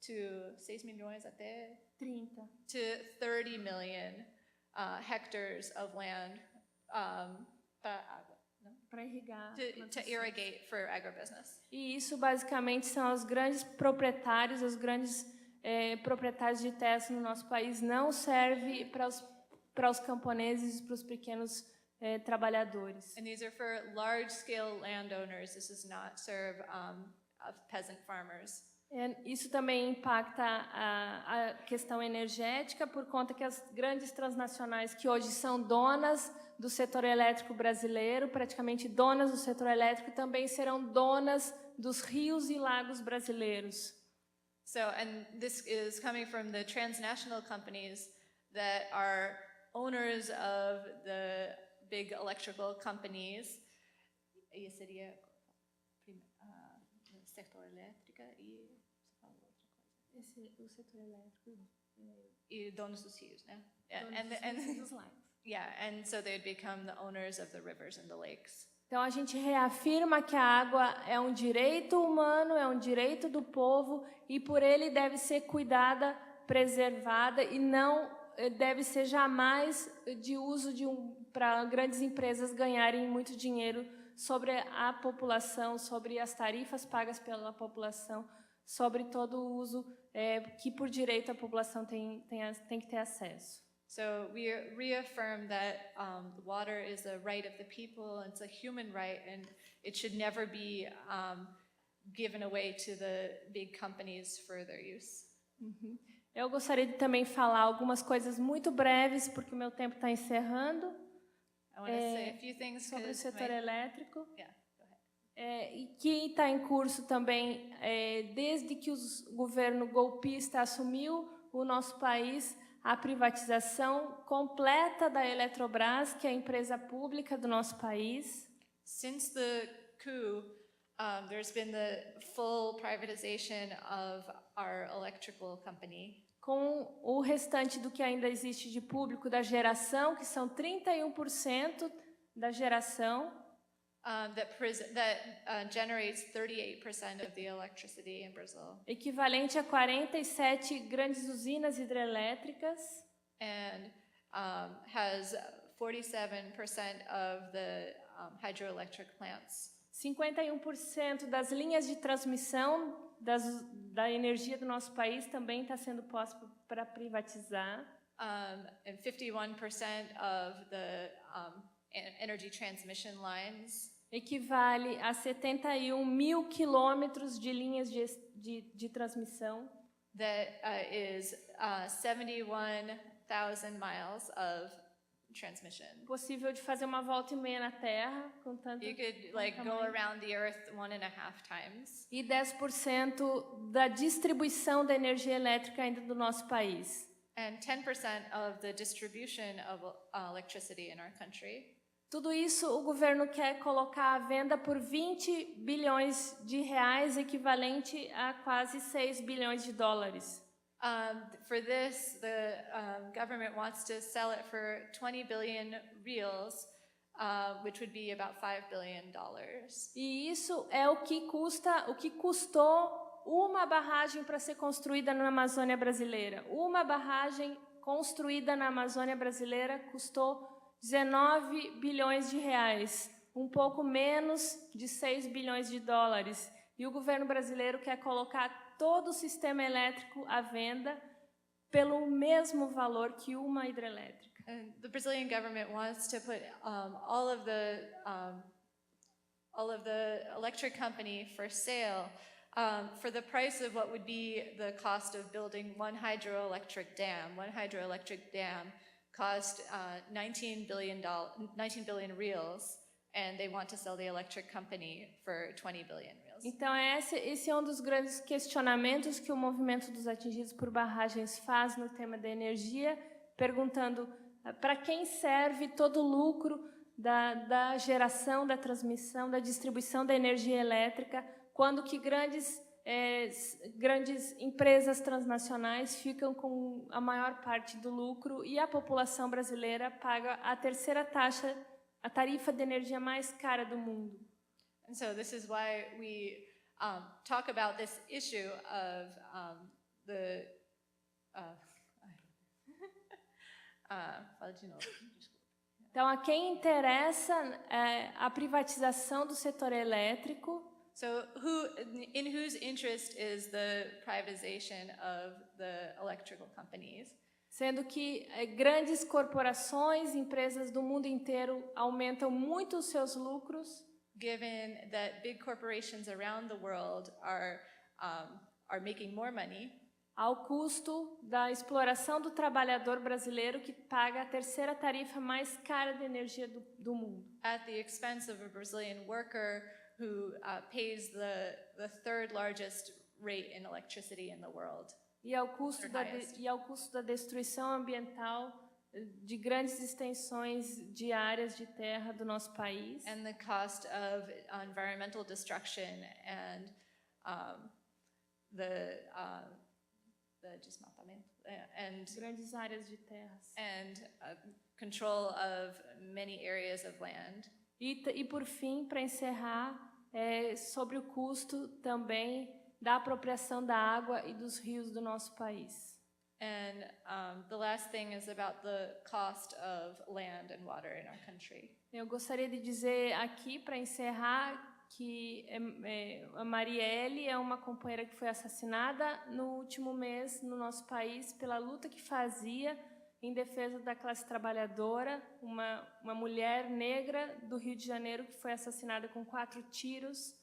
to 6 milhões até 30 to 30 million hectares of land para irrigar, to irrigate for agribusiness. E isso basicamente são os grandes proprietários, proprietários de terras no nosso país. Não serve para os camponeses, para os pequenos trabalhadores. And these are for large-scale landowners. This does not serve peasant farmers. Isso também impacta a questão energética, por conta que as grandes transnacionais que hoje são donas do setor elétrico brasileiro, praticamente donas do setor elétrico, também serão donas dos rios e lagos brasileiros. So, and this is coming from the transnational companies that are owners of the big electrical companies. E seria setor elétrico e o setor elétrico e donos dos rios, né? Dos lagos. Yeah, and so they'd become the owners of the rivers and the lakes. Então a gente reafirma que a água é um direito humano, é um direito do povo e por ele deve ser cuidada, preservada e não deve ser jamais de uso para grandes empresas ganharem muito dinheiro sobre a população, sobre as tarifas pagas pela população, sobre todo o uso que por direito a população tem que ter acesso. So we reaffirm that water is a right of the people, and it's a human right, and it should never be given away to the big companies for their use. Uhum. Eu gostaria de também falar algumas coisas muito breves, porque o meu tempo está encerrando. I want to say a few things sobre o setor elétrico. Yeah, go ahead. E que está em curso também, desde que o governo golpista assumiu o nosso país, a privatização completa da Eletrobras, que é a empresa pública do nosso país. Since the coup, there's been the full privatization of our electrical company. Com o restante do que ainda existe de público da geração, que são 31% da geração. That generates 38% of the electricity in Brazil. Equivalente a 47 grandes usinas hidrelétricas. And has 47% of the hydroelectric plants. 51% das linhas de transmissão da energia do nosso país também está sendo posta para privatizar. And 51% of the energy transmission lines. Equivale a 71 mil quilômetros de linhas de transmissão. That is 71,000 miles of transmission. Possível de fazer uma volta e meia na Terra, com tanto. You could go around the Earth 1.5 times. E 10% da distribuição da energia elétrica ainda do nosso país. And 10% of the distribution of electricity in our country. Tudo isso o governo quer colocar à venda por 20 bilhões de reais, equivalente a quase 6 bilhões de dólares. For this, the government wants to sell it for 20 billion reals, which would be about $5 billion. E isso é o que custou uma barragem para ser construída na Amazônia brasileira. Uma barragem construída na Amazônia brasileira custou 19 bilhões de reais, um pouco menos de 6 bilhões de dólares. E o governo brasileiro quer colocar todo o sistema elétrico à venda pelo mesmo valor que uma hidrelétrica. And the Brazilian government wants to put all of the electric company for sale for the price of what would be the cost of building one hydroelectric dam. One hydroelectric dam cost 19 billion reals, and they want to sell the electric company for 20 billion reals. Então, esse é um dos grandes questionamentos que o movimento dos atingidos por barragens faz no tema da energia, perguntando para quem serve todo o lucro da geração, da transmissão, da distribuição da energia elétrica, quando que grandes empresas transnacionais ficam com a maior parte do lucro e a população brasileira paga a terceira taxa, a tarifa de energia mais cara do mundo. And so this is why we talk about this issue of fala de novo. Então, a quem interessa a privatização do setor elétrico. So in whose interest is the privatization of the electrical companies? Sendo que grandes corporações, empresas do mundo inteiro aumentam muito os seus lucros. Given that big corporations around the world are making more money, ao custo da exploração do trabalhador brasileiro que paga a terceira tarifa mais cara de energia do mundo. At the expense of a Brazilian worker who pays the third largest rate in electricity in the world. E ao custo da destruição ambiental de grandes extensões de áreas de terra do nosso país. And the cost of environmental destruction and the desmatamento and grandes áreas de terras. And control of many areas of land. E por fim, para encerrar, sobre o custo também da apropriação da água e dos rios do nosso país. And the last thing is about the cost of land and water in our country. Eu gostaria de dizer aqui, para encerrar, que a Marielle é uma companheira que foi assassinada no último mês no nosso país pela luta que fazia em defesa da classe trabalhadora, uma mulher negra do Rio de Janeiro que foi assassinada com 4 tiros.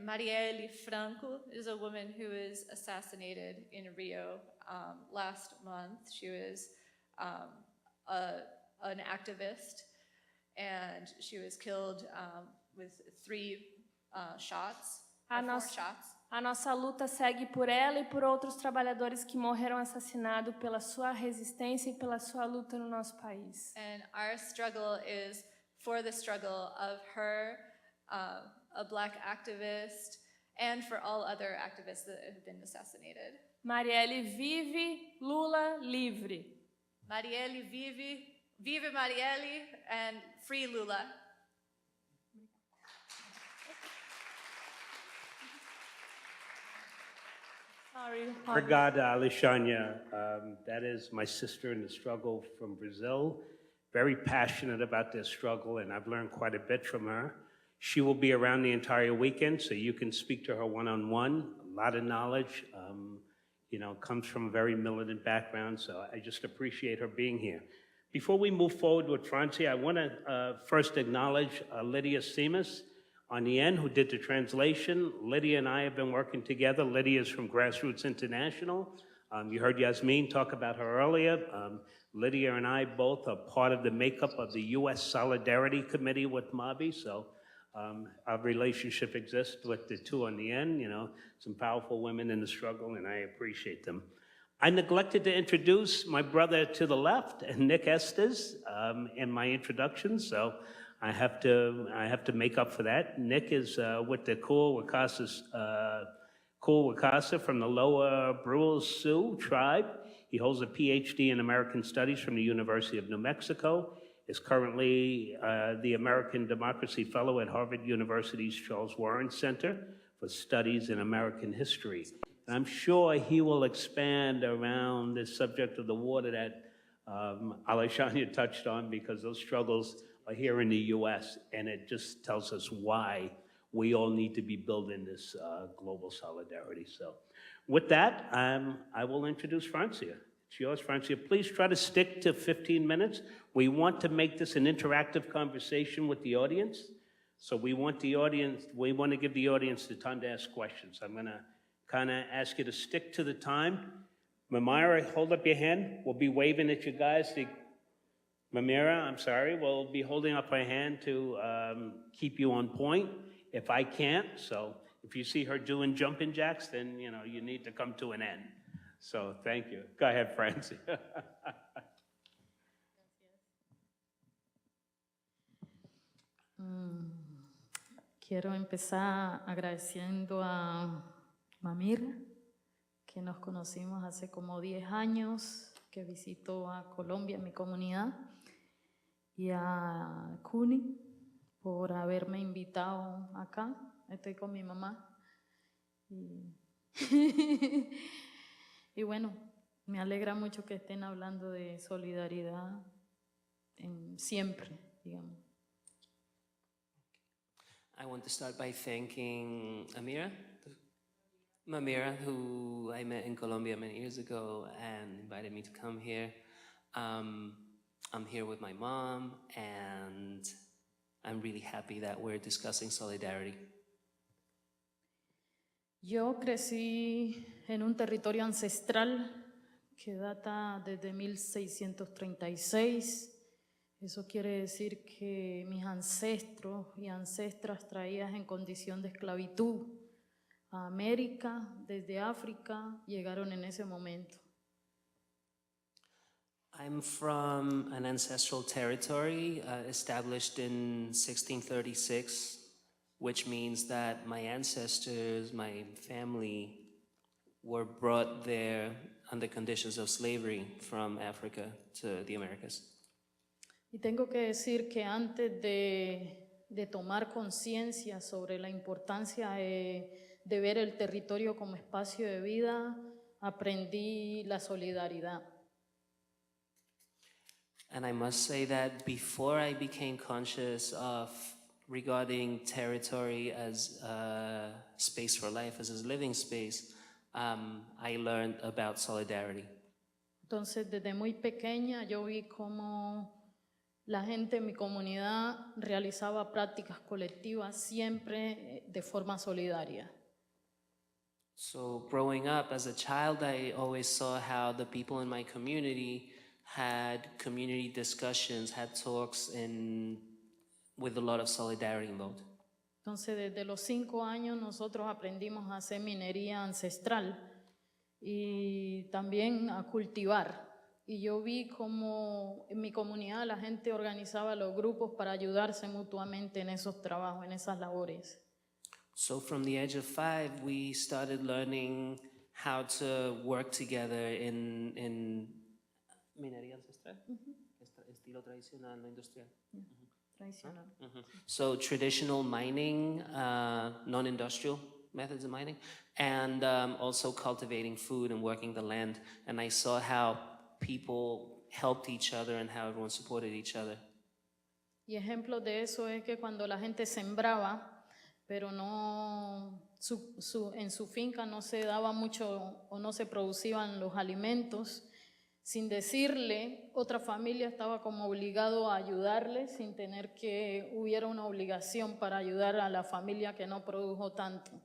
Marielle Franco is a woman who was assassinated in Rio last month. She was an activist, and she was killed with 3 shots. A nossa luta segue por ela e por outros trabalhadores que morreram assassinados pela sua resistência e pela sua luta no nosso país. And our struggle is for the struggle of her, a black activist, and for all other activists that have been assassinated. Marielle vive, Lula livre. Marielle vive Marielle, and free Lula. Sorry. Obrigada, Alexandra. That is my sister in the struggle from Brazil. Very passionate about this struggle, and I've learned quite a bit from her. She will be around the entire weekend, so you can speak to her one-on-one. A lot of knowledge, comes from a very militant background, so I just appreciate her being here. Before we move forward with Francie, I want to first acknowledge Lydia Simas on the end, who did the translation. Lydia and I have been working together. Lydia is from Grassroots International. You heard Yasmin talk about her earlier. Lydia and I both are part of the makeup of the U.S. Solidarity Committee with MABI, so our relationship exists with the two on the end, some powerful women in the struggle, and I appreciate them. I neglected to introduce my brother to the left, Nick Estes, in my introduction, so I have to make up for that. Nick is with the Wakasa from the Lower Brule Sioux tribe. He holds a PhD in American Studies from the University of New Mexico, is currently the American Democracy Fellow at Harvard University's Charles Warren Center for Studies in American History. And I'm sure he will expand around this subject of the water that Aleshania touched on, because those struggles are here in the US, and it just tells us why we all need to be building this global solidarity. So with that, I will introduce Francia. It's yours, Francia. Please try to stick to 15 minutes. We want to make this an interactive conversation with the audience. So we want to give the audience the time to ask questions. I'm gonna kind of ask you to stick to the time. Mamira, hold up your hand. We'll be waving at you guys. Mamira, I'm sorry, we'll be holding up our hand to keep you on point. If I can't, so if you see her doing jumping jacks, then you need to come to an end. So thank you. Go ahead, Francia. Quiero empezar agradeciendo a Mamir, que nos conocimos hace como 10 años, que visitó a Colombia, mi comunidad, y a Kuni por haberme invitado acá. Estoy con mi mamá. Y bueno, me alegra mucho que estén hablando de solidaridad siempre, digamos. I want to start by thanking Mamira, who I met in Colombia many years ago and invited me to come here. I'm here with my mom, and I'm really happy that we're discussing solidarity. Yo crecí en un territorio ancestral que data desde 1636. Eso quiere decir que mis ancestros y ancestras traídas en condición de esclavitud a América, desde África, llegaron en ese momento. I'm from an ancestral territory established in 1636, which means that my ancestors, my family, were brought there under conditions of slavery from Africa to the Americas. Y tengo que decir que antes de tomar conciencia sobre la importancia de ver el territorio como espacio de vida, aprendí la solidaridad. And I must say that before I became conscious of regarding territory as a space for life, as a living space, I learned about solidarity. Entonces, desde muy pequeña yo vi cómo la gente en mi comunidad realizaba prácticas colectivas siempre de forma solidaria. So growing up as a child, I always saw how the people in my community had community discussions, had talks with a lot of solidarity involved. Entonces, desde los 5 años nosotros aprendimos a hacer minería ancestral y también a cultivar. Y yo vi cómo en mi comunidad la gente organizaba los grupos para ayudarse mutuamente en esos trabajos, en esas labores. So from the age of 5, we started learning how to work together in minería ancestral, estilo tradicional, no industrial. Tradicional. So traditional mining, non-industrial methods of mining, and also cultivating food and working the land. And I saw how people helped each other and how everyone supported each other. Y ejemplo de eso es que cuando la gente sembraba, pero en su finca no se daba mucho o no se producían los alimentos, sin decirle, otra familia estaba como obligado a ayudarle sin tener que hubiera una obligación para ayudar a la familia que no produjo tanto.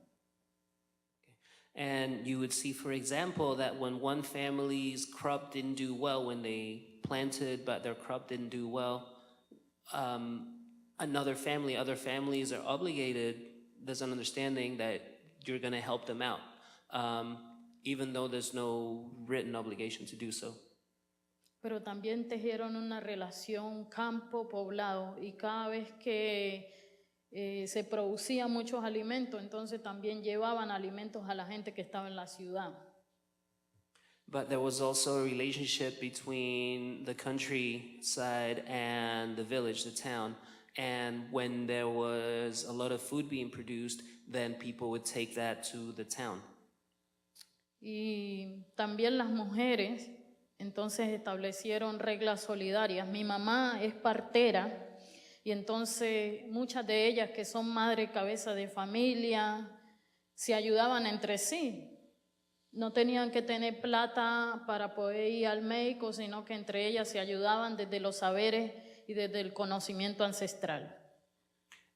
And you would see, for example, that when one family's crop didn't do well, when they planted but their crop didn't do well, other families are obligated, there's an understanding that you're going to help them out. even though there's no written obligation to do so. Pero también tejieron una relación campo-poblado y cada vez que se producían muchos alimentos, entonces también llevaban alimentos a la gente que estaba en la ciudad. But there was also a relationship between the countryside and the village, the town. And when there was a lot of food being produced, then people would take that to the town. Y también las mujeres, entonces establecieron reglas solidarias. Mi mamá es partera y entonces muchas de ellas que son madre cabeza de familia se ayudaban entre sí. No tenían que tener plata para poder ir al médico, sino que entre ellas se ayudaban desde los saberes y desde el conocimiento ancestral.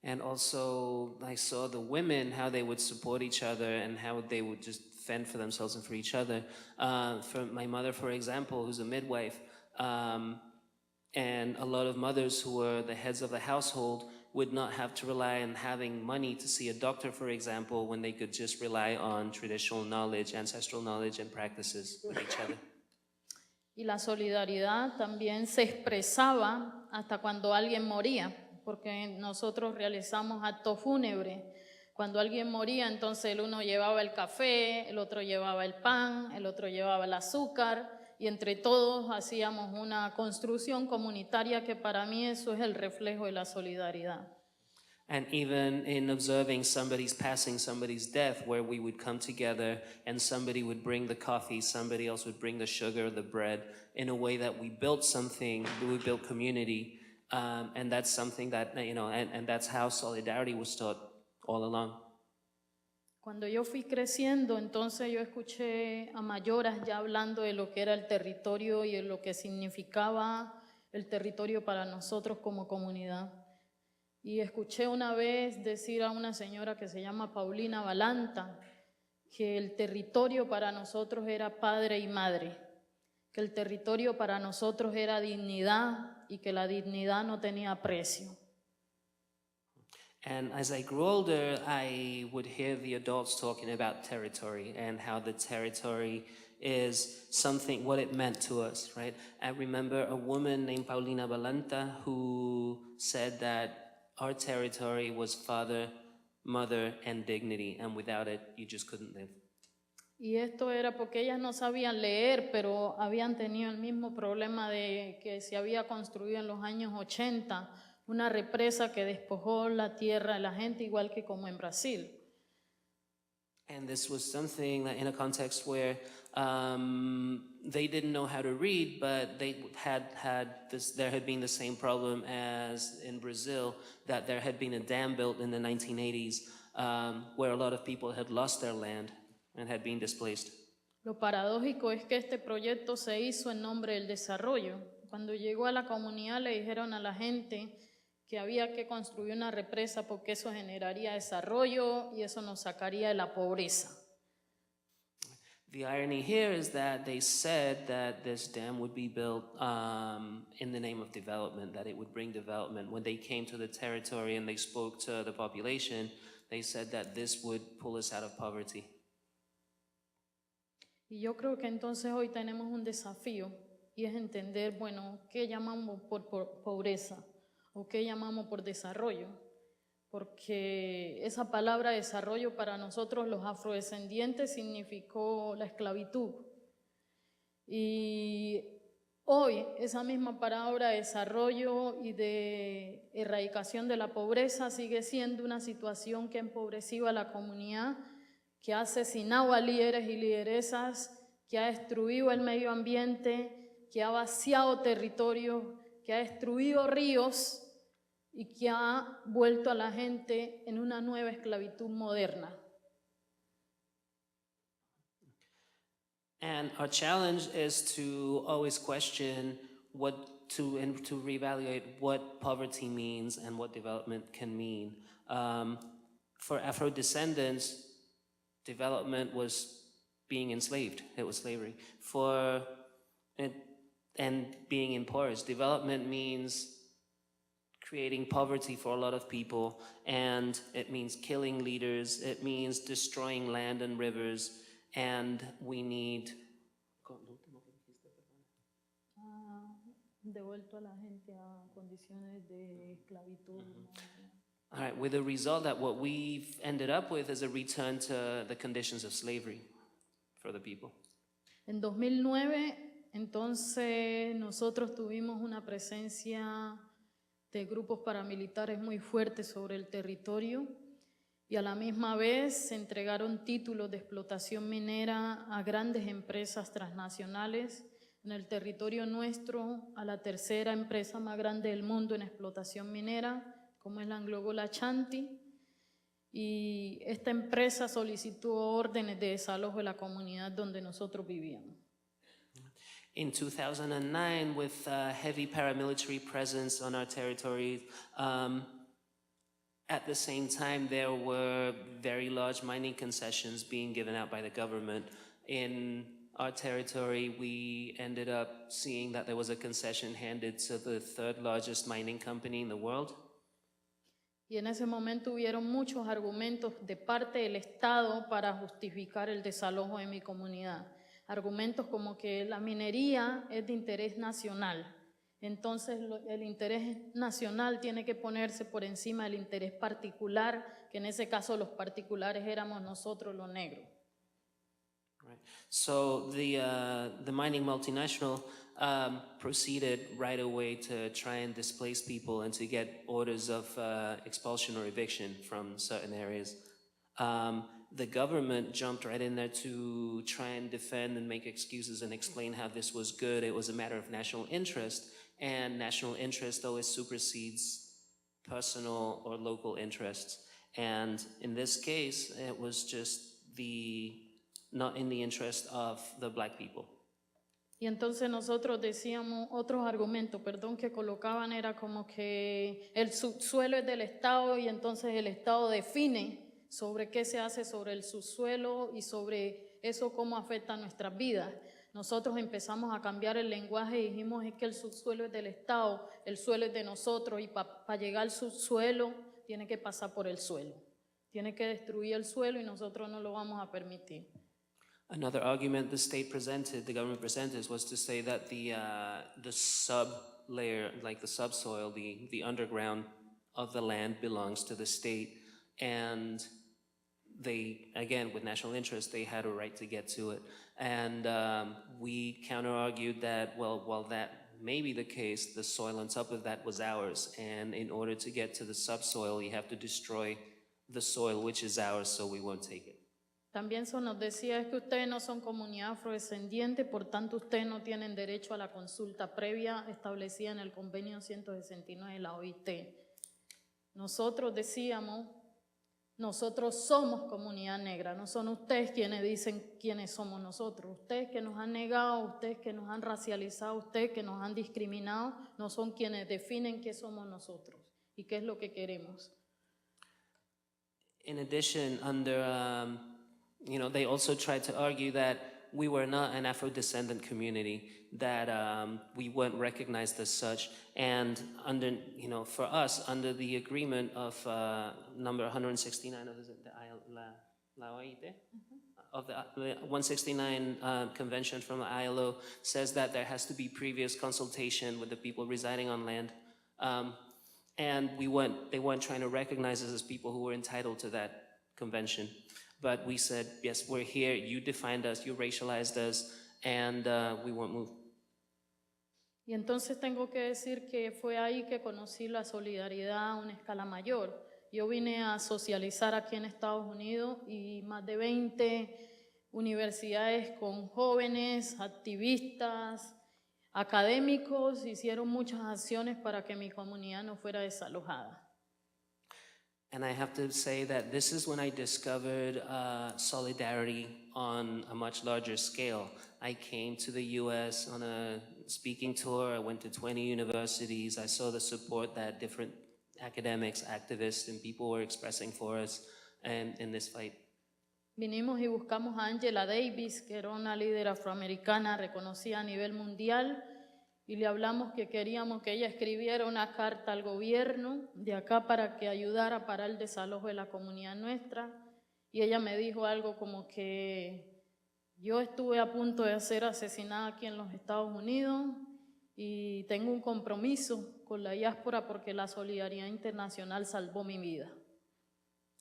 And also, I saw the women, how they would support each other and how they would just fend for themselves and for each other. For my mother, for example, who's a midwife, and a lot of mothers who were the heads of the household would not have to rely on having money to see a doctor, for example, when they could just rely on traditional knowledge, ancestral knowledge, and practices with each other. Y la solidaridad también se expresaba hasta cuando alguien moría, porque nosotros realizamos actos fúnebres. Cuando alguien moría, entonces el uno llevaba el café, el otro llevaba el pan, el otro llevaba el azúcar, y entre todos hacíamos una construcción comunitaria que para mí eso es el reflejo de la solidaridad. And even in observing somebody's passing, somebody's death, where we would come together and somebody would bring the coffee, somebody else would bring the sugar, the bread, in a way that we built something, we built community, and that's something that, and that's how solidarity was taught all along. Cuando yo fui creciendo, entonces yo escuché a mayoras ya hablando de lo que era el territorio y de lo que significaba el territorio para nosotros como comunidad. Y escuché una vez decir a una señora que se llama Paulina Balanta que el territorio para nosotros era padre y madre, que el territorio para nosotros era dignidad y que la dignidad no tenía precio. And as I grew older, I would hear the adults talking about territory and how the territory is something, what it meant to us, right? I remember a woman named Paulina Balanta who said that our territory was father, mother, and dignity, and without it, you just couldn't live. Y esto era porque ellas no sabían leer, pero habían tenido el mismo problema de que se había construido en los años 80 una represa que despojó la tierra de la gente, igual que como en Brasil. And this was something that in a context where they didn't know how to read, but they there had been the same problem as in Brazil, that there had been a dam built in the 1980s where a lot of people had lost their land and had been displaced. Lo paradójico es que este proyecto se hizo en nombre del desarrollo. Cuando llegó a la comunidad le dijeron a la gente que había que construir una represa porque eso generaría desarrollo y eso nos sacaría de la pobreza. The irony here is that they said that this dam would be built in the name of development, that it would bring development. When they came to the territory and they spoke to the population, they said that this would pull us out of poverty. Y yo creo que entonces hoy tenemos un desafío y es entender, bueno, ¿qué llamamos por pobreza? ¿O qué llamamos por desarrollo? Porque esa palabra desarrollo para nosotros los afrodescendientes significó la esclavitud. Y hoy esa misma palabra desarrollo y de erradicación de la pobreza sigue siendo una situación que ha empobrecido a la comunidad, que ha asesinado a líderes y lideresas, que ha destruido el medio ambiente, que ha vaciado territorios, que ha destruido ríos y que ha vuelto a la gente en una nueva esclavitud moderna. And our challenge is to always question and to reevaluate what poverty means and what development can mean. For Afro-descendants, development was being enslaved. It was slavery. And being impoverished. Development means creating poverty for a lot of people, and it means killing leaders, it means destroying land and rivers, and we need. Devuelto a la gente a condiciones de esclavitud. All right, with the result that what we've ended up with is a return to the conditions of slavery for the people. En 2009, entonces, nosotros tuvimos una presencia de grupos paramilitares muy fuertes sobre el territorio y a la misma vez se entregaron títulos de explotación minera a grandes empresas transnacionales en el territorio nuestro, a la tercera empresa más grande del mundo en explotación minera, como es la Anglo-Gola y esta empresa solicitó órdenes de desalojo de la comunidad donde nosotros vivíamos. In 2009, with heavy paramilitary presence on our territory, at the same time there were very large mining concessions being given out by the government. In our territory, we ended up seeing that there was a concession handed to the third largest mining company in the world. Y en ese momento hubieron muchos argumentos de parte del Estado para justificar el desalojo de mi comunidad. Argumentos como que la minería es de interés nacional. Entonces el interés nacional tiene que ponerse por encima del interés particular, que en ese caso los particulares éramos nosotros los negros. Right. So the mining multinational proceeded right away to try and displace people and to get orders of expulsion or eviction from certain areas. The government jumped right in there to try and defend and make excuses and explain how this was good. It was a matter of national interest, and national interest always supersedes personal or local interests. And in this case, it was just not in the interest of the black people. Y entonces nosotros decíamos, otros argumentos, que colocaban era como que el subsuelo es del Estado y entonces el Estado define sobre qué se hace sobre el subsuelo y sobre eso cómo afecta nuestras vidas. Nosotros empezamos a cambiar el lenguaje y dijimos es que el subsuelo es del Estado, el suelo es de nosotros y para llegar al subsuelo tiene que pasar por el suelo. Tiene que destruir el suelo y nosotros no lo vamos a permitir. Another argument the government presented, was to say that the sub-layer, like the subsoil, the underground of the land belongs to the state, and they, again, with national interest, they had a right to get to it. And we counter-argued that, well, while that may be the case, the soil on top of that was ours, and in order to get to the subsoil, you have to destroy the soil, which is ours, so we won't take it. También se nos decía es que ustedes no son comunidad afrodescendiente, por tanto ustedes no tienen derecho a la consulta previa establecida en el convenio 169 de la OIT. Nosotros decíamos, nosotros somos comunidad negra, no son ustedes quienes dicen quiénes somos nosotros. Ustedes que nos han negado, ustedes que nos han racializado, ustedes que nos han discriminado, no son quienes definen qué somos nosotros y qué es lo que queremos. In addition, they also tried to argue that we were not an Afro-descendant community, that we weren't recognized as such, and for us, under the agreement of number 169 of the OIT, of the 169 convention from the ILO, says that there has to be previous consultation with the people residing on land, and they weren't trying to recognize us as people who were entitled to that convention. But we said, yes, we're here, you defined us, you racialized us, and we won't move. Y entonces tengo que decir que fue ahí que conocí la solidaridad a una escala mayor. Yo vine a socializar aquí en Estados Unidos y más de 20 universidades con jóvenes, activistas, académicos, hicieron muchas acciones para que mi comunidad no fuera desalojada. And I have to say that this is when I discovered solidarity on a much larger scale. I came to the US on a speaking tour. I went to 20 universities. I saw the support that different academics, activists, and people were expressing for us in this fight. Vinimos y buscamos a Angela Davis, que era una líder afroamericana reconocida a nivel mundial, y le hablamos que queríamos que ella escribiera una carta al gobierno de acá para que ayudara para el desalojo de la comunidad nuestra. Y ella me dijo algo como que Yo estuve a punto de ser asesinada aquí en los Estados Unidos y tengo un compromiso con la diáspora porque la solidaridad internacional salvó mi vida.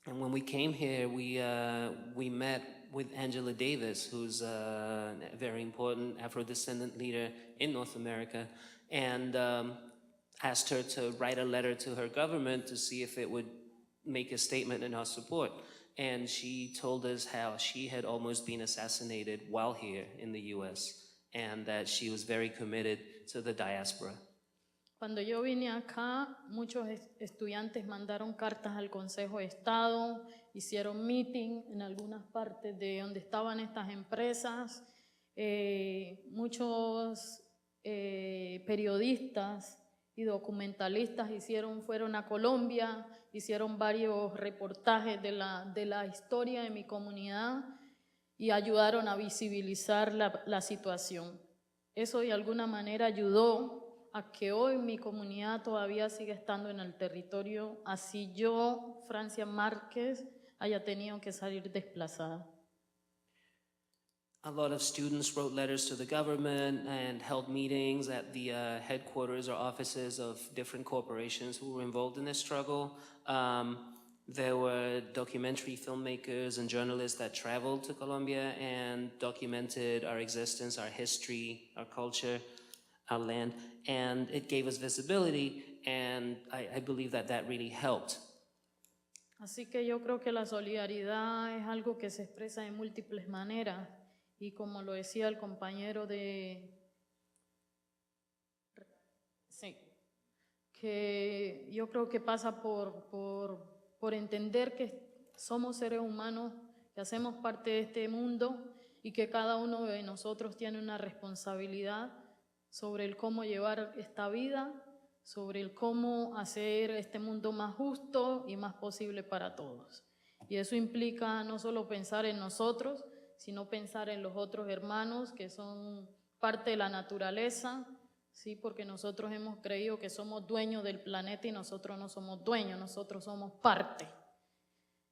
And when we came here, we met with Angela Davis, who's a very important Afro-descendant leader in North America, and asked her to write a letter to her government to see if it would make a statement in our support. And she told us how she had almost been assassinated while here in the US, and that she was very committed to the diaspora. Cuando yo vine acá, muchos estudiantes mandaron cartas al Consejo de Estado, hicieron meeting en algunas partes de donde estaban estas empresas, muchos periodistas y documentalistas fueron a Colombia, hicieron varios reportajes de la historia de mi comunidad y ayudaron a visibilizar la situación. Eso de alguna manera ayudó a que hoy mi comunidad todavía siga estando en el territorio, así yo, Francia Márquez, haya tenido que salir desplazada. A lot of students wrote letters to the government and held meetings at the headquarters or offices of different corporations who were involved in this struggle. There were documentary filmmakers and journalists that traveled to Colombia and documented our existence, our history, our culture, our land, and it gave us visibility, and I believe that that really helped. Así que yo creo que la solidaridad es algo que se expresa de múltiples maneras y como lo decía el compañero que yo creo que pasa por entender que somos seres humanos, que hacemos parte de este mundo y que cada uno de nosotros tiene una responsabilidad sobre el cómo llevar esta vida, sobre el cómo hacer este mundo más justo y más posible para todos. Y eso implica no solo pensar en nosotros, sino pensar en los otros hermanos que son parte de la naturaleza, ¿sí? Porque nosotros hemos creído que somos dueños del planeta y nosotros no somos dueños, nosotros somos parte.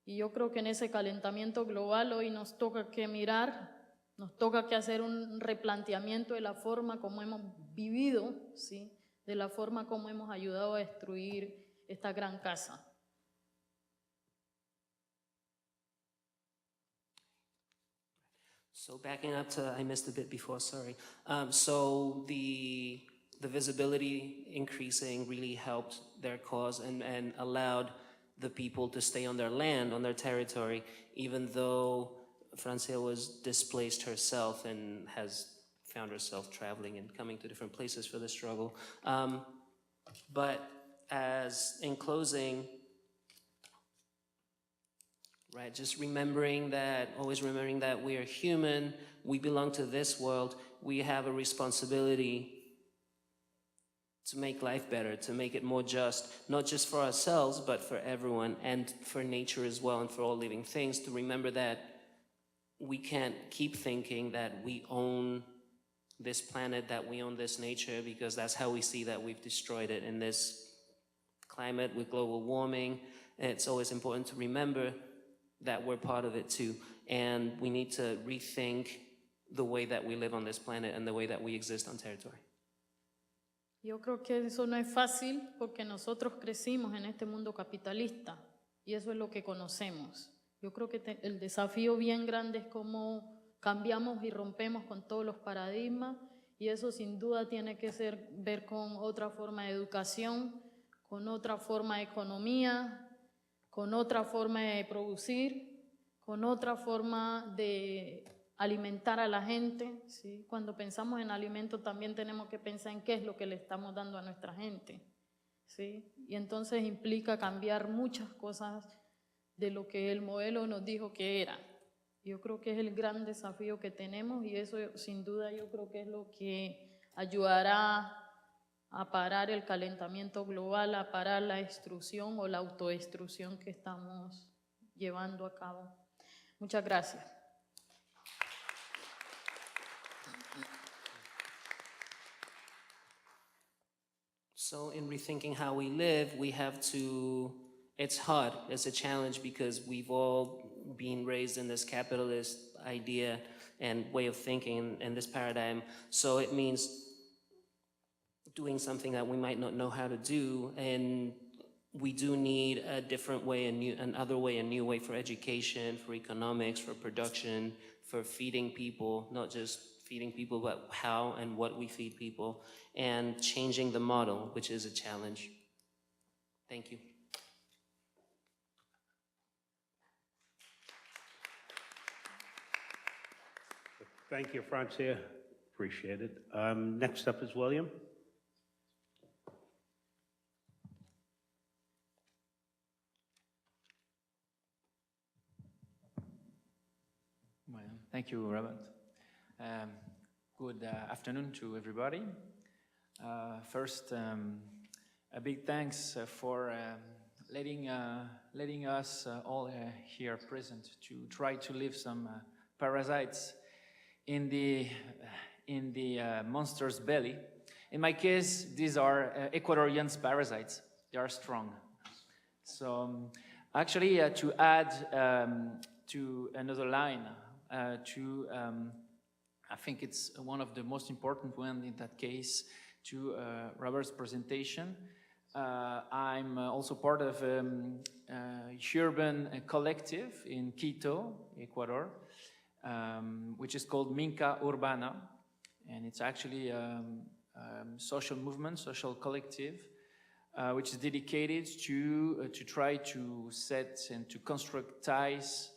Y yo creo que en ese calentamiento global hoy nos toca que mirar, nos toca que hacer un replanteamiento de la forma como hemos vivido, ¿sí? De la forma como hemos ayudado a destruir esta gran casa. So backing up to, I missed a bit before, sorry. So the visibility increasing really helped their cause and allowed the people to stay on their land, on their territory, even though Francia was displaced herself and has found herself traveling and coming to different places for the struggle. But as in closing, right, just always remembering that we are human, we belong to this world, we have a responsibility to make life better, to make it more just, not just for ourselves, but for everyone, and for nature as well, and for all living things, to remember that we can't keep thinking that we own this planet, that we own this nature, because that's how we see that we've destroyed it in this climate with global warming. And it's always important to remember that we're part of it too. And we need to rethink the way that we live on this planet and the way that we exist on territory. Yo creo que eso no es fácil porque nosotros crecimos en este mundo capitalista y eso es lo que conocemos. Yo creo que el desafío bien grande es cómo cambiamos y rompemos con todos los paradigmas y eso sin duda tiene que ver con otra forma de educación, con otra forma de economía, con otra forma de producir, con otra forma de alimentar a la gente, ¿sí? Cuando pensamos en alimento también tenemos que pensar en qué es lo que le estamos dando a nuestra gente, ¿sí? Y entonces implica cambiar muchas cosas de lo que el modelo nos dijo que era. Yo creo que es el gran desafío que tenemos y eso sin duda yo creo que es lo que ayudará a parar el calentamiento global, a parar la destrucción o la autodestrucción que estamos llevando a cabo. Muchas gracias. So in rethinking how we live, we have to, it's hard, it's a challenge because we've all been raised in this capitalist idea and way of thinking and this paradigm. So it means doing something that we might not know how to do, and we do need a different way, a new way for education, for economics, for production, for feeding people, not just feeding people, but how and what we feed people, and changing the model, which is a challenge. Thank you. Thank you, Francia. Appreciate it. Next up is William. Well, thank you, Robert. Good afternoon to everybody. First, a big thanks for letting us all here present to try to leave some parasites in the monster's belly. In my case, these are Ecuadorian parasites. They are strong. So actually, to add to another line, I think it's one of the most important ones in that case, to Robert's presentation. I'm also part of a urban collective in Quito, Ecuador, which is called Minca Urbana, and it's actually a social movement, social collective, which is dedicated to try to set and to construct ties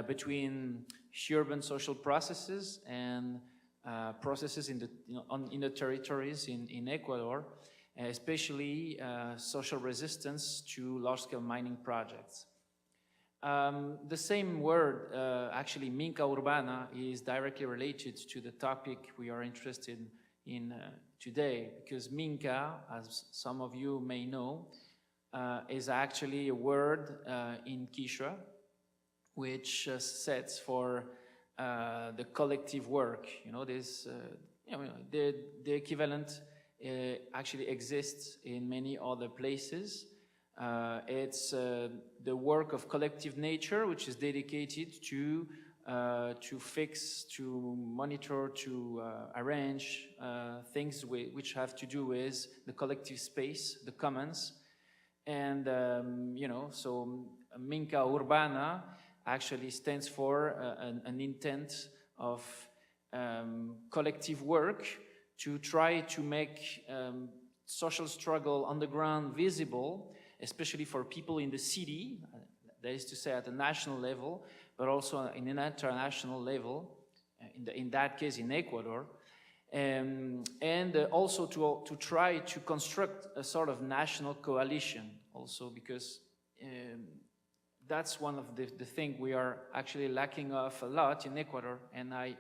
between urban social processes and processes in the territories in Ecuador, especially social resistance to large-scale mining projects. The same word, actually, Minca Urbana, is directly related to the topic we are interested in today, because Minca, as some of you may know, is actually a word in Quechua, which sets for the collective work. You know, this, the equivalent actually exists in many other places. It's the work of collective nature, which is dedicated to fix, to monitor, to arrange things which have to do with the collective space, the commons. And, so Minca Urbana actually stands for an intent of collective work to try to make social struggle on the ground visible, especially for people in the city, that is to say at the national level, but also in an international level, in that case in Ecuador, and also to try to construct a sort of national coalition also, because that's one of the things we are actually lacking of a lot in Ecuador, and I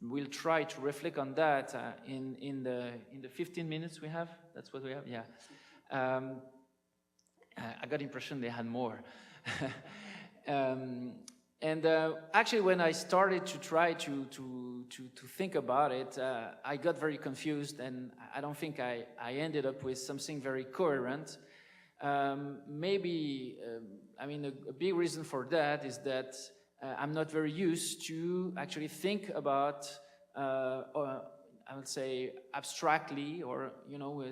will try to reflect on that in the 15 minutes we have. That's what we have, yeah. I got the impression they had more. Actually, when I started to try to think about it, I got very confused, and I don't think I ended up with something very coherent. Maybe, I mean, a big reason for that is that I'm not very used to actually think about, I would say, abstractly, or, you know,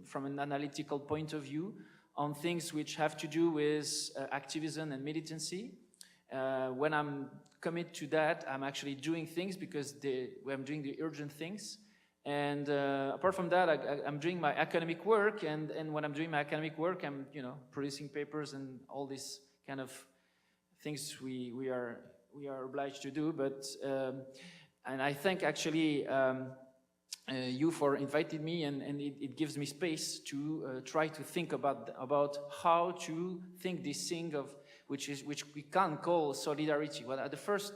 from an analytical point of view, on things which have to do with activism and militancy. When I'm committed to that, I'm actually doing things because I'm doing the urgent things. And apart from that, I'm doing my academic work, and when I'm doing my academic work, I'm, you know, producing papers and all these kind of things we are obliged to do. But and I thank actually you for inviting me, and it gives me space to try to think about how to think this thing of which we can call solidarity. Well, at the first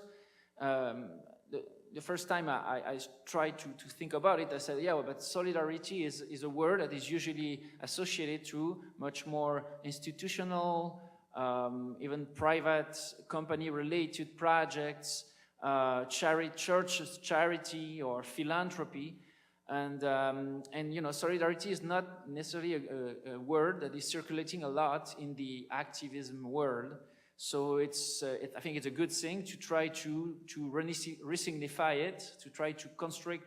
time I tried to think about it, I said, yeah, well, but solidarity is a word that is usually associated to much more institutional, even private company-related projects, churches, charity, or philanthropy. And you know, solidarity is not necessarily a word that is circulating a lot in the activism world. So I think it's a good thing to try to re-signify it, to try to construct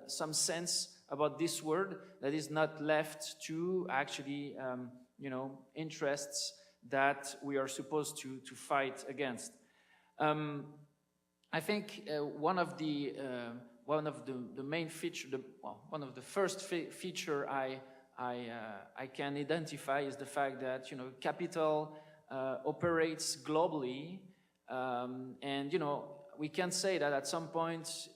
some sense about this word that is not left to actually, interests that we are supposed to fight against. I think one of the main feature, one of the first feature I can identify is the fact that capital operates globally, and we can say that at some point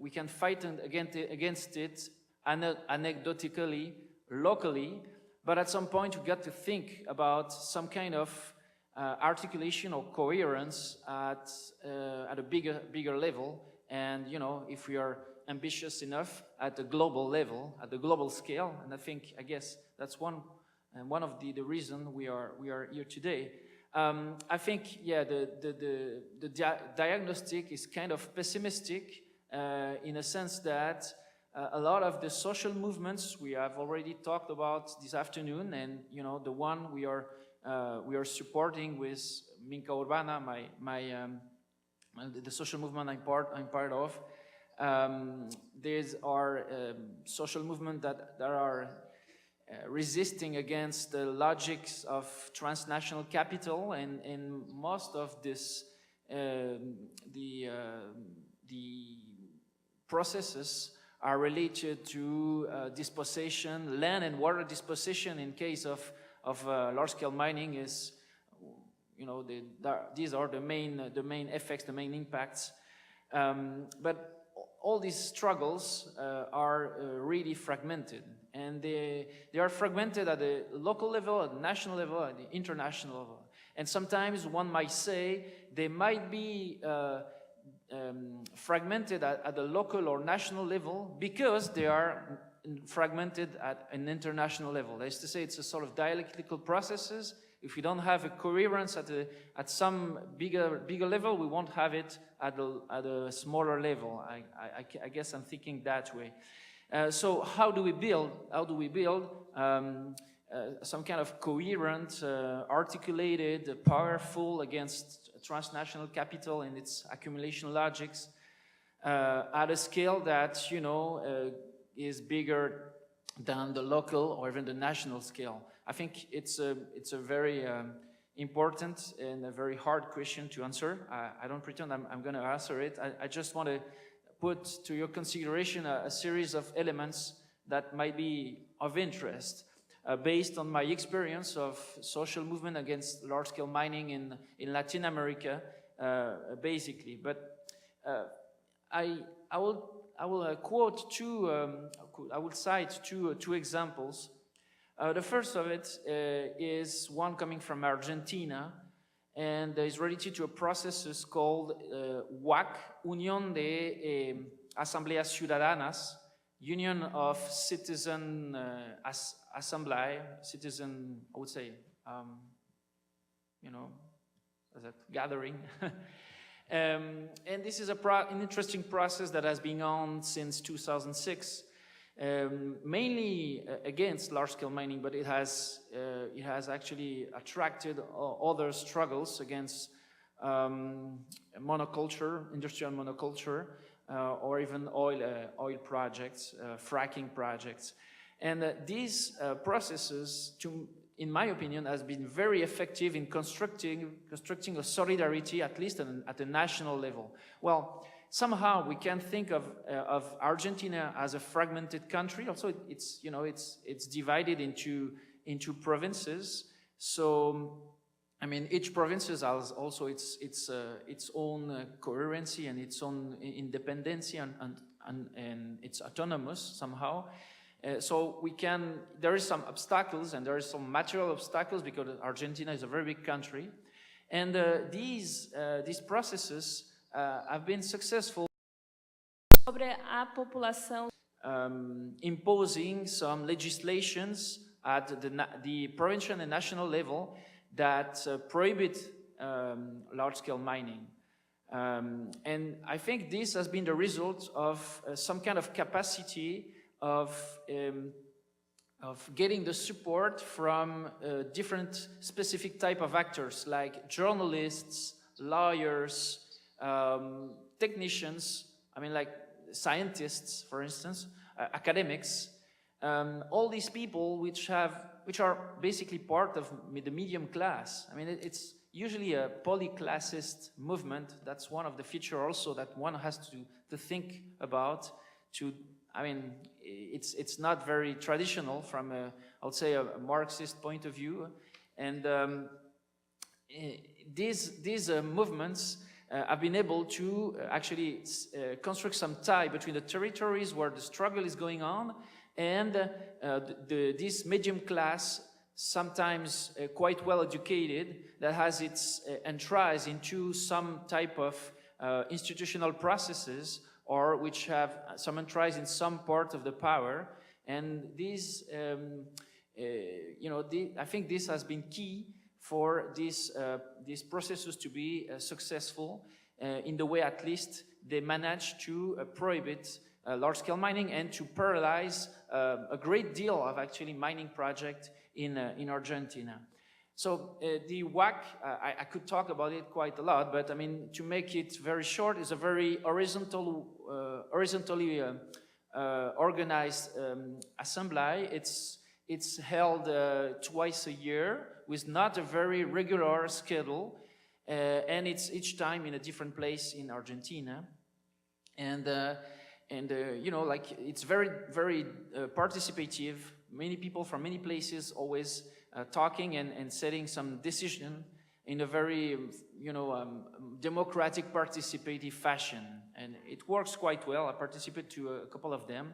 we can fight against it anecdotically, locally, but at some point we got to think about some kind of articulation or coherence at a bigger level, and if we are ambitious enough at the global level, at the global scale, and I guess that's one of the reason we are here today. I think, yeah, the diagnostic is kind of pessimistic in a sense that a lot of the social movements we have already talked about this afternoon, and the one we are supporting with Minca Urbana, the social movement I'm part of. These are social movements that are resisting against the logics of transnational capital, and most of this the processes are related to dispossession, land and water dispossession in case of large-scale mining. Is these are the main effects, the main impacts, but all these struggles are really fragmented, and they are fragmented at the local level, at the national level, at the international level. And sometimes one might say they might be fragmented at the local or national level because they are fragmented at an international level. That is to say, it's a sort of dialectical processes. If we don't have a coherence at some bigger level, we won't have it at a smaller level. I guess I'm thinking that way. So how do we build some kind of coherent, articulated, powerful against transnational capital and its accumulation logics at a scale that is bigger than the local or even the national scale? I think it's a very important and a very hard question to answer. I don't pretend I'm going to answer it. I just want to put to your consideration a series of elements that might be of interest based on my experience of social movement against large-scale mining in Latin America, basically. But I will quote I will cite two examples. The first of it is one coming from Argentina, and is related to a process called UAC, Unión de Asambleas Ciudadanas, Union of Citizen Assembly, citizen, I would say, gathering. And this is an interesting process that has been on since 2006. Mainly against large-scale mining, but it has actually attracted other struggles against monoculture, industrial monoculture, or even oil projects, fracking projects. And these processes, in my opinion, has been very effective in constructing a solidarity, at least at a national level. Well, somehow we can think of Argentina as a fragmented country. Also, it's divided into provinces. So, I mean, each province has also its own coherency and its own independence, and it's autonomous somehow. So there is some obstacles, and there is some material obstacles because Argentina is a very big country, and these processes have been successful sobre a população, imposing some legislations at the provincial and national level that prohibit large-scale mining. And I think this has been the result of some kind of capacity of getting the support from different specific type of actors like journalists, lawyers, technicians, I mean like scientists, for instance, academics, all these people which are basically part of the medium class. I mean, it's usually a polyclassist movement. That's one of the features also that one has to think about. I mean, it's not very traditional from I would say a Marxist point of view, and these movements have been able to actually construct some tie between the territories where the struggle is going on and this medium class, sometimes quite well educated, that has its entrance into some type of institutional processes, or which have some entrance in some part of the power. And these, I think this has been key for these processes to be successful in the way, at least, they managed to prohibit large-scale mining and to paralyze a great deal of actually mining projects in Argentina. So the WAC, I could talk about it quite a lot, but I mean, to make it very short, is a very horizontally organized assembly. It's held twice a year with not a very regular schedule, and it's each time in a different place in Argentina. And like it's very, very participative. Many people from many places always talking and setting some decision in a very, democratic, participative fashion. And it works quite well. I participate to a couple of them.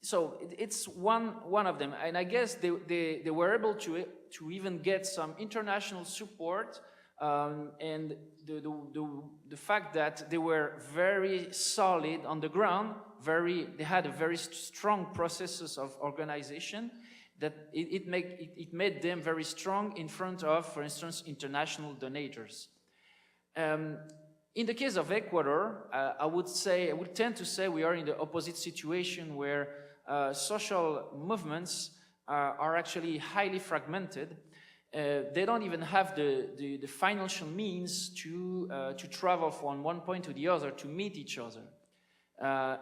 So it's one of them. And I guess they were able to even get some international support, and the fact that they were very solid on the ground, they had a very strong processes of organization, that it made them very strong in front of, for instance, international donators. In the case of Ecuador, I would tend to say we are in the opposite situation, where social movements are actually highly fragmented. They don't even have the financial means to travel from one point to the other, to meet each other.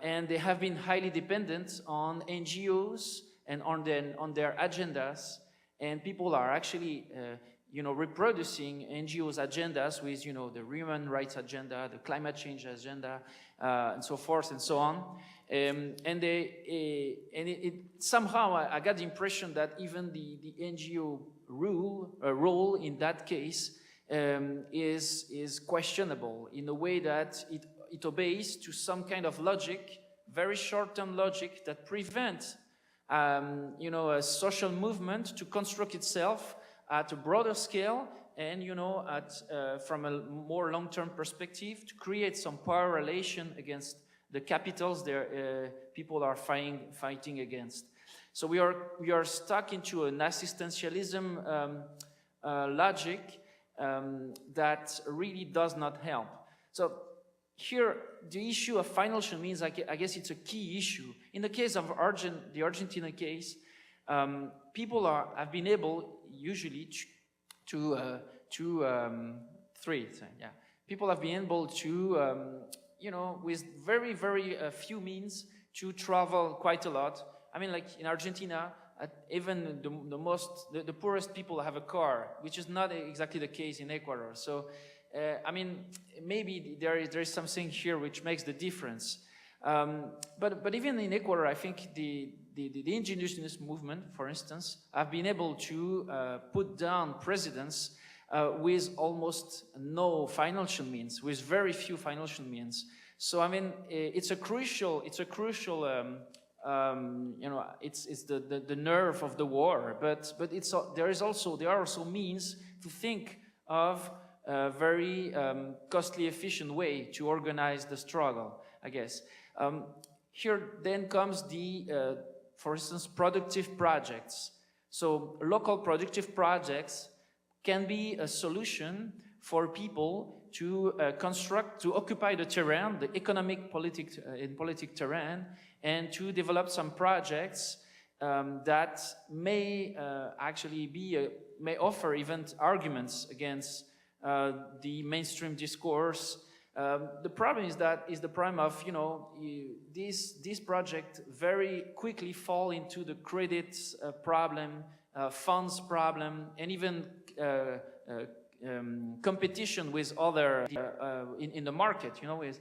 And they have been highly dependent on NGOs and on their agendas, and people are actually reproducing NGOs' agendas with the human rights agenda, the climate change agenda, and so forth and so on. Somehow I got the impression that even the NGO role in that case is questionable, in a way that it obeys to some kind of logic, very short-term logic, that prevents a social movement to construct itself at a broader scale, and from a more long-term perspective, to create some power relation against the capitals people are fighting against. So we are stuck into an assistantialism logic that really does not help. So here, the issue of financial means, I guess it's a key issue. In the case of the Argentina case, people have been able usually people have been able to, with very, very few means, to travel quite a lot. I mean, like in Argentina, even the poorest people have a car, which is not exactly the case in Ecuador. So, I mean, maybe there is something here which makes the difference. But even in Ecuador, I think the indigenous movement, for instance, have been able to put down presidents with almost no financial means, with very few financial means. So I mean, it's a crucial. It's the nerve of the war. But there are also means to think of a very costly, efficient way to organize the struggle, I guess. Here then comes for instance, productive projects. So local productive projects can be a solution for people to occupy the terrain, the economic, politic terrain, and to develop some projects that may actually may offer even arguments against the mainstream discourse. The problem is the problem of, this project very quickly fall into the credit problem, funds problem, and even competition with other in the market, with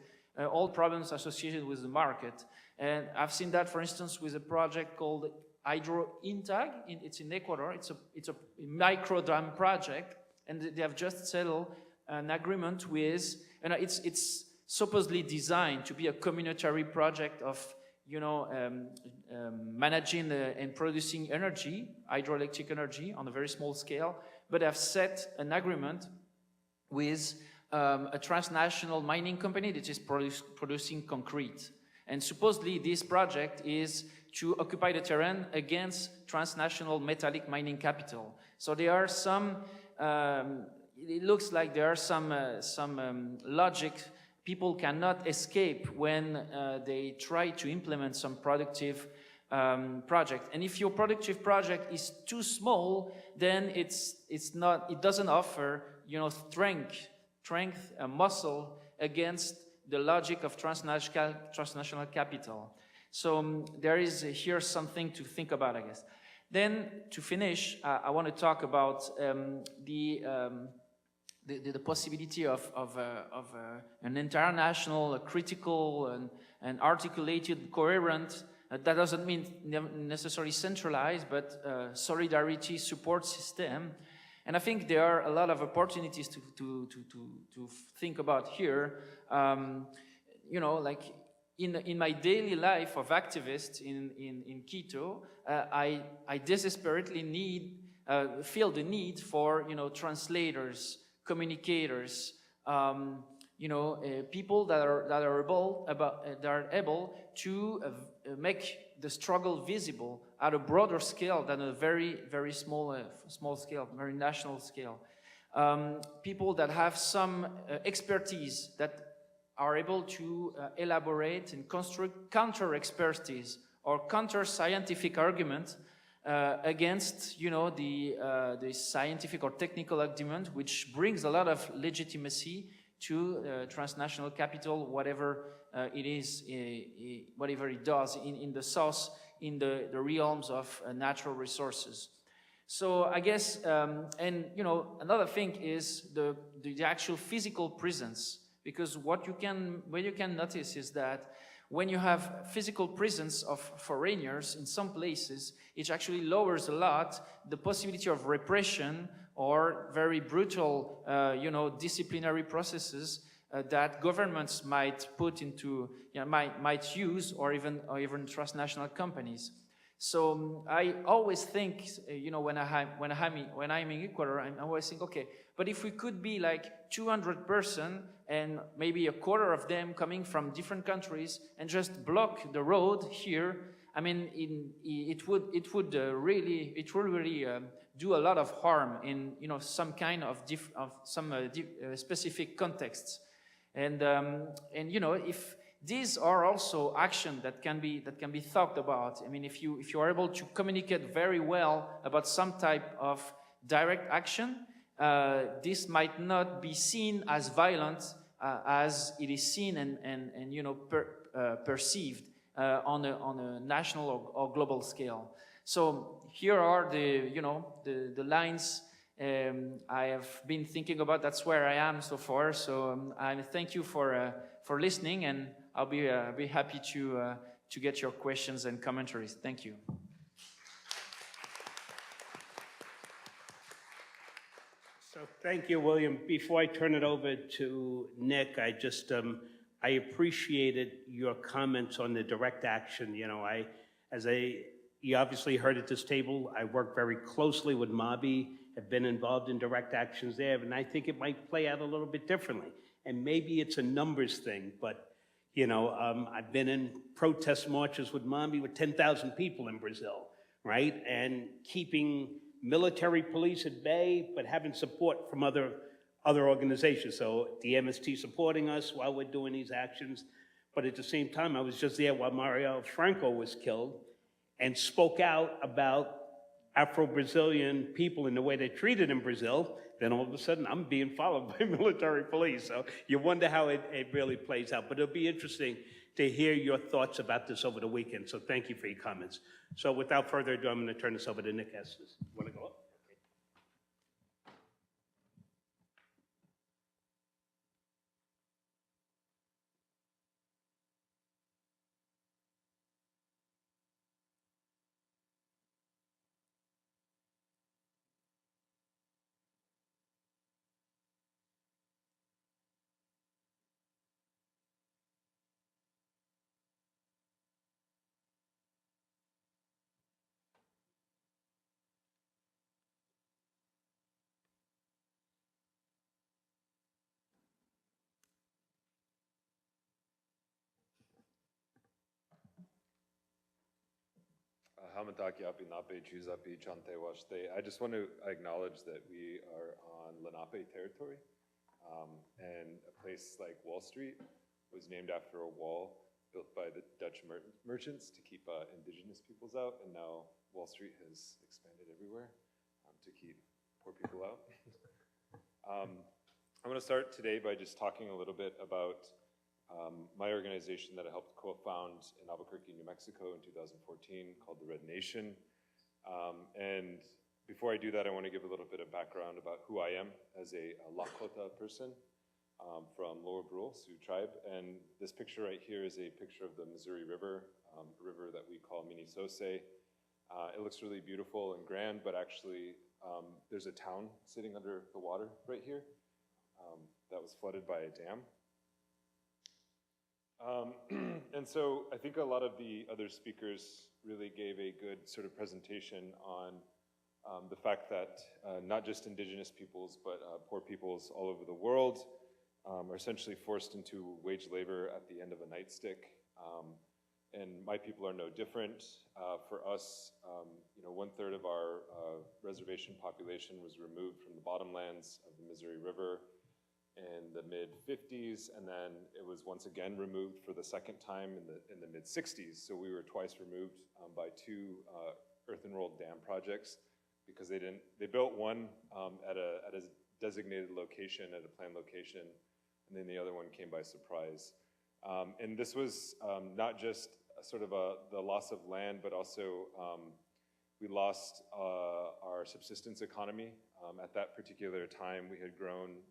all problems associated with the market. And I've seen that, for instance, with a project called Hydro-Intag. It's in Ecuador. It's a micro dam project, and they have just settled an agreement with, and it's supposedly designed to be a communitary project of, managing and producing energy, hydroelectric energy on a very small scale, but have set an agreement with a transnational mining company that is producing concrete. And supposedly this project is to occupy the terrain against transnational metallic mining capital. So there are some, it looks like there are some logic people cannot escape when they try to implement some productive project. And if your productive project is too small, then it doesn't offer, strength, muscle against the logic of transnational capital. So there is here something to think about, I guess. Then to finish, I want to talk about the possibility of an international, critical, and articulated, coherent. That doesn't mean necessarily centralized, but solidarity support system. And I think there are a lot of opportunities to think about here. Like in my daily life of activist in Quito, I desperately feel the need for translators, communicators, people that are able to make the struggle visible at a broader scale than a very, very small scale, very national scale. People that have some expertise, that are able to elaborate and construct counter-expertise or counter-scientific argument against, the scientific or technical argument, which brings a lot of legitimacy to transnational capital, whatever it is, whatever it does in the south, in the realms of natural resources. So I guess, another thing is the actual physical presence, because what you can notice is that when you have physical presence of foreigners in some places, it actually lowers a lot the possibility of repression or very brutal, disciplinary processes that governments might put into, might use, or even transnational companies. So I always think, when I'm in Ecuador, I always think, okay, but if we could be like 200 persons and maybe a quarter of them coming from different countries and just block the road here, I mean, it would really do a lot of harm in some kind of specific contexts, and if these are also actions that can be thought about. I mean, if you are able to communicate very well about some type of direct action, this might not be seen as violent as it is seen and perceived on a national or global scale. So here are the lines I have been thinking about. That's where I am so far. So I thank you for listening, and I'll be happy to get your questions and commentaries. Thank you. So thank you, William. Before I turn it over to Nick, I appreciated your comments on the direct action. You obviously heard at this table, I work very closely with Mabi, have been involved in direct actions there, and I think it might play out a little bit differently. And maybe it's a numbers thing, but I've been in protest marches with Mabi with 10,000 people in Brazil, right? And keeping military police at bay, but having support from other organizations. So the MST supporting us while we're doing these actions. But at the same time, I was just there while Mario Franco was killed. and spoke out about Afro-Brazilian people and the way they treated in Brazil, then all of a sudden I'm being followed by military police. So you wonder how it really plays out. But it'll be interesting to hear your thoughts about this over the weekend. So thank you for your comments. So without further ado, I'm going to turn this over to Nick Estes. Want to go up? I just want to acknowledge that we are on Lenape territory, and a place like Wall Street was named after a wall built by the Dutch merchants to keep indigenous peoples out, and now Wall Street has expanded everywhere to keep poor people out. I'm going to start today by just talking a little bit about my organization that I helped co-found in Albuquerque, New Mexico in 2014 called the Red Nation. And before I do that, I want to give a little bit of background about who I am as a Lakota person from Lower Brule, Sioux tribe. And this picture right here is a picture of the Missouri River, a river that we call Minnesota. It looks really beautiful and grand, but actually there's a town sitting under the water right here that was flooded by a dam. And so I think a lot of the other speakers really gave a good sort of presentation on the fact that not just indigenous peoples, but poor peoples all over the world are essentially forced into wage labor at the end of a nightstick. And my people are no different. For us, 1/3 of our reservation population was removed from the bottomlands of the Missouri River in the mid-50s, and then it was once again removed for the second time in the mid-60s. So we were twice removed by two earthen-rolled dam projects because they built one at a designated location, at a planned location, and then the other one came by surprise. And this was not just sort of the loss of land, but also we lost our subsistence economy. At that particular time, we had grown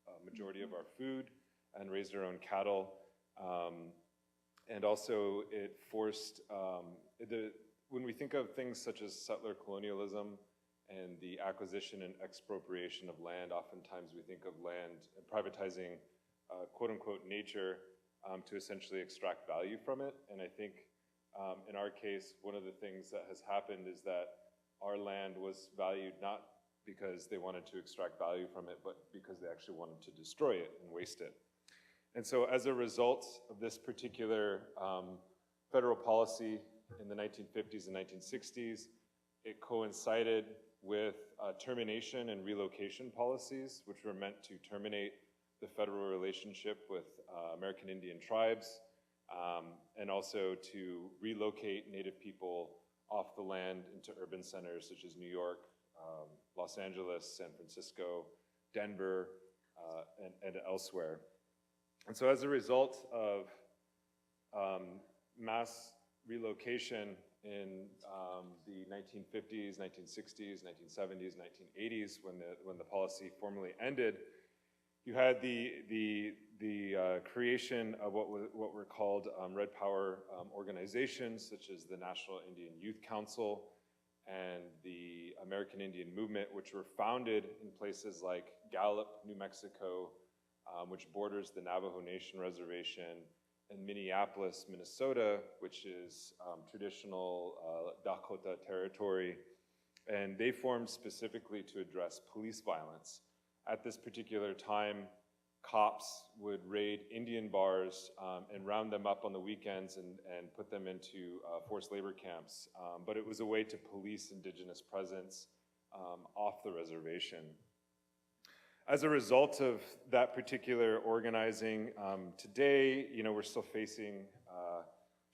a majority of our food and raised our own cattle. And also it forced, when we think of things such as settler colonialism and the acquisition and expropriation of land, oftentimes we think of land and privatizing quote unquote nature to essentially extract value from it. And I think in our case, one of the things that has happened is that our land was valued not because they wanted to extract value from it, but because they actually wanted to destroy it and waste it. And so as a result of this particular federal policy in the 1950s and 1960s, it coincided with termination and relocation policies, which were meant to terminate the federal relationship with American Indian tribes, and also to relocate Native people off the land into urban centers such as New York, Los Angeles, San Francisco, Denver, and elsewhere. And so as a result of mass relocation in the 1950s, 1960s, 1970s, 1980s, when the policy formally ended, you had the creation of what were called Red Power organizations, such as the National Indian Youth Council and the American Indian Movement, which were founded in places like Gallup, New Mexico, which borders the Navajo Nation Reservation, and Minneapolis, Minnesota, which is traditional Dakota territory. And they formed specifically to address police violence. At this particular time, cops would raid Indian bars and round them up on the weekends and put them into forced labor camps. But it was a way to police indigenous presence off the reservation. As a result of that particular organizing, today, we're still facing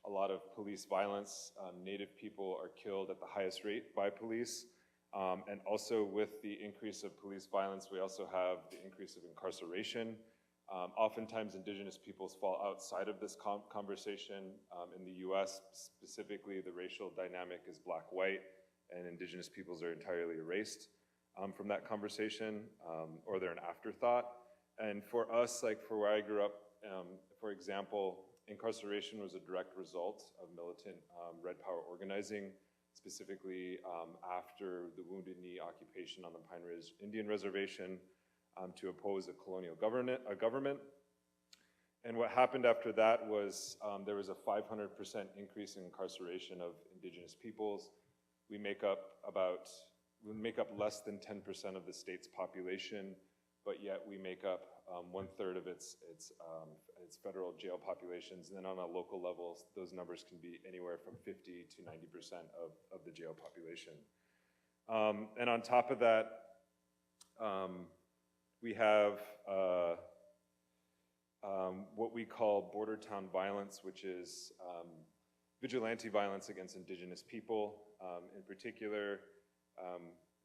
a lot of police violence. Native people are killed at the highest rate by police. And also with the increase of police violence, we also have the increase of incarceration. Oftentimes indigenous peoples fall outside of this conversation. In the US, specifically, the racial dynamic is black-white, and indigenous peoples are entirely erased from that conversation, or they're an afterthought. And for us, like for where I grew up, for example, incarceration was a direct result of militant Red Power organizing, specifically after the Wounded Knee occupation on the Pine Ridge Indian Reservation to oppose a colonial government. And what happened after that was there was a 500% increase in incarceration of indigenous peoples. We make up less than 10% of the state's population, but yet we make up 1/3 of its federal jail populations. And then on a local level, those numbers can be anywhere from 50 to 90% of the jail population. And on top of that, we have what we call border town violence, which is vigilante violence against indigenous people. In particular,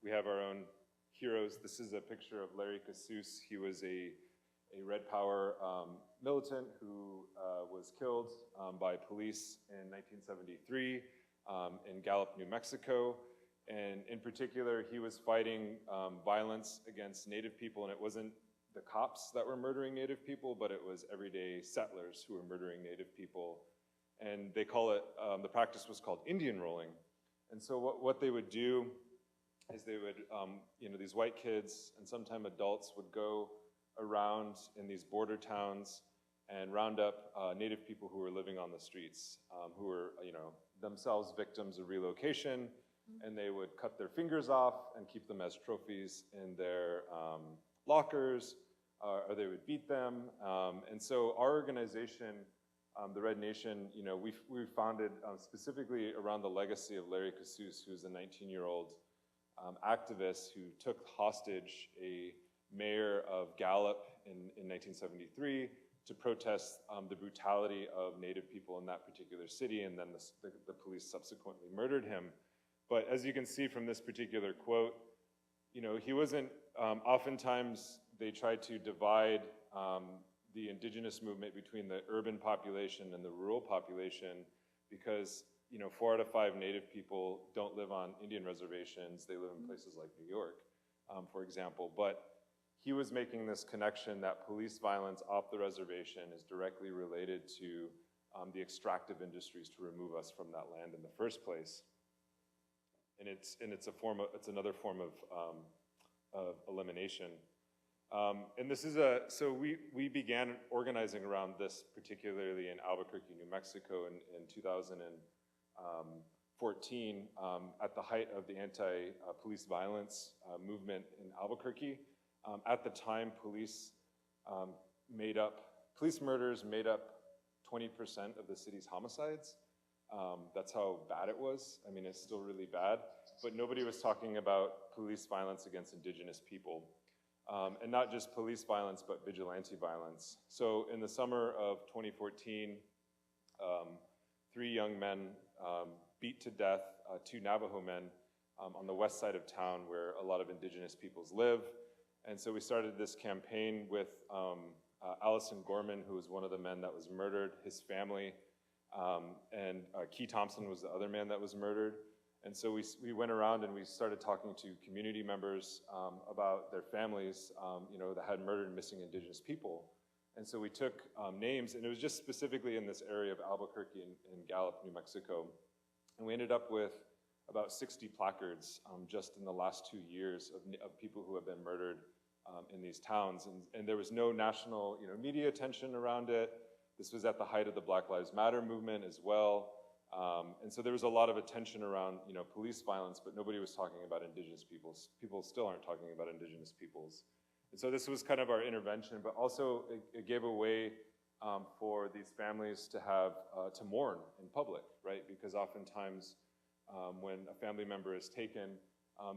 we have our own heroes. This is a picture of Larry Casus. He was a Red Power militant who was killed by police in 1973 in Gallup, New Mexico. And in particular, he was fighting violence against Native people, and it wasn't the cops that were murdering Native people, but it was everyday settlers who were murdering Native people. And they call it, the practice was called Indian rolling. And so what they would do is they would, these white kids and sometimes adults would go around in these border towns and round up Native people who were living on the streets, who were, themselves victims of relocation, and they would cut their fingers off and keep them as trophies in their lockers, or they would beat them. And so our organization, the Red Nation, we founded specifically around the legacy of Larry Casus, who's a 19-year-old activist who took hostage a mayor of Gallup in 1973 to protest the brutality of Native people in that particular city, and then the police subsequently murdered him. But as you can see from this particular quote, he wasn't, oftentimes they tried to divide the indigenous movement between the urban population and the rural population because, 4 out of 5 Native people don't live on Indian reservations. They live in places like New York, for example. But he was making this connection that police violence off the reservation is directly related to the extractive industries to remove us from that land in the first place. And it's another form of elimination. And this is so we began organizing around this, particularly in Albuquerque, New Mexico in 2014, at the height of the anti-police violence movement in Albuquerque. At the time, police murders made up 20% of the city's homicides. That's how bad it was. I mean, it's still really bad, but nobody was talking about police violence against indigenous people. And not just police violence, but vigilante violence. So in the summer of 2014, 3 young men beat to death 2 Navajo men on the west side of town where a lot of indigenous peoples live. And so we started this campaign with Allison Gorman, who was one of the men that was murdered, his family, and Key Thompson was the other man that was murdered. And so we went around and we started talking to community members about their families, that had murdered and missing indigenous people. And so we took names, and it was just specifically in this area of Albuquerque and Gallup, New Mexico. And we ended up with about 60 placards just in the last 2 years of people who have been murdered in these towns. And there was no national media attention around it. This was at the height of the Black Lives Matter movement as well. And so there was a lot of attention around police violence, but nobody was talking about indigenous peoples. People still aren't talking about indigenous peoples. And so this was kind of our intervention, but also it gave a way for these families to have, to mourn in public, right? Because oftentimes when a family member is taken,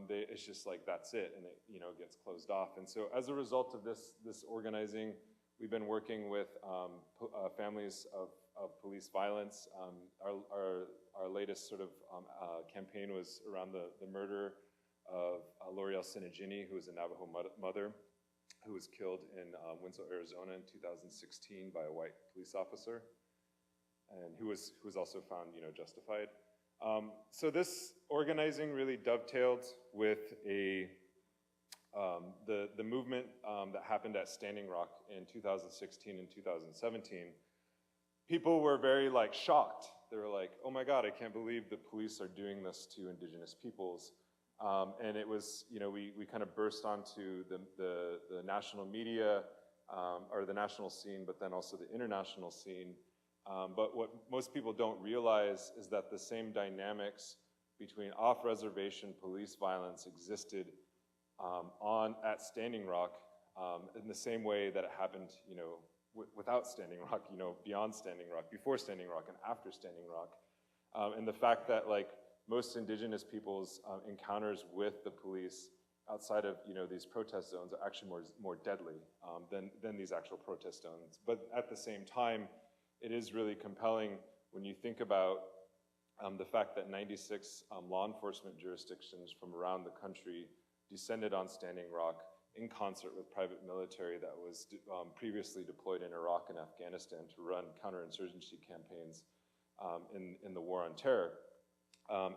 it's just like, that's it, and it gets closed off. And so as a result of this organizing, we've been working with families of police violence. Our latest sort of campaign was around the murder of L'Oreal Sinigini, who was a Navajo mother who was killed in Winston, Arizona in 2016 by a white police officer, and who was also found, justified. So this organizing really dovetailed with the movement that happened at Standing Rock in 2016 and 2017. People were very shocked. They were like, oh my God, I can't believe the police are doing this to indigenous peoples. And it was, we kind of burst onto the national media, or the national scene, but then also the international scene. But what most people don't realize is that the same dynamics between off-reservation police violence existed at Standing Rock in the same way that it happened, without Standing Rock, beyond Standing Rock, before Standing Rock, and after Standing Rock. And the fact that most indigenous people's encounters with the police outside of these protest zones are actually more deadly than these actual protest zones. But at the same time, it is really compelling when you think about the fact that 96 law enforcement jurisdictions from around the country descended on Standing Rock in concert with private military that was previously deployed in Iraq and Afghanistan to run counterinsurgency campaigns in the war on terror.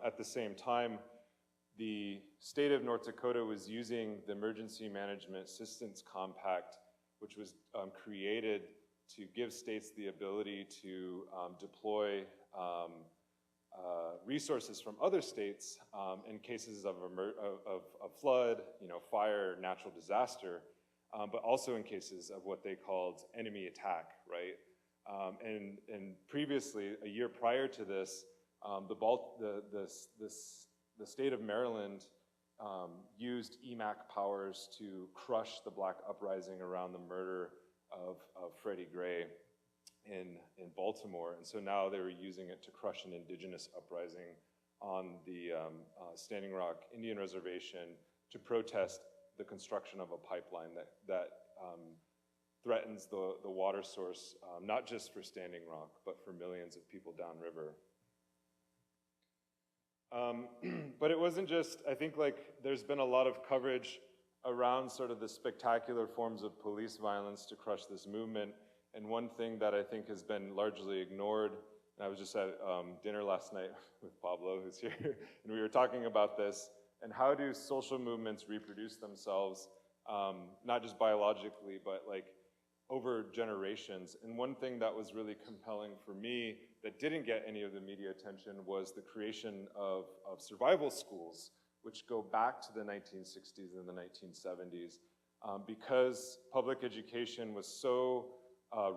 At the same time, the state of North Dakota was using the Emergency Management Assistance Compact, which was created to give states the ability to deploy resources from other states in cases of flood, fire, natural disaster, but also in cases of what they called enemy attack, right? And previously, a year prior to this, the state of Maryland used EMAC powers to crush the Black uprising around the murder of Freddie Gray in Baltimore. And so now they were using it to crush an indigenous uprising on the Standing Rock Indian Reservation to protest the construction of a pipeline that threatens the water source, not just for Standing Rock, but for millions of people downriver. But it wasn't just, I think there's been a lot of coverage around sort of the spectacular forms of police violence to crush this movement. And one thing that I think has been largely ignored, and I was just at dinner last night with Pablo, who's here, and we were talking about this, and how do social movements reproduce themselves, not just biologically, but over generations. And one thing that was really compelling for me that didn't get any of the media attention was the creation of survival schools, which go back to the 1960s and the 1970s, because public education was so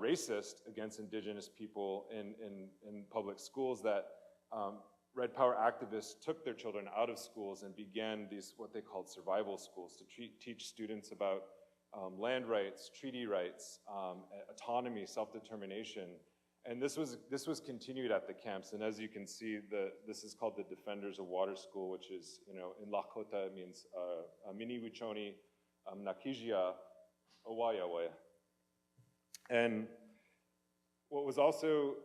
racist against indigenous people in public schools that Red Power activists took their children out of schools and began these, what they called survival schools, to teach students about land rights, treaty rights, autonomy, self-determination. And this was continued at the camps. And as you can see, this is called the Defenders of Water School, which is, in Lakota, it means Mini Wichoni Nakijia Owayawe. And what was also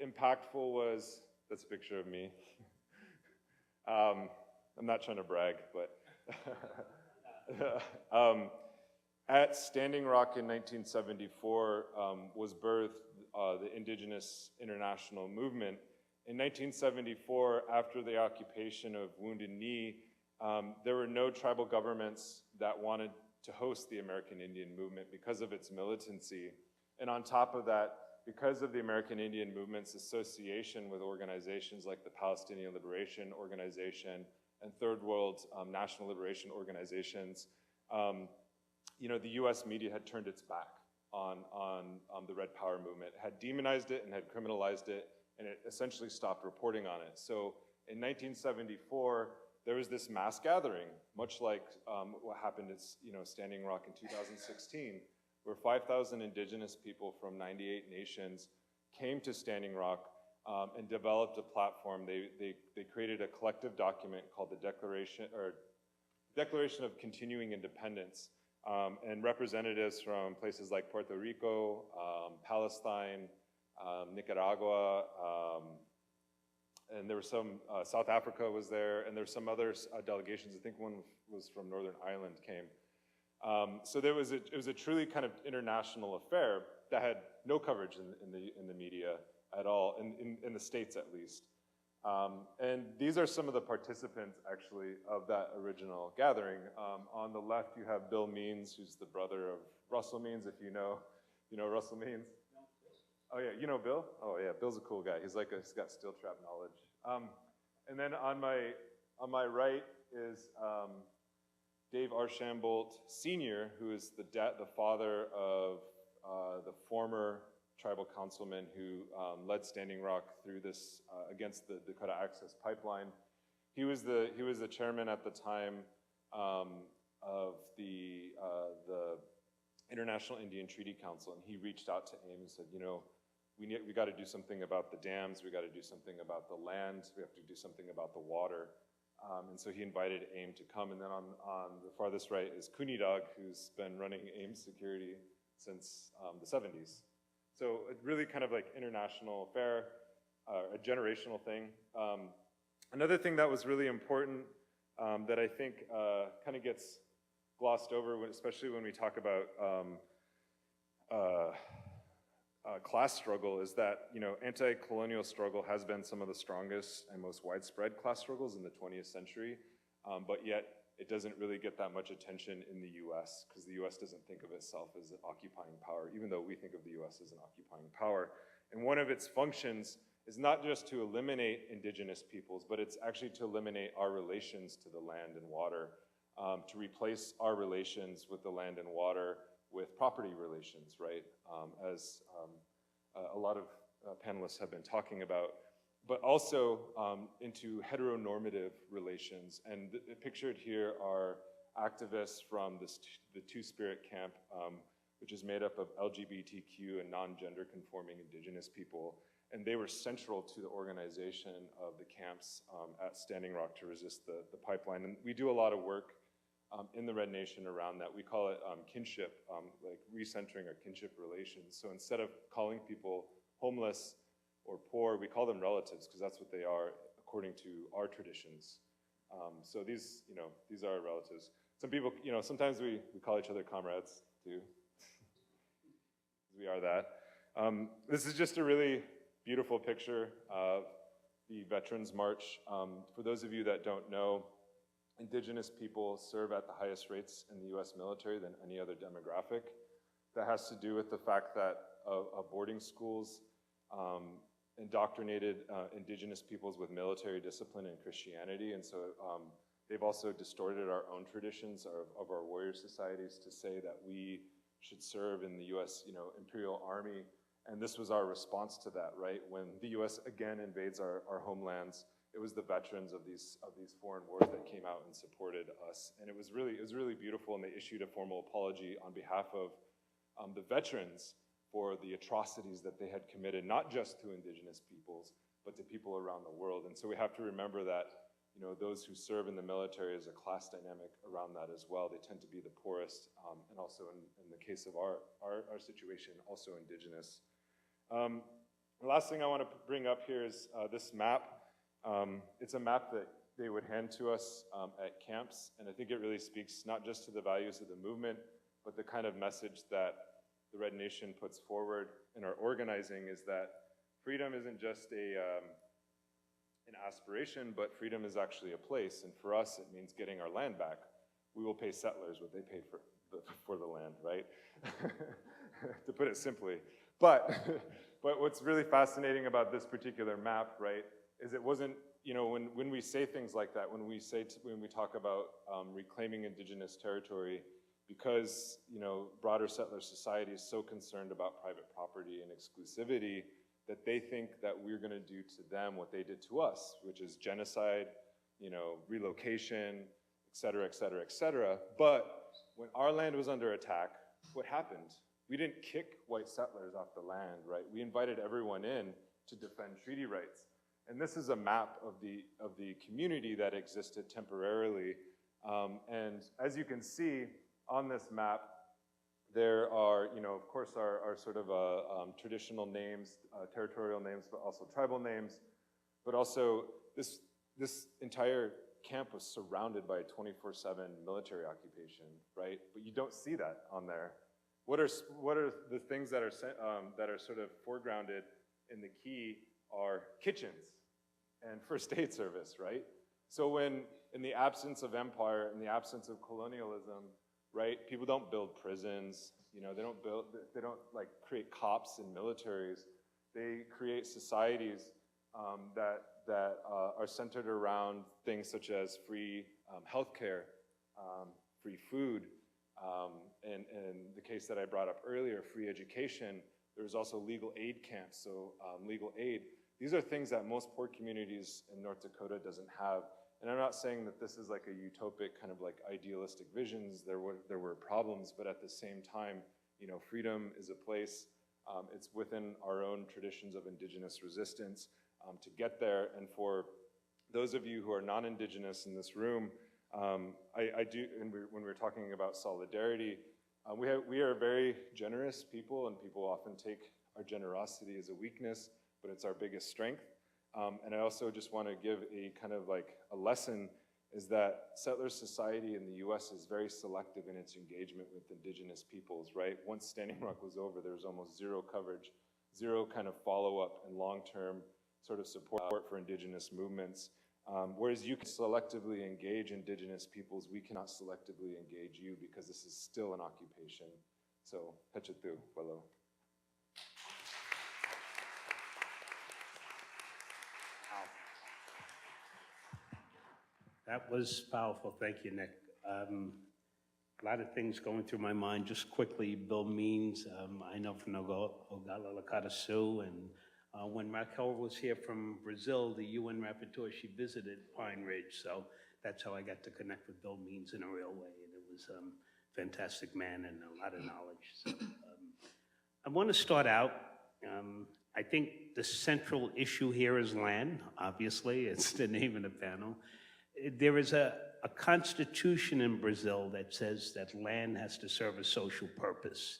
impactful was, that's a picture of me. I'm not trying to brag, but at Standing Rock in 1974 was birthed the Indigenous International Movement. In 1974, after the occupation of Wounded Knee, there were no tribal governments that wanted to host the American Indian movement because of its militancy. And on top of that, because of the American Indian movement's association with organizations like the Palestinian Liberation Organization and Third World National Liberation Organizations, the US media had turned its back on the Red Power movement, had demonized it and had criminalized it, and it essentially stopped reporting on it. So in 1974, there was this mass gathering, much like what happened at Standing Rock in 2016, where 5,000 indigenous people from 98 nations came to Standing Rock and developed a platform. They created a collective document called the Declaration of Continuing Independence, and representatives from places like Puerto Rico, Palestine, Nicaragua, and there were some, South Africa was there, and there were some other delegations. I think one was from Northern Ireland came. So it was a truly kind of international affair that had no coverage in the media at all, in the States at least. And these are some of the participants, actually, of that original gathering. On the left, you have Bill Means, who's the brother of Russell Means, if you know Russell Means. Oh yeah, you know Bill? Oh yeah, Bill's a cool guy. He's got steel trap knowledge. And then on my right is Dave Archambault Sr., who is the father of the former tribal councilman who led Standing Rock through this against the Dakota Access Pipeline. He was the chairman at the time of the International Indian Treaty Council, and he reached out to AIM and said, we got to do something about the dams, we got to do something about the land, we have to do something about the water. And so he invited AIM to come. And then on the farthest right is Kunidog, who's been running AIM security since the 70s. So a really kind of like international affair, a generational thing. Another thing that was really important that I think kind of gets glossed over, especially when we talk about class struggle, is that anti-colonial struggle has been some of the strongest and most widespread class struggles in the 20th century, but yet it doesn't really get that much attention in the US, because the US doesn't think of itself as an occupying power, even though we think of the US as an occupying power. And one of its functions is not just to eliminate indigenous peoples, but it's actually to eliminate our relations to the land and water, to replace our relations with the land and water with property relations, right? As a lot of panelists have been talking about, but also into heteronormative relations. And pictured here are activists from the Two-Spirit camp, which is made up of LGBTQ and non-gender conforming indigenous people. And they were central to the organization of the camps at Standing Rock to resist the pipeline. And we do a lot of work in the Red Nation around that. We call it kinship, like recentering our kinship relations. So instead of calling people homeless or poor, we call them relatives, because that's what they are according to our traditions. So these are our relatives. Some people, sometimes we call each other comrades too. We are that. This is just a really beautiful picture of the Veterans March. For those of you that don't know, indigenous people serve at the highest rates in the US military than any other demographic. That has to do with the fact that boarding schools indoctrinated indigenous peoples with military discipline and Christianity, and so they've also distorted our own traditions of our warrior societies to say that we should serve in the US Imperial Army, and this was our response to that, right? When the US again invades our homelands, it was the veterans of these foreign wars that came out and supported us, and it was really beautiful. And they issued a formal apology on behalf of the veterans for the atrocities that they had committed, not just to indigenous peoples, but to people around the world. And so we have to remember that those who serve in the military, is a class dynamic around that as well. They tend to be the poorest, and also in the case of our situation, also indigenous. The last thing I want to bring up here is this map. It's a map that they would hand to us at camps, and I think it really speaks not just to the values of the movement, but the kind of message that the Red Nation puts forward in our organizing is that freedom isn't just an aspiration, but freedom is actually a place, and for us it means getting our land back. We will pay settlers what they paid for the land, right? To put it simply. But what's really fascinating about this particular map, right, is it wasn't, when we say things like that, when we talk about reclaiming indigenous territory, because broader settler society is so concerned about private property and exclusivity, that they think that we're going to do to them what they did to us, which is genocide, relocation, et cetera, et cetera, et cetera. But when our land was under attack, what happened? We didn't kick white settlers off the land, right? We invited everyone in to defend treaty rights. And this is a map of the community that existed temporarily. And as you can see on this map, There are, of course, our sort of traditional names, territorial names, but also tribal names. But also, this entire camp was surrounded by a 24/7 military occupation, right? But you don't see that on there. What are the things that are sort of foregrounded in the key are kitchens and first aid service, right? So when, in the absence of empire, in the absence of colonialism, right, people don't build prisons, they don't like create cops and militaries. They create societies that are centered around things such as free healthcare, free food, and the case that I brought up earlier, free education. There was also legal aid camps, so legal aid. These are things that most poor communities in North Dakota doesn't have. And I'm not saying that this is like a utopic kind of like idealistic visions. There were problems, but at the same time, freedom is a place. It's within our own traditions of indigenous resistance to get there. And for those of you who are non-indigenous in this room, I do. And when we're talking about solidarity, we are very generous people, and people often take our generosity as a weakness, but it's our biggest strength. And I also just want to give a kind of like a lesson is that settler society in the US is very selective in its engagement with indigenous peoples, right? Once Standing Rock was over, there was almost zero coverage, zero kind of follow-up and long-term sort of support for indigenous movements. Whereas you can selectively engage indigenous peoples, we cannot selectively engage you because this is still an occupation. So, hechetu, walo. That was powerful. Thank you, Nick. A lot of things going through my mind. Just quickly, Bill Means, I know from Ogalala Sioux, and when Raquel was here from Brazil, the UN rapporteur, she visited Pine Ridge, so that's how I got to connect with Bill Means in a real way, and it was a fantastic man and a lot of knowledge. So, I want to start out, I think the central issue here is land, obviously, it's the name of the panel. There is a constitution in Brazil that says that land has to serve a social purpose.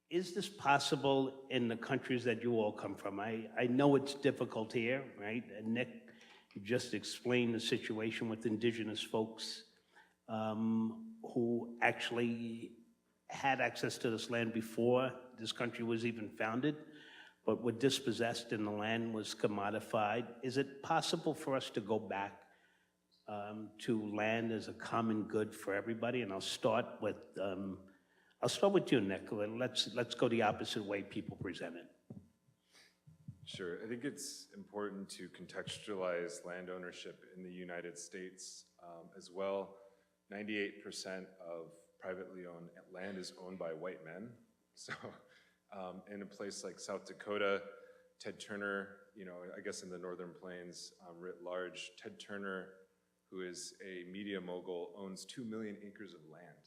Is this possible in the countries that you all come from? I know it's difficult here, right? And Nick just explained the situation with indigenous folks who actually had access to this land before this country was even founded, but were dispossessed and the land was commodified. Is it possible for us to go back to land as a common good for everybody? And I'll start with you, Nick. Let's go the opposite way people present it. Sure. I think it's important to contextualize land ownership in the United States as well. 98% of privately owned land is owned by white men. So in a place like South Dakota, Ted Turner, I guess in the Northern Plains writ large, Ted Turner, who is a media mogul, owns 2 million acres of land.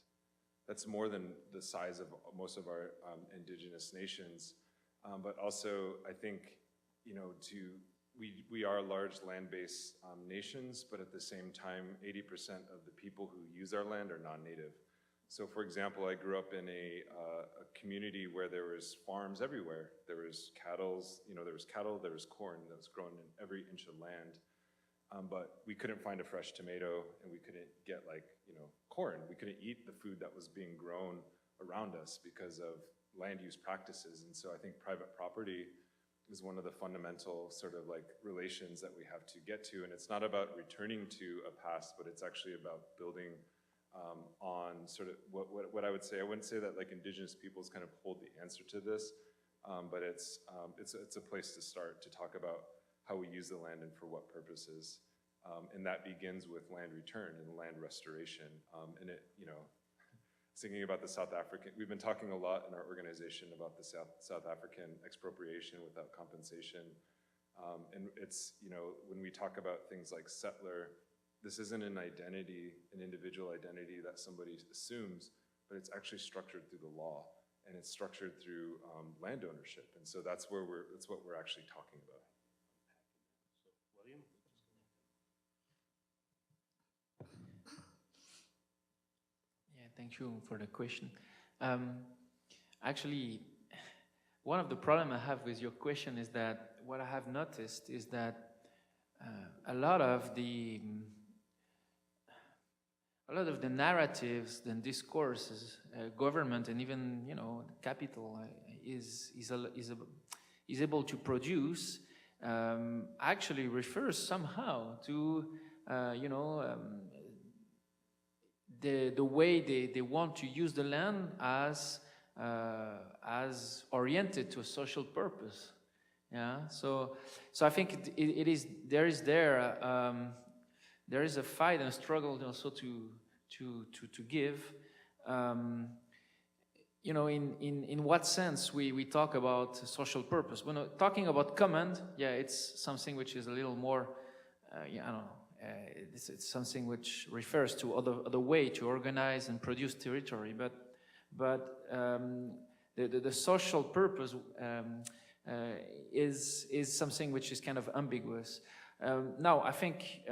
That's more than the size of most of our indigenous nations. But also, I think, we are large land-based nations, but at the same time, 80% of the people who use our land are non-native. So for example, I grew up in a community where there was farms everywhere. There was cattle, there was corn that was grown in every inch of land. But we couldn't find a fresh tomato, and we couldn't get corn. We couldn't eat the food that was being grown around us because of land use practices. And so I think private property is one of the fundamental sort of relations that we have to get to. And it's not about returning to a past, but it's actually about building on sort of what I would say. I wouldn't say that indigenous peoples kind of hold the answer to this, but it's a place to start to talk about how we use the land and for what purposes. And that begins with land return and land restoration. And thinking about the South African, we've been talking a lot in our organization about the South African expropriation without compensation. And it's, when we talk about things like settler, this isn't an identity, an individual identity that somebody assumes, but it's actually structured through the law, and it's structured through land ownership. And so that's what we're actually talking about. William? Yeah, thank you for the question. Actually, one of the problems I have with your question is that what I have noticed is that a lot of the narratives and discourses, government and even capital is able to produce actually refers somehow to the way they want to use the land as oriented to a social purpose. Yeah, so I think there is a fight and a struggle also to give. In what sense we talk about social purpose? When talking about command, yeah, it's something which is a little more, I don't know. It's something which refers to other way to organize and produce territory, but the social purpose is something which is kind of ambiguous. Now, I think,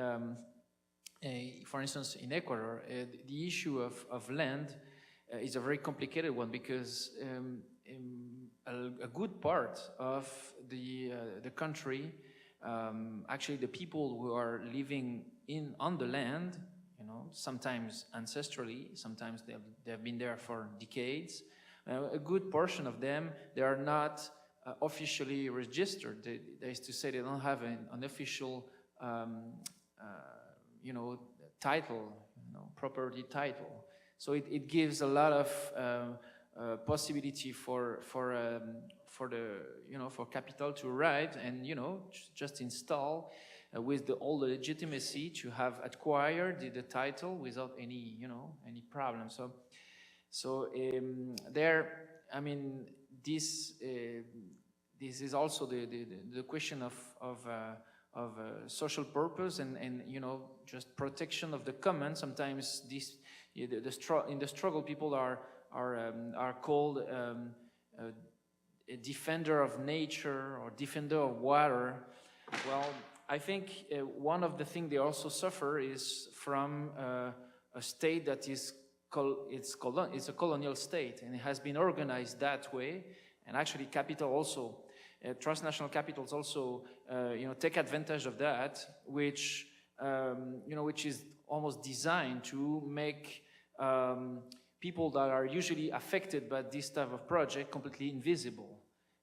for instance, in Ecuador, the issue of land is a very complicated one because a good part of the country, actually the people who are living on the land, sometimes ancestrally, sometimes they have been there for decades. A good portion of them, they are not officially registered. That is to say, they don't have an official, title, property title. So it gives a lot of possibility for capital to arrive and just install with all the legitimacy to have acquired the title without any problem. So there, I mean, this is also the question of social purpose and just protection of the common. Sometimes in the struggle, people are called a defender of nature or defender of water. Well, I think one of the things they also suffer is from a state that is it's a colonial state, and it has been organized that way. And actually, capital also, transnational capitals also, take advantage of that, which is almost designed to make people that are usually affected by this type of project completely invisible.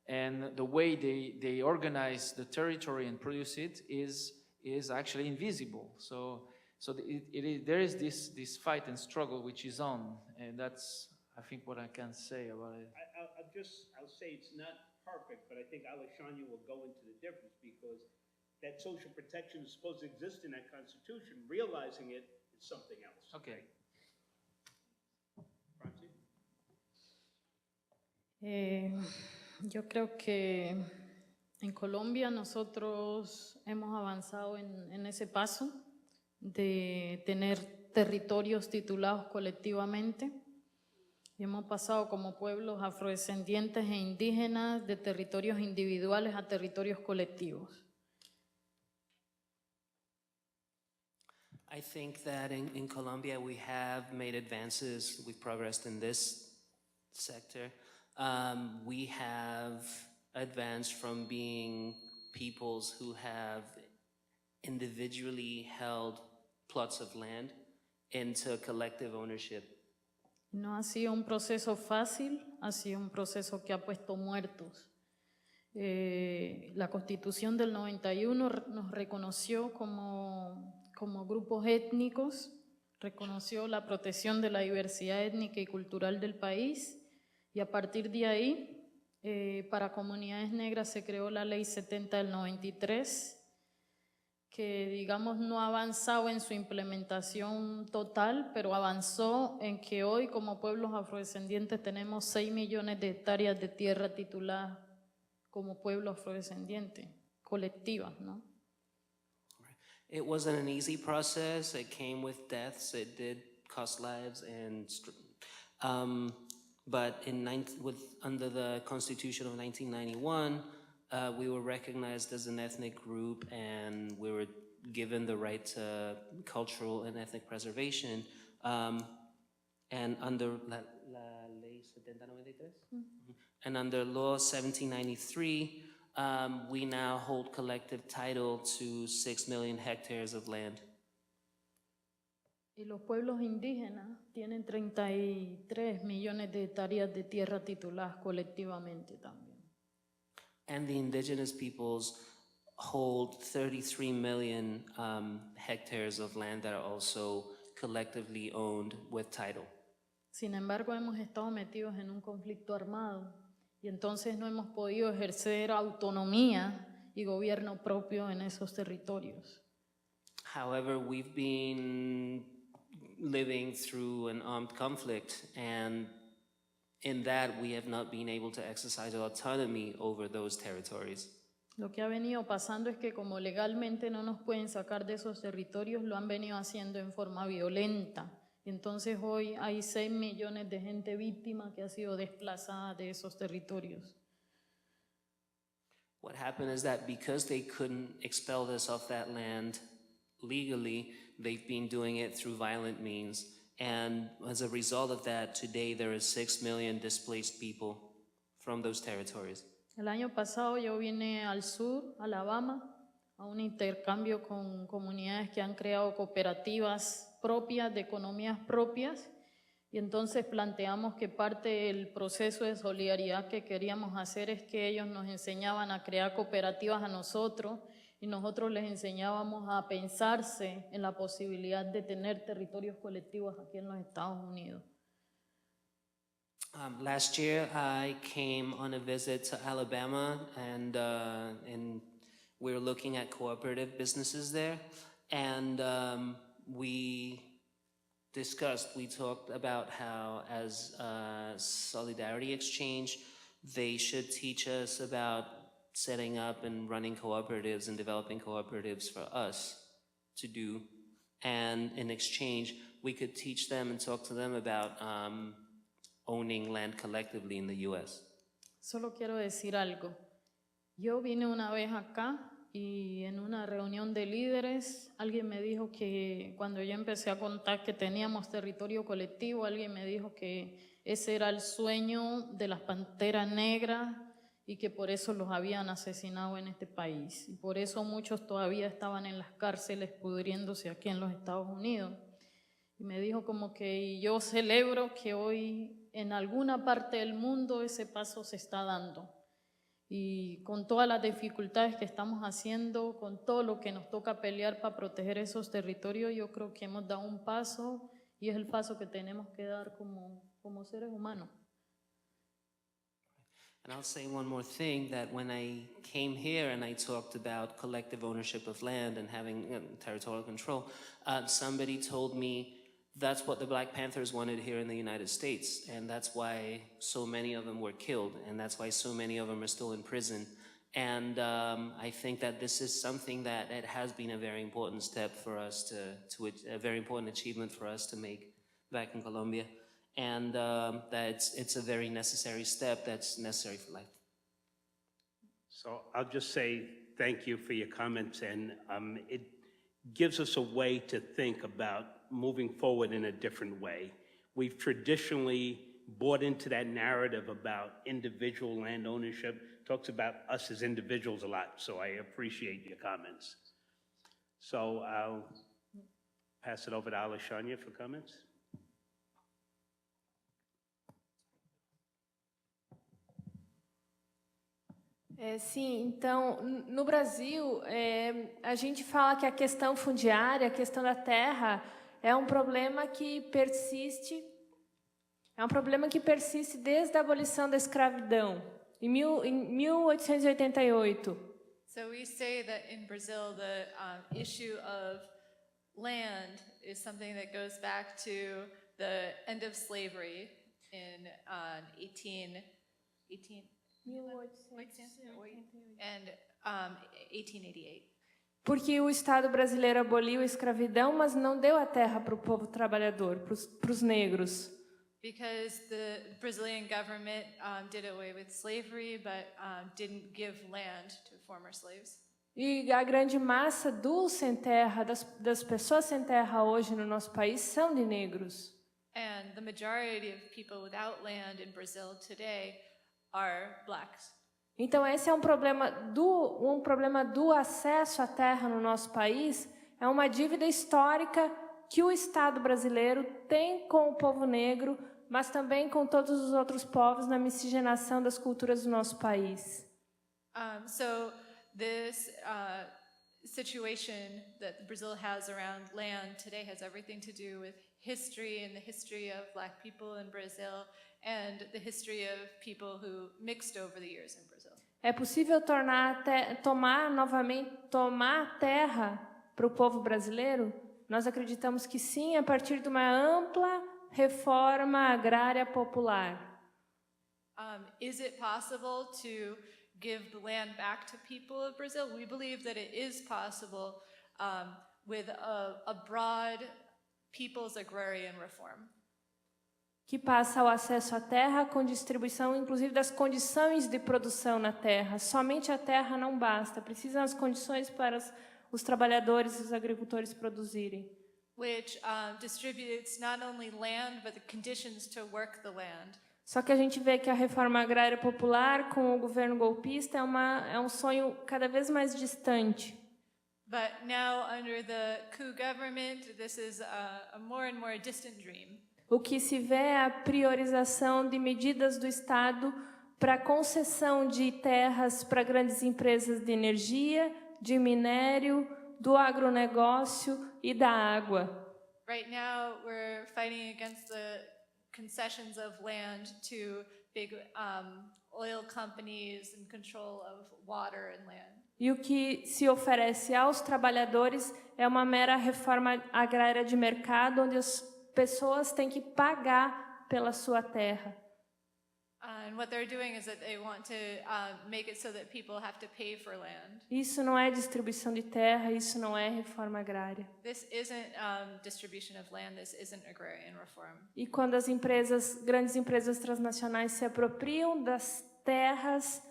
And the way they organize the territory and produce it is actually invisible. So there is this fight and struggle which is on, and that's, I think, what I can say about it. I'll say it's not perfect, but I think Alexandria will go into the difference because that social protection is supposed to exist in that Constitution. Realizing it is something else. Okay. Yo creo que en Colombia nosotros hemos avanzado en ese paso de tener territorios titulados colectivamente y hemos pasado como pueblos afrodescendientes e indígenas de territorios individuales a territorios colectivos. I think that in Colombia we have made advances, we've progressed in this sector. We have advanced from being peoples who have individually held plots of land into collective ownership. No ha sido un proceso fácil, ha sido un proceso que ha puesto muertos. La Constitución del 91 nos reconoció como grupos étnicos, reconoció la protección de la diversidad étnica y cultural del país. Y a partir de ahí, para comunidades negras se creó la Ley 70 del 93, que digamos no ha avanzado en su implementación total, pero avanzó en que hoy como pueblos afrodescendientes tenemos 6 millones de hectáreas de tierra tituladas como pueblo afrodescendiente, colectivas, ¿no? It wasn't an easy process. It came with deaths. It did cost lives, but under the Constitution of 1991, we were recognized as an ethnic group and we were given the right to cultural and ethnic preservation. And under la Ley 7093. And under Law 1793, we now hold collective title to 6 million hectares of land. Y los pueblos indígenas tienen 33 millones de hectáreas de tierra tituladas colectivamente también. And the indigenous peoples hold 33 million hectares of land that are also collectively owned with title. Sin embargo, hemos estado metidos en un conflicto armado y entonces no hemos podido ejercer autonomía y gobierno propio en esos territorios. However, we've been living through an armed conflict, and in that we have not been able to exercise autonomy over those territories. Lo que ha venido pasando es que como legalmente no nos pueden sacar de esos territorios, lo han venido haciendo en forma violenta. Entonces hoy hay 6 millones de gente víctima que ha sido desplazada de esos territorios. What happened is that because they couldn't expel us off that land legally, they've been doing it through violent means. And as a result of that, today there is 6 million displaced people from those territories. El año pasado yo vine al sur, Alabama, a un intercambio con comunidades que han creado cooperativas propias, de economías propias, y entonces planteamos que parte del proceso de solidaridad que queríamos hacer es que ellos nos enseñaban a crear cooperativas a nosotros y nosotros les enseñábamos a pensarse en la posibilidad de tener territorios colectivos aquí en los Estados Unidos. Last year, I came on a visit to Alabama, and we were looking at cooperative businesses there, and we talked about how as a solidarity exchange, they should teach us about setting up and running cooperatives and developing cooperatives for us to do, and in exchange, we could teach them and talk to them about owning land collectively in the U.S. Solo quiero decir algo. Yo vine una vez acá y en una reunión de líderes alguien me dijo que cuando yo empecé a contar que teníamos territorio colectivo, alguien me dijo que ese era el sueño de las panteras negras y que por eso los habían asesinado en este país. Y por eso muchos todavía estaban en las cárceles pudriéndose aquí en los Estados Unidos. Y me dijo como que yo celebro que hoy en alguna parte del mundo ese paso se está dando. Y con todas las dificultades que estamos haciendo, con todo lo que nos toca pelear para proteger esos territorios, yo creo que hemos dado un paso y es el paso que tenemos que dar como seres humanos. And I'll say one more thing, that when I came here and I talked about collective ownership of land and having territorial control, somebody told me that's what the Black Panthers wanted here in the United States, and that's why so many of them were killed, and that's why so many of them are still in prison. And I think that this is something that it has been a very important step for us a very important achievement for us to make back in Colombia, and that it's a very necessary step that's necessary for life. So I'll just say thank you for your comments, and it gives us a way to think about moving forward in a different way. We've traditionally bought into that narrative about individual land ownership, talks about us as individuals a lot, so I appreciate your comments. So I'll pass it over to Aleshania for comments. Sim, então, no Brasil, a gente fala que a questão fundiária, a questão da terra, é um problema que persiste desde a abolição da escravidão, em 1888. So we say that in Brazil, the issue of land is something that goes back to the end of slavery in 1888. Porque o Estado brasileiro aboliu a escravidão, mas não deu a terra para o povo trabalhador, para os negros. Because the Brazilian government did away with slavery, but didn't give land to former slaves. E a grande massa dos sem terra, das pessoas sem terra hoje no nosso país são de negros. And the majority of people without land in Brazil today are blacks. Então, esse é um problema do acesso à terra no nosso país, é uma dívida histórica que o Estado brasileiro tem com o povo negro, mas também com todos os outros povos na miscigenação das culturas do nosso país. So this situation that Brazil has around land today has everything to do with history and the history of black people in Brazil and the history of people who mixed over the years in Brazil. É possível tomar a terra para o povo brasileiro? Nós acreditamos que sim, a partir de uma ampla reforma agrária popular. Is it possible to give the land back to people of Brazil? We believe that it is possible with a broad people's agrarian reform. Que passa ao acesso à terra com distribuição, inclusive, das condições de produção na terra. Somente a terra não basta, precisam as condições para os trabalhadores e os agricultores produzirem. Which distributes not only land, but the conditions to work the land. Só que a gente vê que a reforma agrária popular com o governo golpista é um sonho cada vez mais distante. But now, under the coup government, this is a more and more distant dream. O que se vê é a priorização de medidas do Estado para a concessão de terras para grandes empresas de energia, de minério, do agronegócio e da água. Right now, we're fighting against the concessions of land to big oil companies and control of water and land. E o que se oferece aos trabalhadores é uma mera reforma agrária de mercado, onde as pessoas têm que pagar pela sua terra. And what they're doing is that they want to make it so that people have to pay for land. Isso não é distribuição de terra, isso não é reforma agrária. This isn't distribution of land, this isn't agrarian reform. E quando as grandes empresas transnacionais se apropriam das terras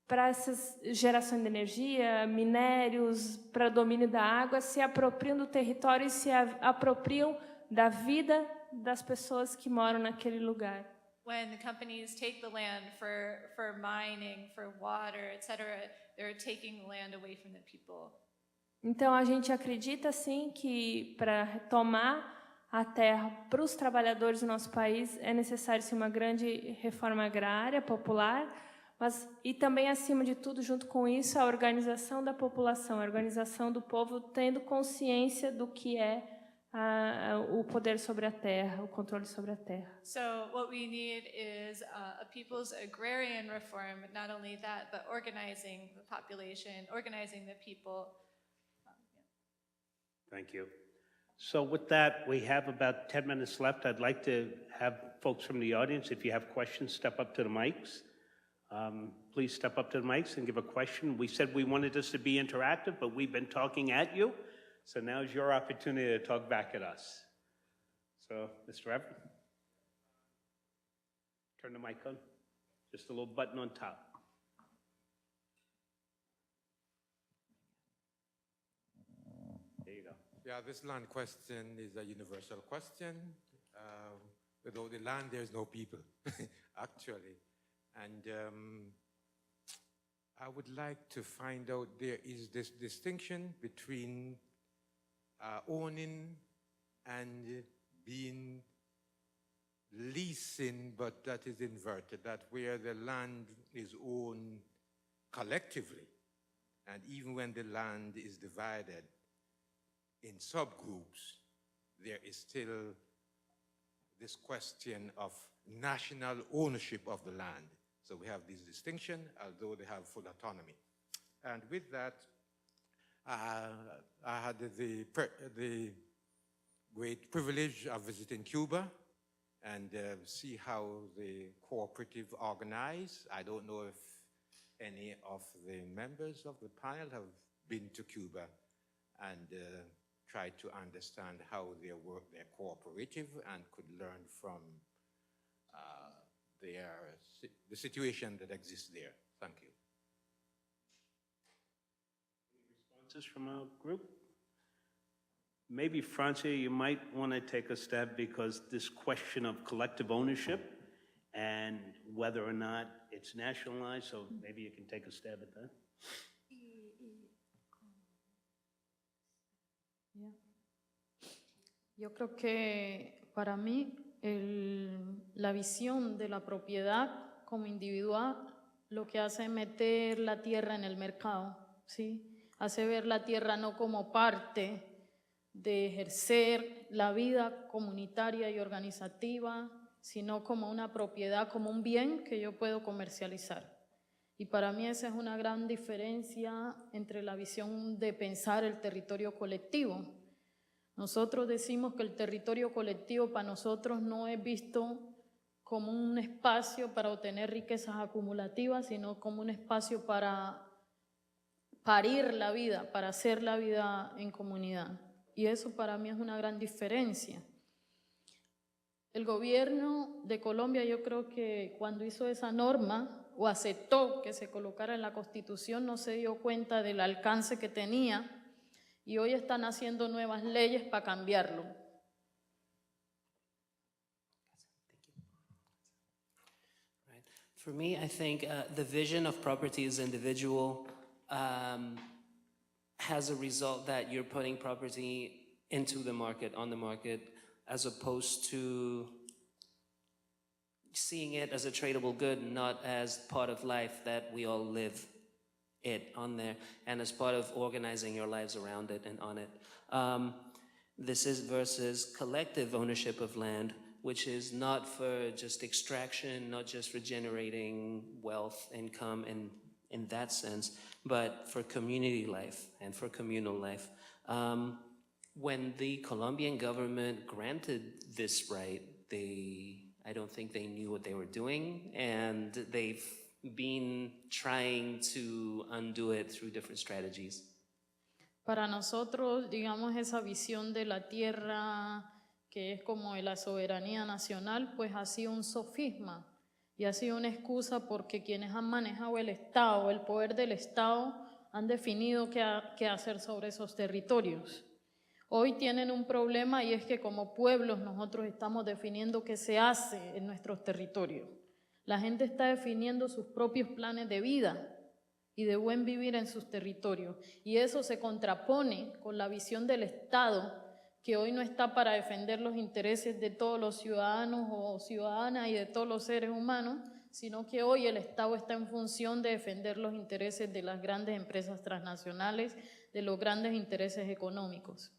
para essas geração de energia, minérios, para domínio da água, se apropriam do território e se apropriam da vida das pessoas que moram naquele lugar. When the companies take the land for mining, for water, etc., they're taking the land away from the people. Então a gente acredita sim que para tomar a terra para os trabalhadores do nosso país é necessário sim uma grande reforma agrária popular, mas e também acima de tudo junto com isso a organização da população, a organização do povo tendo consciência do que é o poder sobre a terra, o controle sobre a terra. So what we need is a people's agrarian reform, but not only that, but organizing the population, organizing the people. Thank you. So with that, we have about 10 minutes left. I'd like to have folks from the audience, if you have questions, step up to the mics. Please step up to the mics and give a question. We said we wanted this to be interactive, but we've been talking at you. So now is your opportunity to talk back at us. So, Mr. Everett, turn the mic on. Just a little button on top. There you go. Yeah, this land question is a universal question. Without the land, there's no people, actually. And I would like to find out, there is this distinction between owning and being leasing, but that is inverted, that where the land is owned collectively, and even when the land is divided in subgroups, there is still this question of national ownership of the land. So we have this distinction, although they have full autonomy. And with that, I had the great privilege of visiting Cuba and see how the cooperative organize. I don't know if any of the members of the panel have been to Cuba and tried to understand how they work their cooperative and could learn from the situation that exists there. Thank you. Responses from our group? maybe Francia, you might want to take a step because this question of collective ownership and whether or not it's nationalized, so maybe you can take a stab at that. Yo creo que para mí la visión de la propiedad como individual lo que hace es meter la tierra en el mercado, ¿sí? Hace ver la tierra no como parte de ejercer la vida comunitaria y organizativa, sino como una propiedad, como un bien que yo puedo comercializar. Y para mí esa es una gran diferencia entre la visión de pensar el territorio colectivo. Nosotros decimos que el territorio colectivo para nosotros no es visto como un espacio para obtener riquezas acumulativas, sino como un espacio para parir la vida, para hacer la vida en comunidad. Y eso para mí es una gran diferencia. El gobierno de Colombia, yo creo que cuando hizo esa norma o aceptó que se colocara en la Constitución, no se dio cuenta del alcance que tenía y hoy están haciendo nuevas leyes para cambiarlo. For me, I think the vision of property as individual has a result that you're putting property into the market, on the market, as opposed to seeing it as a tradable good, not as part of life that we all live it on there, and as part of organizing your lives around it and on it. This is versus collective ownership of land, which is not for just extraction, not just for generating wealth, income in that sense, but for community life and for communal life. When the Colombian government granted this right, I don't think they knew what they were doing, and they've been trying to undo it through different strategies. Para nosotros, digamos, esa visión de la tierra que es como de la soberanía nacional, pues ha sido un sofisma y ha sido una excusa porque quienes han manejado el Estado, el poder del Estado, han definido qué hacer sobre esos territorios. Hoy tienen un problema y es que como pueblos nosotros estamos definiendo qué se hace en nuestros territorios. La gente está definiendo sus propios planes de vida y de buen vivir en sus territorios. Y eso se contrapone con la visión del Estado, que hoy no está para defender los intereses de todos los ciudadanos o ciudadanas y de todos los seres humanos, sino que hoy el Estado está en función de defender los intereses de las grandes empresas transnacionales, de los grandes intereses económicos.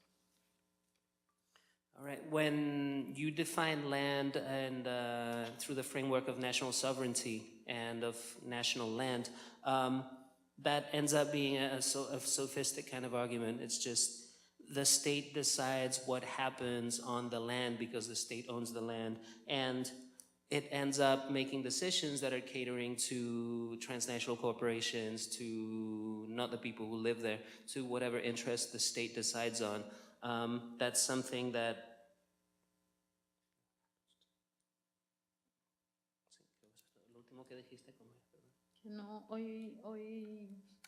All right, when you define land and through the framework of national sovereignty and of national land, that ends up being a sophistic kind of argument. It's just the state decides what happens on the land because the state owns the land, and it ends up making decisions that are catering to transnational corporations, to not the people who live there, to whatever interest the state decides on. That's something that No, hoy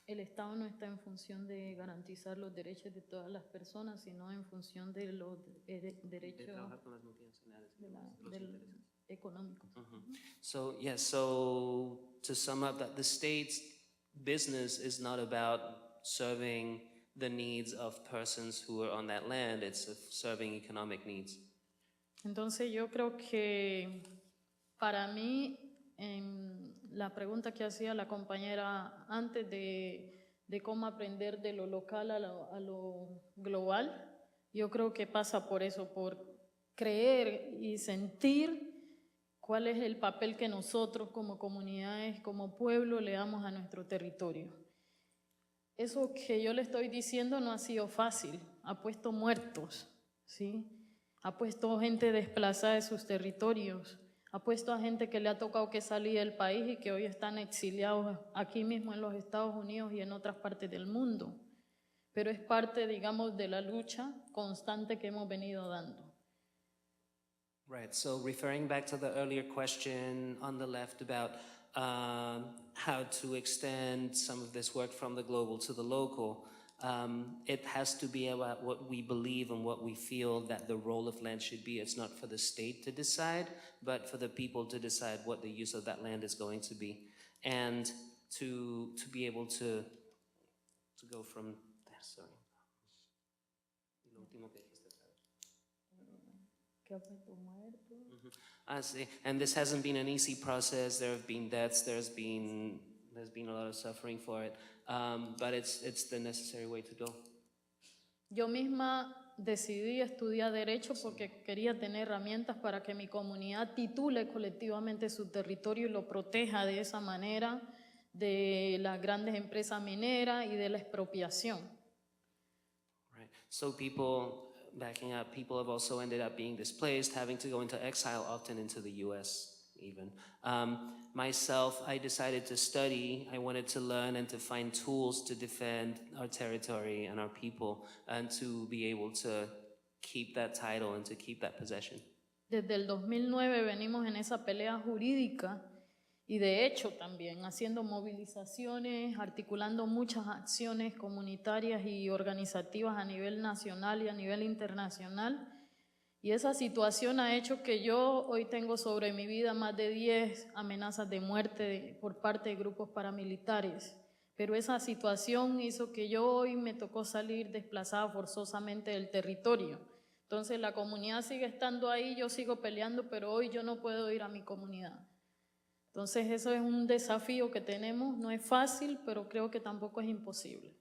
el Estado no está en función de garantizar los derechos de todas las personas, sino en función de los derechos económicos. So, yeah, so to sum up, that the state's business is not about serving the needs of persons who are on that land, it's serving economic needs. Entonces yo creo que para mí, la pregunta que hacía la compañera antes de cómo aprender de lo local a lo global, yo creo que pasa por eso, por creer y sentir cuál es el papel que nosotros como comunidades, como pueblo, le damos a nuestro territorio. Eso que yo le estoy diciendo no ha sido fácil, ha puesto muertos, ¿sí? Ha puesto gente desplazada de sus territorios, ha puesto a gente que le ha tocado que salir del país y que hoy están exiliados aquí mismo en los Estados Unidos y en otras partes del mundo. Pero es parte, digamos, de la lucha constante que hemos venido dando. Right, so referring back to the earlier question on the left about how to extend some of this work from the global to the local, It has to be about what we believe and what we feel that the role of land should be. It's not for the state to decide, but for the people to decide what the use of that land is going to be. And to be able to go from there, sorry. Lo último que dijiste. I see. And this hasn't been an easy process. There have been deaths. There's been a lot of suffering for it. But it's the necessary way to go. Yo misma decidí estudiar Derecho porque quería tener herramientas para que mi comunidad titule colectivamente su territorio y lo proteja de esa manera de las grandes empresas mineras y de la expropiación. Right. So people, backing up, people have also ended up being displaced, having to go into exile, often into the US even. Myself, I decided to study. I wanted to learn and to find tools to defend our territory and our people and to be able to keep that title and to keep that possession. Desde el 2009 venimos en esa pelea jurídica y de hecho también haciendo movilizaciones, articulando muchas acciones comunitarias y organizativas a nivel nacional y a nivel internacional. Y esa situación ha hecho que yo hoy tengo sobre mi vida más de 10 amenazas de muerte por parte de grupos paramilitares. Pero esa situación hizo que yo hoy me tocó salir desplazada forzosamente del territorio. Entonces la comunidad sigue estando ahí, yo sigo peleando, pero hoy yo no puedo ir a mi comunidad. Entonces eso es un desafío que tenemos, no es fácil, pero creo que tampoco es imposible.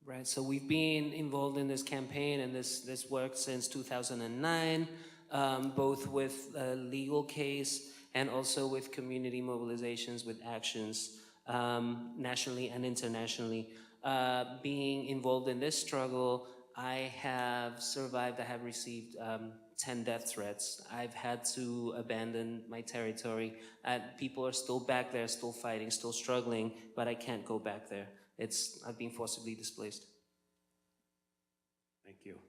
Right, so we've been involved in this campaign and this work since 2009, both with a legal case and also with community mobilizations, with actions nationally and internationally. Being involved in this struggle, I have survived. I have received 10 death threats. I've had to abandon my territory. People are still back there, still fighting, still struggling, but I can't go back there. I've been forcibly displaced. Thank you.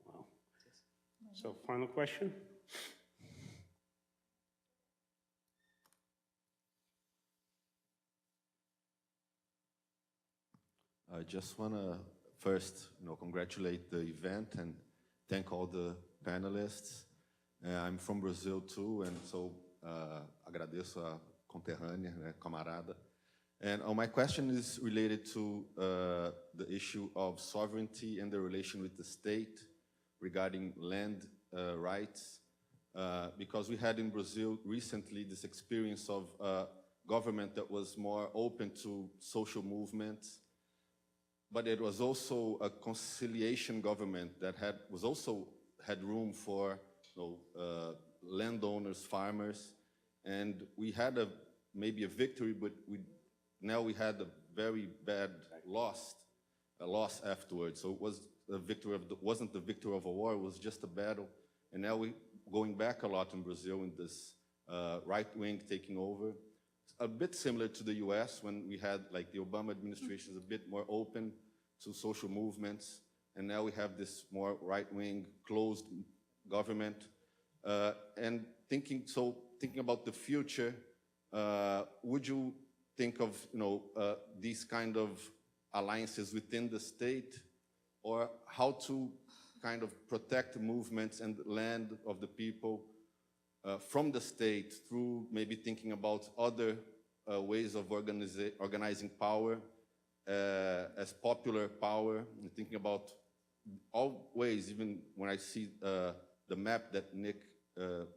Wow. So, final question? I just want to first, congratulate the event and thank all the panelists. I'm from Brazil too, and so agradeço a conterrânea, camarada. And my question is related to the issue of sovereignty and the relation with the state regarding land rights, because we had in Brazil recently this experience of a government that was more open to social movements, but it was also a conciliation government that had room for landowners, farmers, and we had maybe a victory, but now we had a very bad loss afterwards. So it was a victory wasn't the victory of a war, it was just a battle. And now we're going back a lot in Brazil in this right wing taking over. It's a bit similar to the US when we had like the Obama administration is a bit more open to social movements. And now we have this more right wing closed government. And thinking about the future, would you think of these kind of alliances within the state, or how to kind of protect movements and land of the people from the state through maybe thinking about other ways of organizing power as popular power, and thinking about all ways, even when I see the map that Nick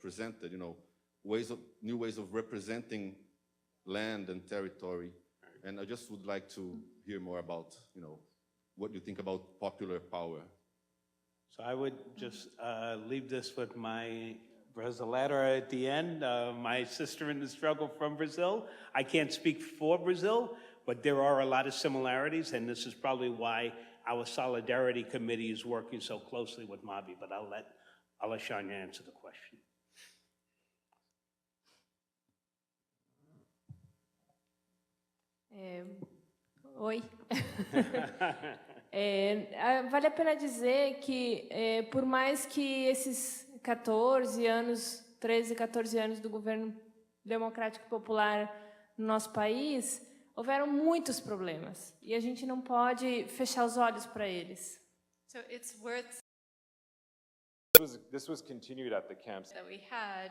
presented, new ways of representing land and territory. And I just would like to hear more about, what you think about popular power. So I would just leave this with my Brasileira at the end, my sister in the struggle from Brazil. I can't speak for Brazil, but there are a lot of similarities, and this is probably why our Solidarity Committee is working so closely with Mavi, but I'll let Alexandra answer the question. Oi. Vale a pena dizer que, por mais que esses 13, 14 anos do governo democrático popular no nosso país, houveram muitos problemas e a gente não pode fechar os olhos para eles. So it's worth This was continued at the camps. that we had.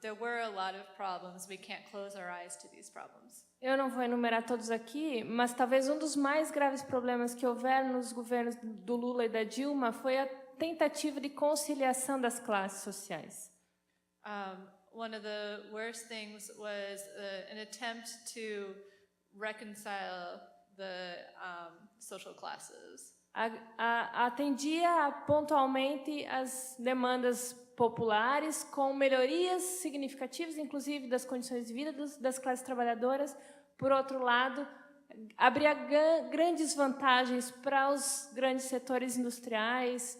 There were a lot of problems. We can't close our eyes to these problems. Eu não vou enumerar todos aqui, mas talvez um dos mais graves problemas que houveram nos governos do Lula e da Dilma foi a tentativa de conciliação das classes sociais. One of the worst things was an attempt to reconcile the social classes. Atendia pontualmente as demandas populares com melhorias significativas, inclusive das condições de vida das classes trabalhadoras. Por outro lado, abria grandes vantagens para os grandes setores industriais,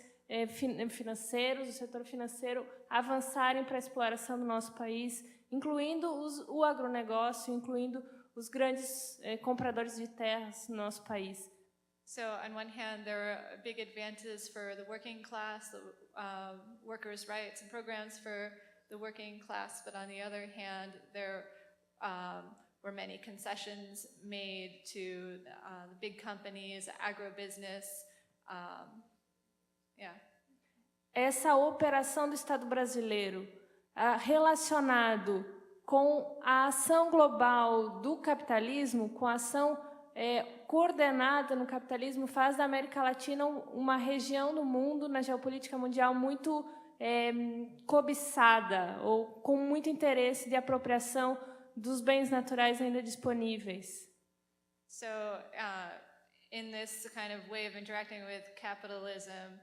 financeiros, o setor financeiro, avançarem para a exploração do nosso país, incluindo o agronegócio, incluindo os grandes compradores de terras no nosso país. So on one hand, there are big advances for the working class, the workers' rights and programs for the working class, but on the other hand, there were many concessions made to the big companies, agribusiness. Essa operação do Estado brasileiro relacionado com a ação global do capitalismo, com a ação coordenada no capitalismo, faz da América Latina uma região do mundo, na geopolítica mundial, muito cobiçada, ou com muito interesse de apropriação dos bens naturais ainda disponíveis. So in this kind of way of interacting with capitalism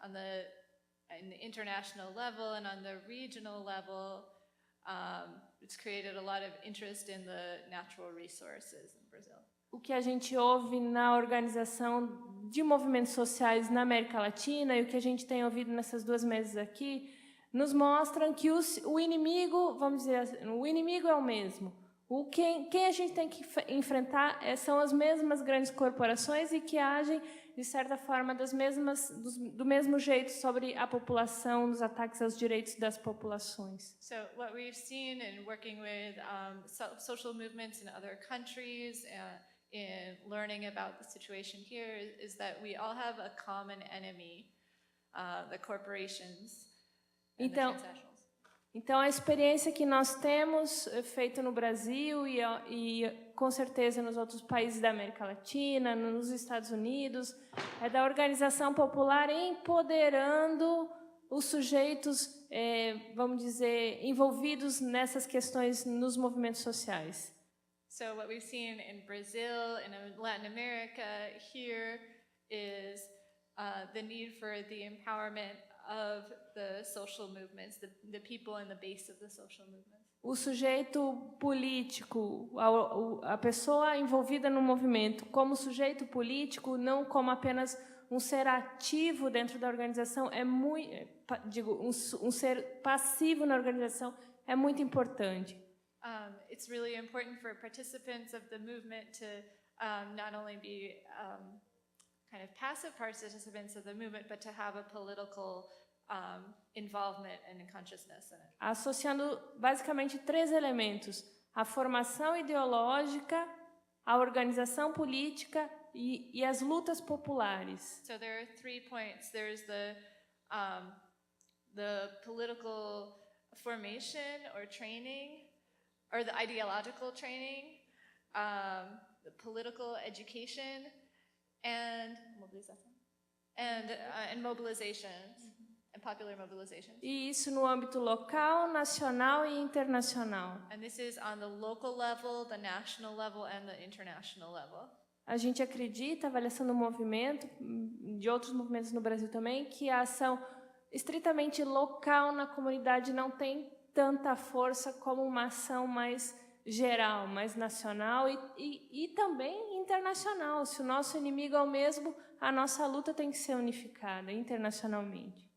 on the international level and on the regional level, it's created a lot of interest in the natural resources in Brazil. O que a gente ouve na organização de movimentos sociais na América Latina e o que a gente tem ouvido nessas duas mesas aqui, nos mostram que o inimigo, vamos dizer assim, o inimigo é o mesmo. Quem a gente tem que enfrentar são as mesmas grandes corporações e que agem, de certa forma, do mesmo jeito sobre a população, dos ataques aos direitos das populações. So what we've seen in working with social movements in other countries, in learning about the situation here, is that we all have a common enemy, the corporations and the transnationals. Então, a experiência que nós temos feita no Brasil e com certeza nos outros países da América Latina, nos Estados Unidos, é da organização popular empoderando os sujeitos, vamos dizer, envolvidos nessas questões nos movimentos sociais. So what we've seen in Brazil, in Latin America, here is the need for the empowerment of the social movements, the people in the base of the social movements. O sujeito político, a pessoa envolvida no movimento como sujeito político, não como apenas um ser ativo dentro da organização, um ser passivo na organização é muito importante. It's really important for participants of the movement to not only be kind of passive participants of the movement, but to have a political involvement and consciousness in it. Associando basicamente três elementos: a formação ideológica, a organização política e as lutas populares. So there are 3 points. There's the political formation or training, or the ideological training, the political education, and mobilization, and popular mobilization. E isso no âmbito local, nacional e internacional. And this is on the local level, the national level, and the international level. A gente acredita, avaliação do movimento, de outros movimentos no Brasil também, que a ação estritamente local na comunidade não tem tanta força como uma ação mais geral, mais nacional e também internacional. Se o nosso inimigo é o mesmo, a nossa luta tem que ser unificada internacionalmente.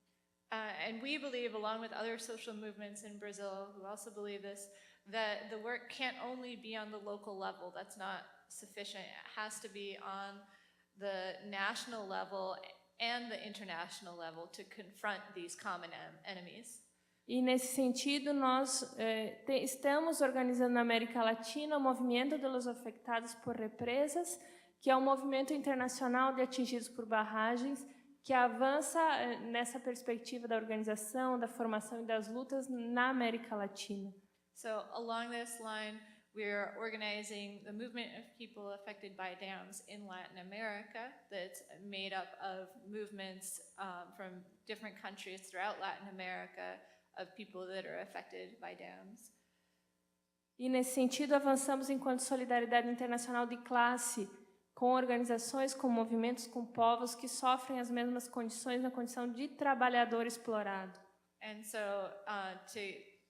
And we believe, along with other social movements in Brazil who also believe this, that the work can't only be on the local level. That's not sufficient. It has to be on the national level and the international level to confront these common enemies. E, nesse sentido, nós estamos organizando na América Latina o Movimento de los Afectados por Represas, que é um movimento internacional de atingidos por barragens, que avança nessa perspectiva da organização, da formação e das lutas na América Latina. So along this line, we're organizing the movement of people affected by dams in Latin America that's made up of movements from different countries throughout Latin America of people that are affected by dams. E, nesse sentido, avançamos enquanto solidariedade internacional de classe, com organizações, com movimentos, com povos que sofrem as mesmas condições na condição de trabalhador explorado. And so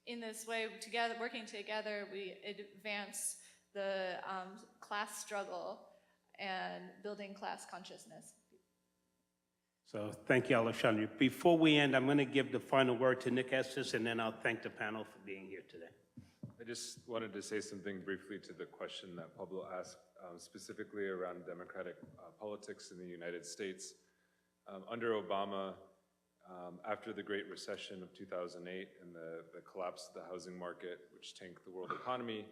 in this way, together, working together, we advance the class struggle and building class consciousness. So thank you, Alexandria. Before we end, I'm going to give the final word to Nick Estes, and then I'll thank the panel for being here today. I just wanted to say something briefly to the question that Pablo asked, specifically around democratic politics in the United States. Under Obama, after the Great Recession of 2008 and the collapse of the housing market, which tanked the world economy,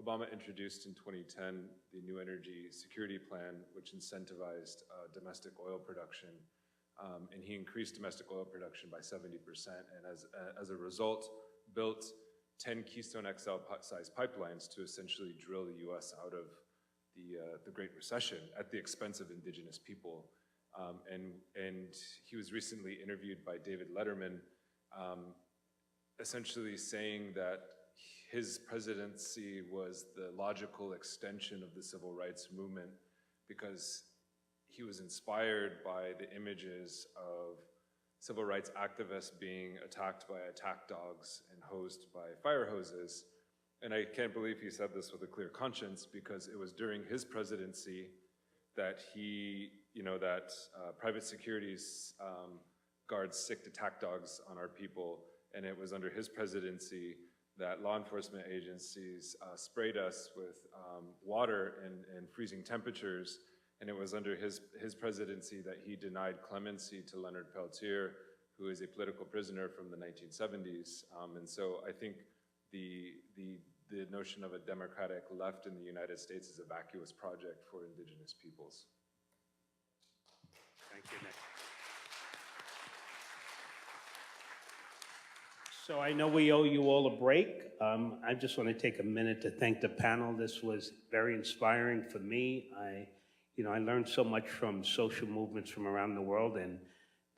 Obama introduced in 2010 the New Energy Security Plan, which incentivized domestic oil production, and he increased domestic oil production by 70%, and as a result, built 10 Keystone XL-sized pipelines to essentially drill the U.S. out of the Great Recession at the expense of indigenous people. And he was recently interviewed by David Letterman, essentially saying that his presidency was the logical extension of the civil rights movement because he was inspired by the images of civil rights activists being attacked by attack dogs and hosed by fire hoses. And I can't believe he said this with a clear conscience because it was during his presidency that private securities guards sicked attack dogs on our people, and it was under his presidency that law enforcement agencies sprayed us with water and freezing temperatures, and it was under his presidency that he denied clemency to Leonard Peltier, who is a political prisoner from the 1970s. And so I think the notion of a democratic left in the United States is a vacuous project for indigenous peoples. Thank you, Nick. So I know we owe you all a break. I just want to take a minute to thank the panel. This was very inspiring for me. I learned so much from social movements from around the world, and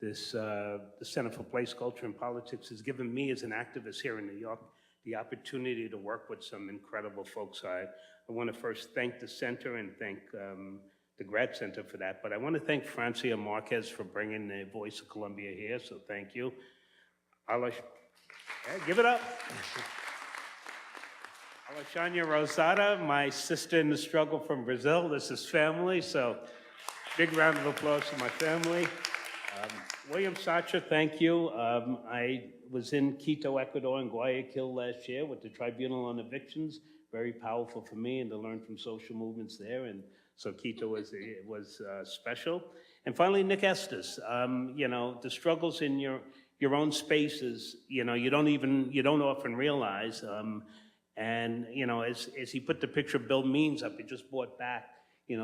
this, the Center for Place, Culture, and Politics has given me as an activist here in New York the opportunity to work with some incredible folks. I want to first thank the center and thank the Grad Center for that, but I want to thank Francia Marquez for bringing the Voice of Colombia here, so thank you. Give it up. Alexandria Rosada, my sister in the struggle from Brazil. This is family, so big round of applause for my family. William Sacha, thank you. I was in Quito, Ecuador, and Guayaquil last year with the Tribunal on Evictions. Very powerful for me and to learn from social movements there, and so Quito was special. And finally, Nick Estes. The struggles in your own spaces, you don't often realize. And as he put the picture of Bill Means up, he just brought back,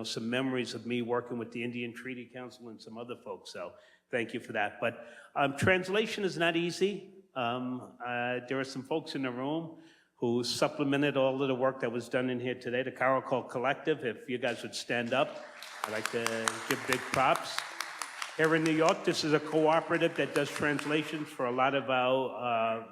some memories of me working with the Indian Treaty Council and some other folks. So thank you for that. But translation is not easy. There are some folks in the room who supplemented all of the work that was done in here today. The Caracol Collective, if you guys would stand up, I'd like to give big props. Here in New York, this is a cooperative that does translations for a lot of our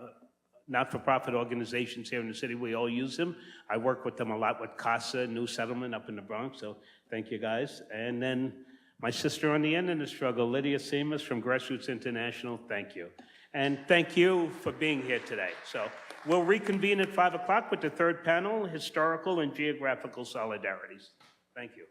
not-for-profit organizations here in the city. We all use them. I work with them a lot with CASA, New Settlement up in the Bronx, so thank you guys. And then my sister on the end in the struggle, Lydia Seamus from Grassroots International, thank you. And thank you for being here today. So we'll reconvene at 5 o'clock with the third panel, Historical and Geographical Solidarities. Thank you.